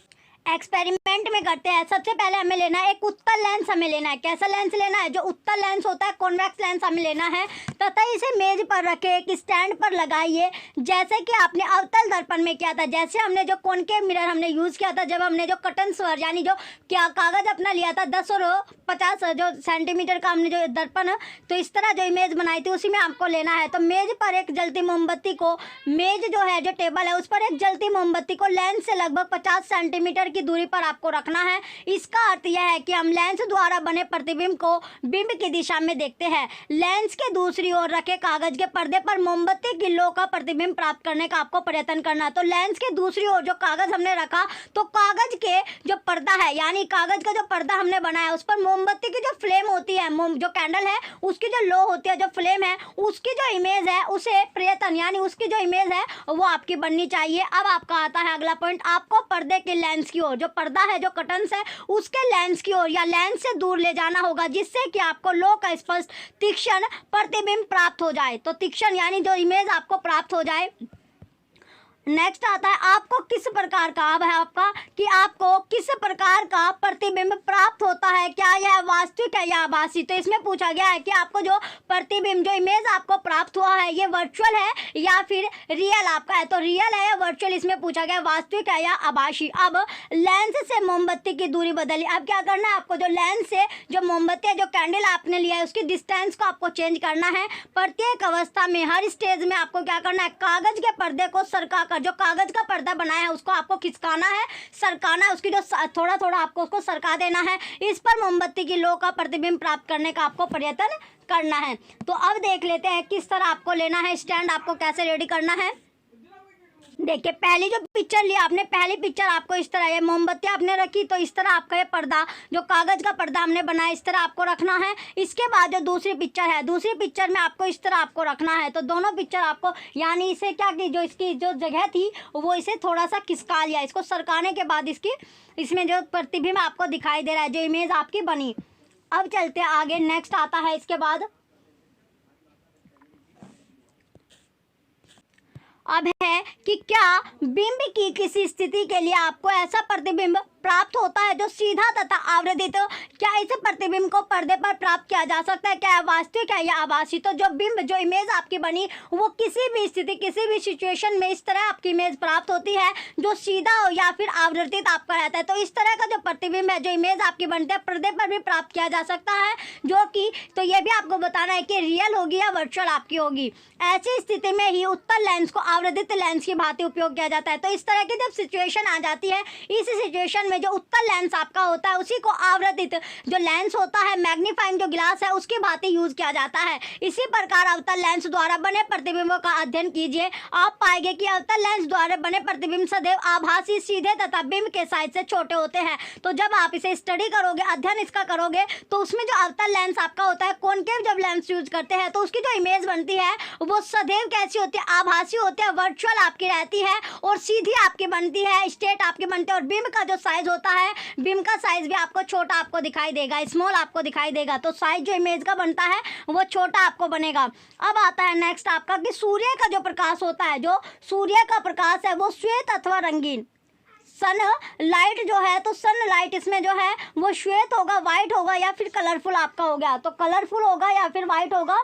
S1: एक्सपेरिमेंट में करते हैं। सबसे पहले हमें लेना है एक उत्तल लेंस। हमें लेना है कैसा लेंस लेना है? जो उत्तल लेंस होता है, कॉन्वेक्स लेंस हमें लेना है तथा इसे मेज पर रखे, एक स्टैंड पर लगाइए, जैसे कि आपने अवतल दर्पण में किया था। जैसे हमने जो कॉनकेव मिरर हमने यूज़ किया था, जब हमने जो कटन स्वर यानी जो क्या कागज़ अपना लिया था 10 और 50 जो सेंटीमीटर का हमने जो दर्पण, तो इस तरह जो इमेज बनाई थी उसी में आपको लेना है। तो मेज पर एक जलती मोमबत्ती को, मेज जो है जो टेबल है उस पर एक जलती मोमबत्ती को लेंस से लगभग 50 सेंटीमीटर की दूरी पर आपको रखना है। इसका अर्थ यह है कि हम लेंस द्वारा बने प्रतिबिंब को बिंब की दिशा में देखते हैं। लेंस के दूसरी ओर रखे कागज के पर्दे पर मोमबत्ती की लो का प्रतिबिंब प्राप्त करने का आपको प्रयत्न करना है। तो लेंस के दूसरी ओर जो कागज हमने रखा, तो कागज के जो पर्दा है यानी कागज का जो पर्दा हमने बनाया उस पर मोमबत्ती की जो फ्लेम होती है, जो कैंडल है उसकी जो लो होती है, जो फ्लेम है उसकी जो इमेज है उसे प्रयत्न यानी उसकी जो इमेज है वो आपकी बननी चाहिए। अब आपका आता है अगला पॉइंट। आपको पर्दे के लेंस की ओर, जो पर्दा है जो कर्टन्स है उसके लेंस की ओर या लेंस से दूर ले जाना होगा, जिससे कि आपको लो का स्पष्ट तीक्ष्ण प्रतिबिंब प्राप्त हो जाए। तो तीक्ष्ण यानी जो इमेज आपको प्राप्त हो जाए। नेक्स्ट आता है आपको किस प्रकार का, अब है आपका कि आपको किस प्रकार का प्रतिबिंब प्राप्त होता है, क्या यह वास्तविक है या आभासी। तो इसमें पूछा गया है कि आपको जो प्रतिबिंब जो इमेज आपको प्राप्त हुआ है ये वर्चुअल है या फिर रियल आपका है। तो रियल है या वर्चुअल, इसमें पूछा गया वास्तविक है या आभासी। अब लेंस से मोमबत्ती की दूरी बदली। अब क्या करना है आपको, जो लेंस से जो मोमबत्ती है जो कैंडल आपने लिया है उसकी डिस्टेंस को आपको चेंज करना है। प्रत्येक अवस्था में हर स्टेज में आपको क्या करना है, कागज के पर्दे को सरका कर, जो कागज का पर्दा बनाया है उसको आपको खिसकाना है, सरकाना है, उसकी जो थोड़ा थोड़ा आपको उसको सरका देना है। इस पर मोमबत्ती की लो का प्रतिबिंब प्राप्त करने का आपको प्रयत्न करना है। तो अब देख लेते हैं किस तरह आपको लेना है स्टैंड, आपको कैसे रेडी करना है। देखिए पहली जो पिक्चर लिया आपने, पहली पिक्चर आपको इस तरह, ये मोमबत्ती आपने रखी तो इस तरह आपका ये पर्दा जो कागज का पर्दा हमने बनाया इस तरह आपको रखना है। इसके बाद जो दूसरी पिक्चर है, दूसरी पिक्चर में आपको इस तरह आपको रखना है। तो दोनों पिक्चर आपको यानी इसे क्या कि जो इसकी जो जगह थी वो इसे थोड़ा सा खिसका लिया, इसको सरकाने के बाद इसकी इसमें जो प्रतिबिंब आपको दिखाई दे रहा है, जो इमेज आपकी बनी। अब चलते आगे, नेक्स्ट आता है इसके बाद अब है कि क्या बिंब की किसी स्थिति के लिए आपको ऐसा प्रतिबिंब प्राप्त होता है जो सीधा तथा आवृत्त, क्या इस प्रतिबिंब को पर्दे पर प्राप्त किया जा सकता है, क्या वास्तविक है या आभासी। तो जो बिंब जो इमेज आपकी बनी वो किसी भी स्थिति किसी भी सिचुएशन में इस तरह आपकी इमेज प्राप्त होती है जो सीधा हो या फिर आवृत्त आपका रहता है। तो इस तरह का जो प्रतिबिंब है जो इमेज आपकी बनती है पर्दे पर भी प्राप्त किया जा सकता है, जो कि तो ये भी आपको बताना है कि रियल होगी या वर्चुअल आपकी होगी। ऐसी स्थिति में ही उत्तल लेंस को आवृत्त लेंस की भांति उपयोग किया जाता है। तो इस तरह की जब सिचुएशन आ जाती है, इस सिचुएशन में जो उत्तल लेंस आपका होता है उसी को आवृत्त जो लेंस होता है, मैग्नीफाइंग जो ग्लास है उसकी भांति यूज किया जाता है। इसी प्रकार अवतल लेंस द्वारा बने प्रतिबिंबों का अध्ययन कीजिए, आप पाएंगे कि अवतल लेंस द्वारा बने प्रतिबिंब सदैव आभासी, सीधे तथा बिंब के साइज से छोटे होते हैं। तो जब आप इसे स्टडी करोगे, अध्ययन इसका करोगे, तो उसमें जो अवतल लेंस आपका होता है, कॉनकेव जब लेंस यूज करते हैं तो उसकी जो इमेज बनती है वो सदैव कैसी होती है, आभासी होती है, वर्चुअल आपकी रहती है और सीधी आपकी बनती है, स्ट्रेट आपकी बनती है। और बिंब का जो साइज होता है, बिंब का साइज भी आपको छोटा आपको दिखाई देगा, स्मॉल आपको दिखाई देगा। तो साइज जो इमेज का बनता है वो छोटा आपको बनेगा। अब आता है नेक्स्ट आपका कि सूर्य का जो प्रकाश होता है, जो सूर्य का प्रकाश है वो श्वेत अथवा रंगीन, सन लाइट जो है, तो सन लाइट इसमें जो है वो श्वेत होगा, वाइट होगा या फिर कलरफुल आपका हो गया। तो कलरफुल होगा या फिर वाइट होगा।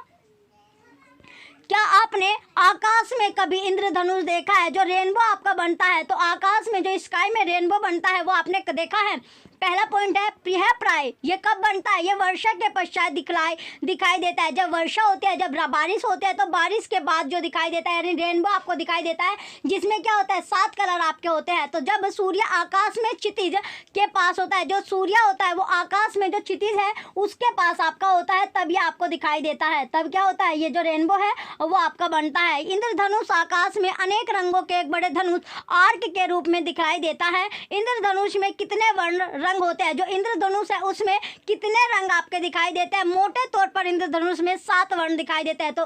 S1: क्या आपने आकाश में कभी इंद्रधनुष देखा है, जो रेनबो आपका बनता है। तो आकाश में जो स्काई में रेनबो बनता है वो आपने देखा है। पहला पॉइंट है प्रिय प्राय, ये कब बनता है, ये वर्षा के पश्चात दिखाई देता है। जब वर्षा होती है, जब बारिश होती है तो बारिश के बाद जो दिखाई देता है, यानी रेनबो आपको दिखाई देता है, जिसमें क्या होता है 7 कलर आपके होते हैं। तो जब सूर्य आकाश में क्षितिज के पास होता है, जो सूर्य होता है वो आकाश में जो क्षितिज है उसके पास आपका होता है, तब ये आपको दिखाई देता है। तब क्या होता है, ये जो रेनबो है वो आपका बनता है। इंद्रधनुष आकाश में अनेक रंगों के एक बड़े धनुष आर्क के रूप में दिखाई देता है। इंद्रधनुष में कितने वर्ण रंग होते हैं, जो इंद्रधनुष है उसमें कितने रंग आपके दिखाई देते हैं? मोटे तौर पर इंद्रधनुष में 7 वर्ण दिखाई देते हैं। तो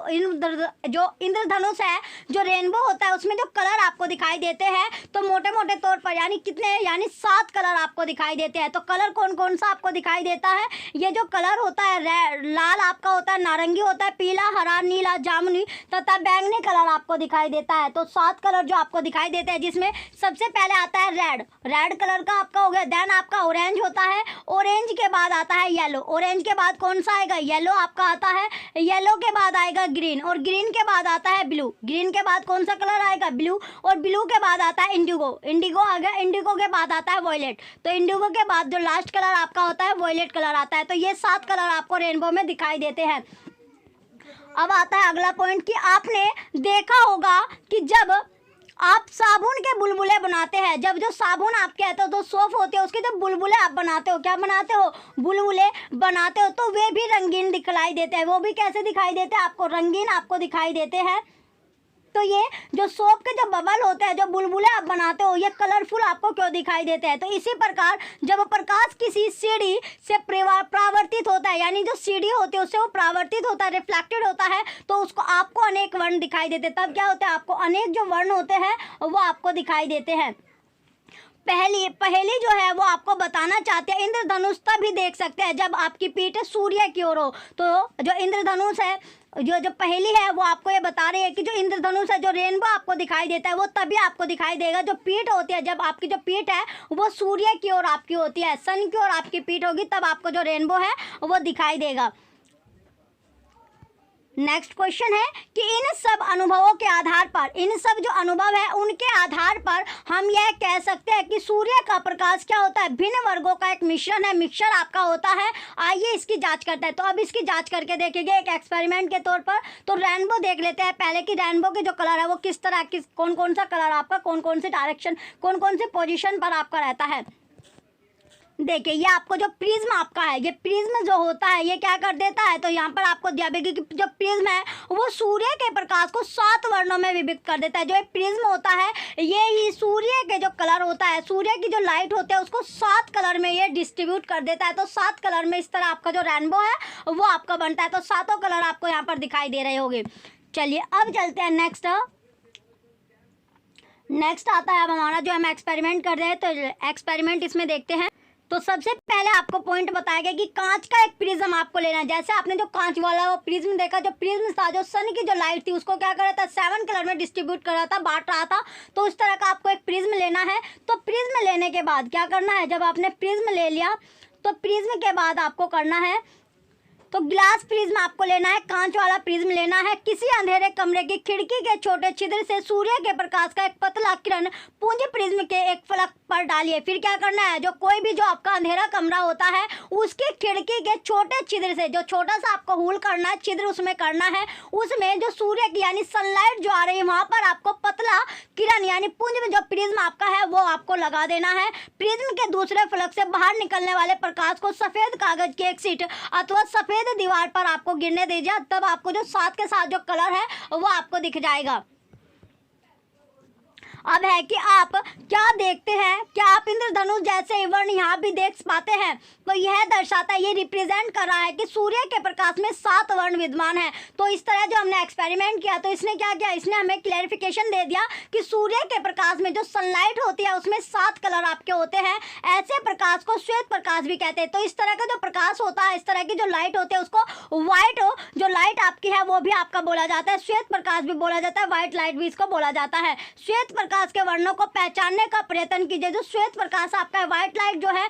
S1: जो इंद्रधनुष है, जो रेनबो होता है, उसमें जो कलर आपको दिखाई देते हैं तो मोटे मोटे तौर पर यानी कितने, यानी 7 कलर आपको दिखाई देते हैं। तो कलर कौन कौन सा आपको दिखाई देता है? ये जो कलर होता है, लाल आपका होता है, नारंगी होता है, पीला, हरा, नीला, जामुनी तथा बैंगनी कलर आपको दिखाई देता है। तो 7 कलर जो आपको दिखाई देते हैं, जिसमें सबसे पहले आता है रेड कलर का आपका हो गया। देन आपका ऑरेंज होता है, ऑरेंज के बाद आता है येलो, ऑरेंज के बाद कौन सा आएगा? येलो आपका आता है, येलो के बाद आएगा ग्रीन, और ग्रीन के बाद आता है ब्लू, ग्रीन के बाद कौन सा कलर आएगा? ब्लू, और ब्लू के बाद आता है इंडिगो, इंडिगो आ गया, इंडिगो के बाद आता है वॉयलेट। तो इंडिगो के बाद जो लास्ट कलर आपका होता है वॉयलेट कलर आता है। तो ये 7 कलर आपको रेनबो में दिखाई देते हैं। अब आता है अगला पॉइंट कि आपने देखा होगा कि जब आप साबुन के बुलबुले बनाते हैं, जब जो साबुन आप कहते हो तो सोप होते हो, उसके जब बुलबुले आप बनाते हो, क्या बनाते हो? बुलबुले बनाते हो, तो वे भी रंगीन दिखाई देते हैं। वो भी कैसे दिखाई देते हैं आपको? रंगीन आपको दिखाई देते हैं। तो ये जो सोप के जो बबल होते हैं, जो बुलबुले आप बनाते हो, ये कलरफुल आपको क्यों दिखाई देते हैं? तो इसी प्रकार जब प्रकाश किसी सीढ़ी से परावर्तित होता है, यानी जो सीढ़ी होती है उससे वो परावर्तित होता है, रिफ्लेक्टेड होता है, तो उसको आपको अनेक वर्ण दिखाई देते हैं। तब क्या होता है? आपको अनेक जो वर्ण होते हैं वो आपको दिखाई देते हैं। पहली जो है वो आपको बताना चाहते हैं, इंद्रधनुष तभी देख सकते हैं जब आपकी पीठ सूर्य की ओर हो। तो जो इंद्रधनुष है, जो पहली है, वो आपको ये बता रही है कि जो इंद्रधनुष है, जो रेनबो आपको दिखाई देता है, वो तभी आपको दिखाई देगा जो पीठ होती है, जब आपकी जो पीठ है वो सूर्य की ओर आपकी होती है, सन की ओर आपकी पीठ होगी, तब आपको जो रेनबो है वो दिखाई देगा। नेक्स्ट क्वेश्चन है कि इन सब अनुभवों के आधार पर, इन सब जो अनुभव है उनके आधार पर हम यह कह सकते हैं कि सूर्य का प्रकाश क्या होता है? भिन्न वर्गों का एक मिश्रण है, मिक्सचर आपका होता है। आइए इसकी जांच करते हैं। तो अब इसकी जांच करके देखेंगे एक एक्सपेरिमेंट के तौर पर। तो रेनबो देख लेते हैं पहले कि रेनबो के जो कलर है वो किस तरह, कौन कौन सा कलर आपका कौन कौन से डायरेक्शन, कौन कौन से पोजिशन पर आपका रहता है। देखिए, ये आपको जो प्रिज्म आपका है, ये प्रिज्म जो होता है ये क्या कर देता है? तो यहाँ पर आपको दिया कि जो प्रिज्म है वो सूर्य के प्रकाश को 7 वर्णों में विभक्त कर देता है। जो एक प्रिज्म होता है ये ही सूर्य के जो कलर होता है, सूर्य की जो लाइट होती है उसको 7 कलर में ये डिस्ट्रीब्यूट कर देता है। तो 7 कलर में इस तरह आपका जो रेनबो है वो आपका बनता है। तो 7 कलर आपको यहाँ पर दिखाई दे रहे होंगे। चलिए अब चलते हैं नेक्स्ट आता है अब हमारा जो हम एक्सपेरिमेंट कर रहे हैं। तो एक्सपेरिमेंट इसमें देखते हैं। तो सबसे पहले आपको पॉइंट बताया गया कि कांच का एक प्रिज्म आपको लेना है। जैसे आपने जो कांच वाला वो प्रिज्म देखा, जो प्रिज्म था, जो सन की जो लाइट थी उसको क्या कर रहा था? 7 कलर में डिस्ट्रीब्यूट कर रहा था, बांट रहा था। तो उस तरह का आपको एक प्रिज्म लेना है। तो प्रिज्म लेने के बाद क्या करना है? जब आपने प्रिज्म ले लिया तो प्रिज्म के बाद आपको करना है, तो ग्लास प्रिज्म आपको लेना है, कांच वाला प्रिज्म लेना है। किसी अंधेरे कमरे की खिड़की के छोटे छिद्र से सूर्य के प्रकाश का एक पतला किरण पुंज प्रिज्म के एक फलक पर डालिए। फिर क्या करना है? जो कोई भी जो आपका अंधेरा कमरा होता है उसकी खिड़की के छोटे छिद्र से, जो छोटा सा आपको होल करना है, छिद्र उसमें करना है, उसमें जो सूर्य की यानी सनलाइट जो आ रही है वहां पर आपको पतला किरण यानी पुंज में जो प्रिज्म आपका है वो आपको लगा देना है। प्रिज्म के दूसरे फलक से बाहर निकलने वाले प्रकाश को सफेद कागज की एक शीट अथवा सफेद दीवार पर आपको गिरने दीजिए, तब आपको जो 7 के साथ जो कलर है वो आपको दिख जाएगा। अब है कि आप क्या देखते हैं, क्या आप इंद्रधनुष जैसे वर्ण यहाँ भी देख पाते हैं? तो यह दर्शाता है, ये रिप्रेजेंट कर रहा है कि सूर्य के प्रकाश में 7 वर्ण विद्यमान है। तो इस तरह जो हमने एक्सपेरिमेंट किया तो इसने क्या किया? इसने हमें क्लैरिफिकेशन दे दिया कि सूर्य के प्रकाश में जो सनलाइट होती है उसमें 7 कलर आपके होते हैं। ऐसे प्रकाश को श्वेत प्रकाश भी कहते हैं। तो इस तरह का जो प्रकाश होता है, इस तरह की जो लाइट होती है उसको व्हाइट, जो लाइट आपकी है वो भी आपका बोला जाता है, श्वेत प्रकाश भी बोला जाता है, व्हाइट लाइट भी इसको बोला जाता है। श्वेत प्रकाश के वर्णों को पहचानने का प्रयत्न कीजिए। जो श्वेत प्रकाश आपका है, व्हाइट लाइट जो है,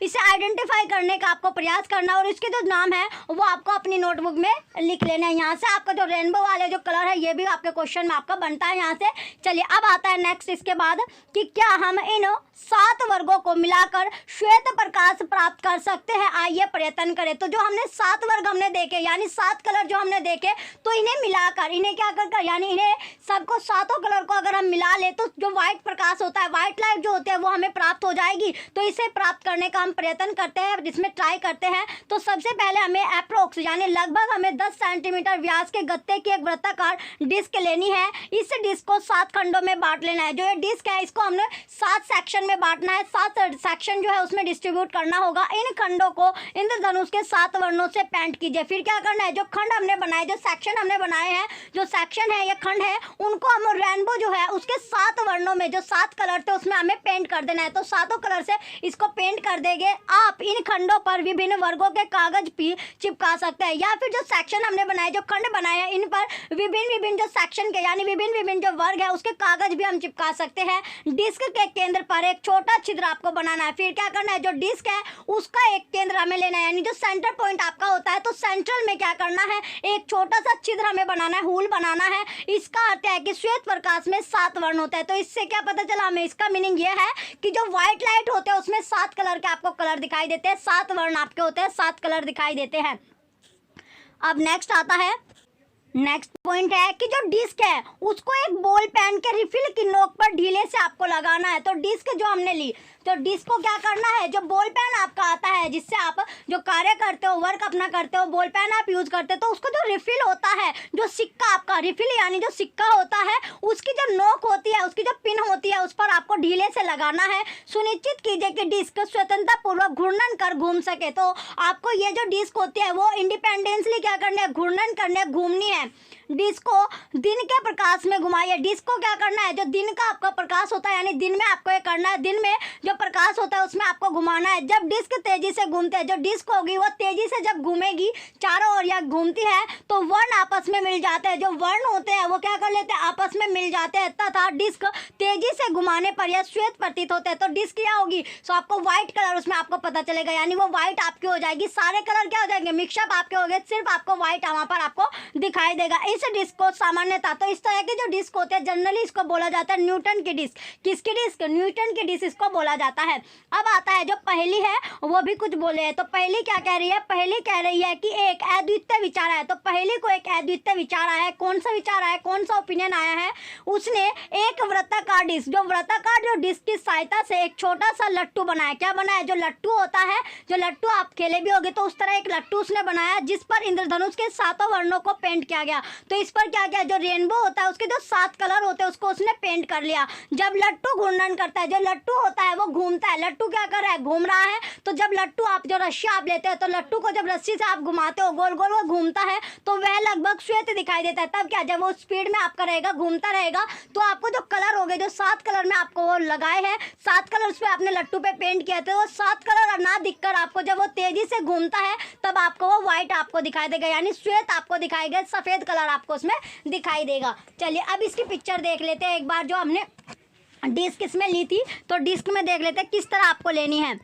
S1: इसे आइडेंटिफाई करने का आपको प्रयास करना और इसके जो नाम है वो आपको अपनी नोटबुक में लिख लेना है। यहाँ से आपका जो रेनबो वाले जो कलर है ये भी आपके क्वेश्चन में आपका बनता है यहाँ से। चलिए अब आता है नेक्स्ट इसके बाद कि क्या हम इन 7 वर्गों को मिलाकर श्वेत प्रकाश प्राप्त कर सकते हैं? आइए प्रयत्न करें। तो जो हमने 7 वर्ग हमने देखे यानी 7 कलर जो हमने देखे, तो इन्हें मिलाकर, इन्हें क्या कर यानी इन्हें सबको 7 कलर को अगर हम मिला जला ले तो जो व्हाइट प्रकाश होता है, व्हाइट लाइट जो होती है वो हमें प्राप्त हो जाएगी। तो इसे प्राप्त करने का हम प्रयत्न करते हैं, जिसमें ट्राई करते हैं। तो सबसे पहले हमें अप्रोक्स यानी लगभग हमें 10 सेंटीमीटर व्यास के गत्ते की एक वृत्ताकार डिस्क लेनी है। इस डिस्क को 7 खंडों में बांट लेना है। जो ये डिस्क है इसको हमने 7 सेक्शन में बांटना है, 7 सेक्शन जो है उसमें डिस्ट्रीब्यूट करना होगा। इन खंडों को इंद्रधनुष के 7 वर्णों से पेंट कीजिए। फिर क्या करना है, जो खंड हमने बनाए, जो सेक्शन हमने बनाए हैं, जो सेक्शन है या खंड है, उनको हम रेनबो जो है उसके 7 वर्णों में, जो 7 कलर थे उसमें हमें पेंट कर देना है। तो 7 कलर से इसको पेंट कर देंगे। आप इन खंडों पर विभिन्न वर्गों के कागज भी चिपका सकते हैं, या फिर जो सेक्शन हमने बनाए, जो खंड बनाए हैं, इन पर विभिन्न जो सेक्शन के यानी विभिन्न जो वर्ग है उसके कागज भी हम चिपका सकते हैं। डिस्क के केंद्र पर एक छोटा छिद्र आपको बनाना है। फिर क्या करना है, जो डिस्क है उसका एक केंद्र हमें लेना है, यानी जो सेंटर पॉइंट आपका होता है, तो सेंट्रल में क्या करना है, एक छोटा सा छिद्र हमें बनाना है, होल बनाना है। इसका अर्थ है कि श्वेत प्रकाश में 7 वर्ण होते हैं। तो इससे क्या पता चला हमें, इसका मीनिंग ये है कि जो व्हाइट लाइट होते हैं उसमें 7 कलर के आपको कलर दिखाई देते हैं, 7 वर्ण आपके होते हैं, 7 कलर दिखाई देते हैं। अब नेक्स्ट आता है, नेक्स्ट पॉइंट है कि जो डिस्क है उसको एक बॉल पेन के रिफिल की नोक पर ढीले से आपको लगाना है। तो डिस्क जो हमने ली, तो डिस्क को क्या करना है, जो बॉल पेन आपका आता है जिससे आप जो कार्य करते हो, वर्क अपना करते हो, बॉल पेन आप यूज करते हो, तो उसको जो रिफिल होता है, जो सिक्का आपका रिफिल यानी जो सिक्का होता है, उसकी जो नोक होती है, उसकी जो पिन होती है, उस पर आपको ढीले से लगाना है। सुनिश्चित कीजिए कि डिस्क स्वतंत्रता पूर्वक घूर्णन कर घूम सके। तो आपको ये जो डिस्क होती है वो इंडिपेंडेंसली क्या करनी है, घूर्णन करने, घूमनी है। डिस्क को दिन के प्रकाश में घुमाइए। डिस्क को क्या करना है, जो दिन का आपका प्रकाश होता है, यानी दिन में आपको ये करना है, दिन में जो प्रकाश होता है उसमें आपको घुमाना है। जब डिस्क तेजी से घूमते हैं, जो डिस्क होगी वो तेजी से जब घूमेगी चारों ओर या घूमती है, तो वर्ण आपस में मिल जाते हैं। जो वर्ण होते हैं वो क्या कर लेते हैं, आपस में मिल जाते हैं, तथा डिस्क तेजी से घुमाने पर यह श्वेत प्रतीत होते हैं। तो डिस्क क्या होगी, तो आपको व्हाइट कलर उसमें आपको पता चलेगा, यानी वो व्हाइट आपकी हो जाएगी। सारे कलर क्या हो जाएंगे, मिक्सअप आपके हो गए, सिर्फ आपको व्हाइट वहाँ पर आपको दिखाई देगा। इस डिस्क को सामान्यतः, तो इस तरह के जो डिस्क होते हैं जनरली इसको बोला जाता है न्यूटन की डिस्क। किसकी डिस्क, न्यूटन की डिस्क इसको बोला जाता है। अब आता है जो पहेली है, वो भी कुछ बोले हैं। तो पहेली क्या कह रही है, पहेली कह रही है कि एक अद्वितीय विचार है। तो पहेली को एक अद्वितीय विचार आया है। कौन सा विचार आया है, कौन सा ओपिनियन आया है, उसने एक वृत्ताकार डिस्क, जो वृत्ताकार जो डिस्क की सहायता से एक छोटा सा लट्टू बनाया। क्या बनाया, जो लट्टू होता है, जो लट्टू आप खेले भी होगे, तो उस तरह एक लट्टू उसने बनाया जिस पर इंद्रधनुष के 7 वर्णों को पेंट किया गया। तो इस पर क्या किया, जो रेनबो होता है उसके जो 7 कलर होते हैं उसको उसने पेंट कर लिया। जब लट्टू घूर्णन करता है, जो लट्टू होता है वो घूमता है। लट्टू क्या कर रहा है, घूम रहा है। तो जब लट्टू आप जो रस्सी आप लेते हैं, तो लट्टू को जब रस्सी से आप घुमाते हो, गोल गोल वो घूमता है, तो वह लगभग श्वेत दिखाई देता है। तब क्या, जब वो स्पीड में आपका रहेगा, घूमता रहेगा, तो आपको जो कलर हो गए, जो 7 कलर में आपको वो लगाए हैं, 7 कलर उस पर आपने लट्टू पे पेंट किया, तो वो 7 कलर ना दिखकर आपको जब वो तेजी से घूमता है तब आपको वो व्हाइट आपको दिखाई देगा, यानी श्वेत आपको दिखाई देगा, सफेद कलर आपको उसमें दिखाई देगा। चलिए अब इसकी पिक्चर देख लेते हैं एक बार, जो हमने डिस्क इसमें ली थी। तो डिस्क में देख लेते हैं किस तरह आपको लेनी है।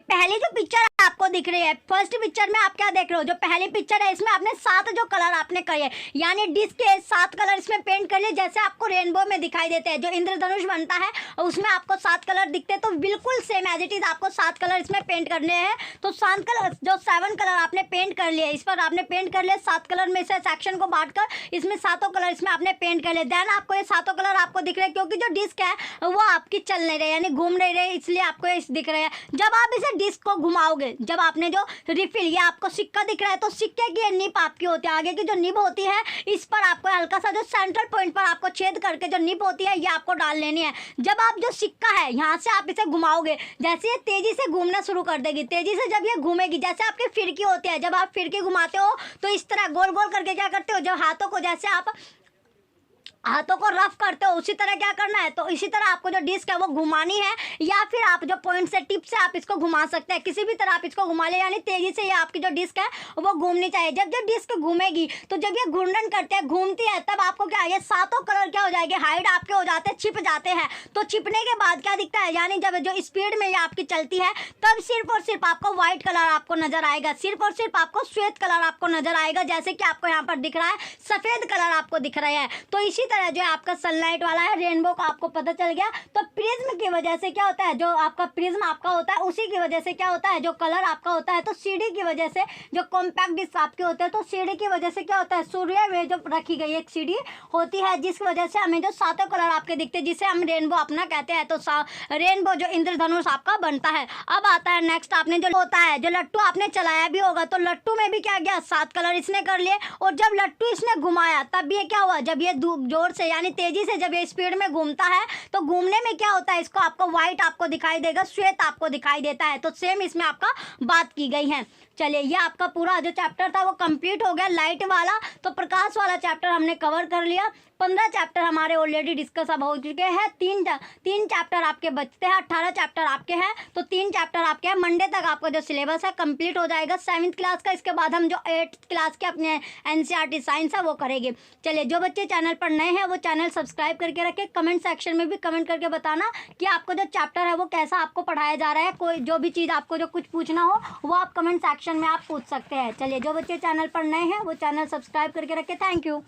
S1: पहली जो पिक्चर आपको दिख रही है, फर्स्ट पिक्चर में आप क्या देख रहे हो, जो पहली पिक्चर है इसमें आपने 7 जो कलर आपने करे, यानी डिस्क के 7 कलर इसमें पेंट कर लिए, जैसे आपको रेनबो में दिखाई देते हैं। जो इंद्रधनुष बनता है उसमें आपको 7 कलर दिखते हैं, तो बिल्कुल सेम एज इट इज आपको 7 कलर इसमें पेंट करने हैं। तो 7 कलर, जो 7 कलर आपने पेंट कर लिए, इस पर आपने पेंट कर लिया 7 कलर में से सेक्शन को बांटकर इसमें 7 कलर इसमें आपने पेंट कर लिए। देन आपको ये 7 कलर आपको दिख रहे हैं, क्योंकि जो डिस्क है वो आपकी चल नहीं रही, यानी घूम नहीं रही, इसलिए आपको ये दिख रहे हैं। जब आप इसे डिस्क को घुमाओगे, जब आपने जो रिफिल, ये आपको सिक्का दिख रहा है, तो सिक्के की निब आपकी होती है, आगे की जो निब होती है इस पर आपको हल्का सा जो सेंट्रल पॉइंट पर आपको छेद करके जो निब होती है ये आपको डाल लेनी है। जब आप जो सिक्का है यहाँ से आप इसे घुमाओगे, जैसे ये तेजी से घूमना शुरू कर देगी, तेजी से जब ये घूमेगी, जैसे आपकी फिरकी होती है, जब आप फिरकी घुमाते हो तो इस तरह गोल गोल करके क्या करते हो, जब हाथों को, जैसे आप हाथों को रफ करते हो उसी तरह क्या करना है, तो इसी तरह आपको जो डिस्क है वो घुमानी है, या फिर आप जो पॉइंट से, टिप से आप इसको घुमा सकते हैं, किसी भी तरह आप इसको घुमा ले, यानी तेजी से ये आपकी जो डिस्क है वो घूमनी चाहिए। जब जब डिस्क घूमेगी, तो जब ये घूर्णन करते हैं, घूमती है, तब आपको क्या, ये 7 कलर क्या हो जाएंगे, हाइड आपके हो जाते हैं, छिप जाते हैं। तो छिपने के बाद क्या दिखता है, यानी जब जो स्पीड में ये आपकी चलती है, तब सिर्फ और सिर्फ आपको व्हाइट कलर आपको नजर आएगा, सिर्फ और सिर्फ आपको श्वेत कलर आपको नजर आएगा, जैसे कि आपको यहाँ पर दिख रहा है सफेद कलर आपको दिख रहे हैं। तो इसी तरह जो है आपका सनलाइट वाला है, रेनबो का आपको पता चल गया। तो प्रिज्म की वजह से क्या होता है, जो आपका प्रिज्म आपका होता है उसी की वजह से क्या होता है, जो कलर आपका होता है, तो सीडी की वजह से, जो कॉम्पैक्ट डिस्क आपके होते हैं तो सीडी की वजह से क्या होता है, सूर्य में जो रखी गई एक सीडी होती है जिस वजह से हमें जो सातों कलर आपके दिखते हैं, जिसे हम रेनबो अपना कहते हैं। तो रेनबो जो इंद्रधनुष आपका बनता है। अब आता है नेक्स्ट, आपने जो होता है, जो लट्टू आपने चलाया भी होगा, तो लट्टू में भी क्या गया, 7 कलर इसने कर लिए। और जब लट्टू इसने घुमाया तब ये क्या हुआ, जब ये जोर से यानी तेजी से जब ये स्पीड में घूमता है तो घूमने में क्या होता है, इसको आपको व्हाइट आपको दिखाई देगा, श्वेत आपको दिखाई देता है। तो सेम इसमें आपका बात की गई है। चलिए, ये आपका पूरा जो चैप्टर था वो कंप्लीट हो गया, लाइट वाला। तो प्रकाश वाला चैप्टर हमने कवर कर लिया। 15 चैप्टर हमारे ऑलरेडी डिस्कस अब हो चुके हैं। तीन चैप्टर आपके बचते हैं, 18 चैप्टर आपके हैं। तो 3 चैप्टर आपके हैं। मंडे तक आपका जो सिलेबस है कंप्लीट हो जाएगा 7th क्लास का। इसके बाद हम जो 8th क्लास के अपने NCERT साइंस है वो करेंगे। चलिए, जो बच्चे चैनल पर नए हैं वो चैनल सब्सक्राइब करके रखें। कमेंट सेक्शन में भी कमेंट करके बताना कि आपको जो चैप्टर है वो कैसा आपको पढ़ाया जा रहा है। कोई जो भी चीज़ आपको जो कुछ पूछना हो वो आप कमेंट सेक्शन में आप पूछ सकते हैं। चलिए, जो बच्चे चैनल पर नए हैं वो चैनल सब्सक्राइब करके रखें। Thank you.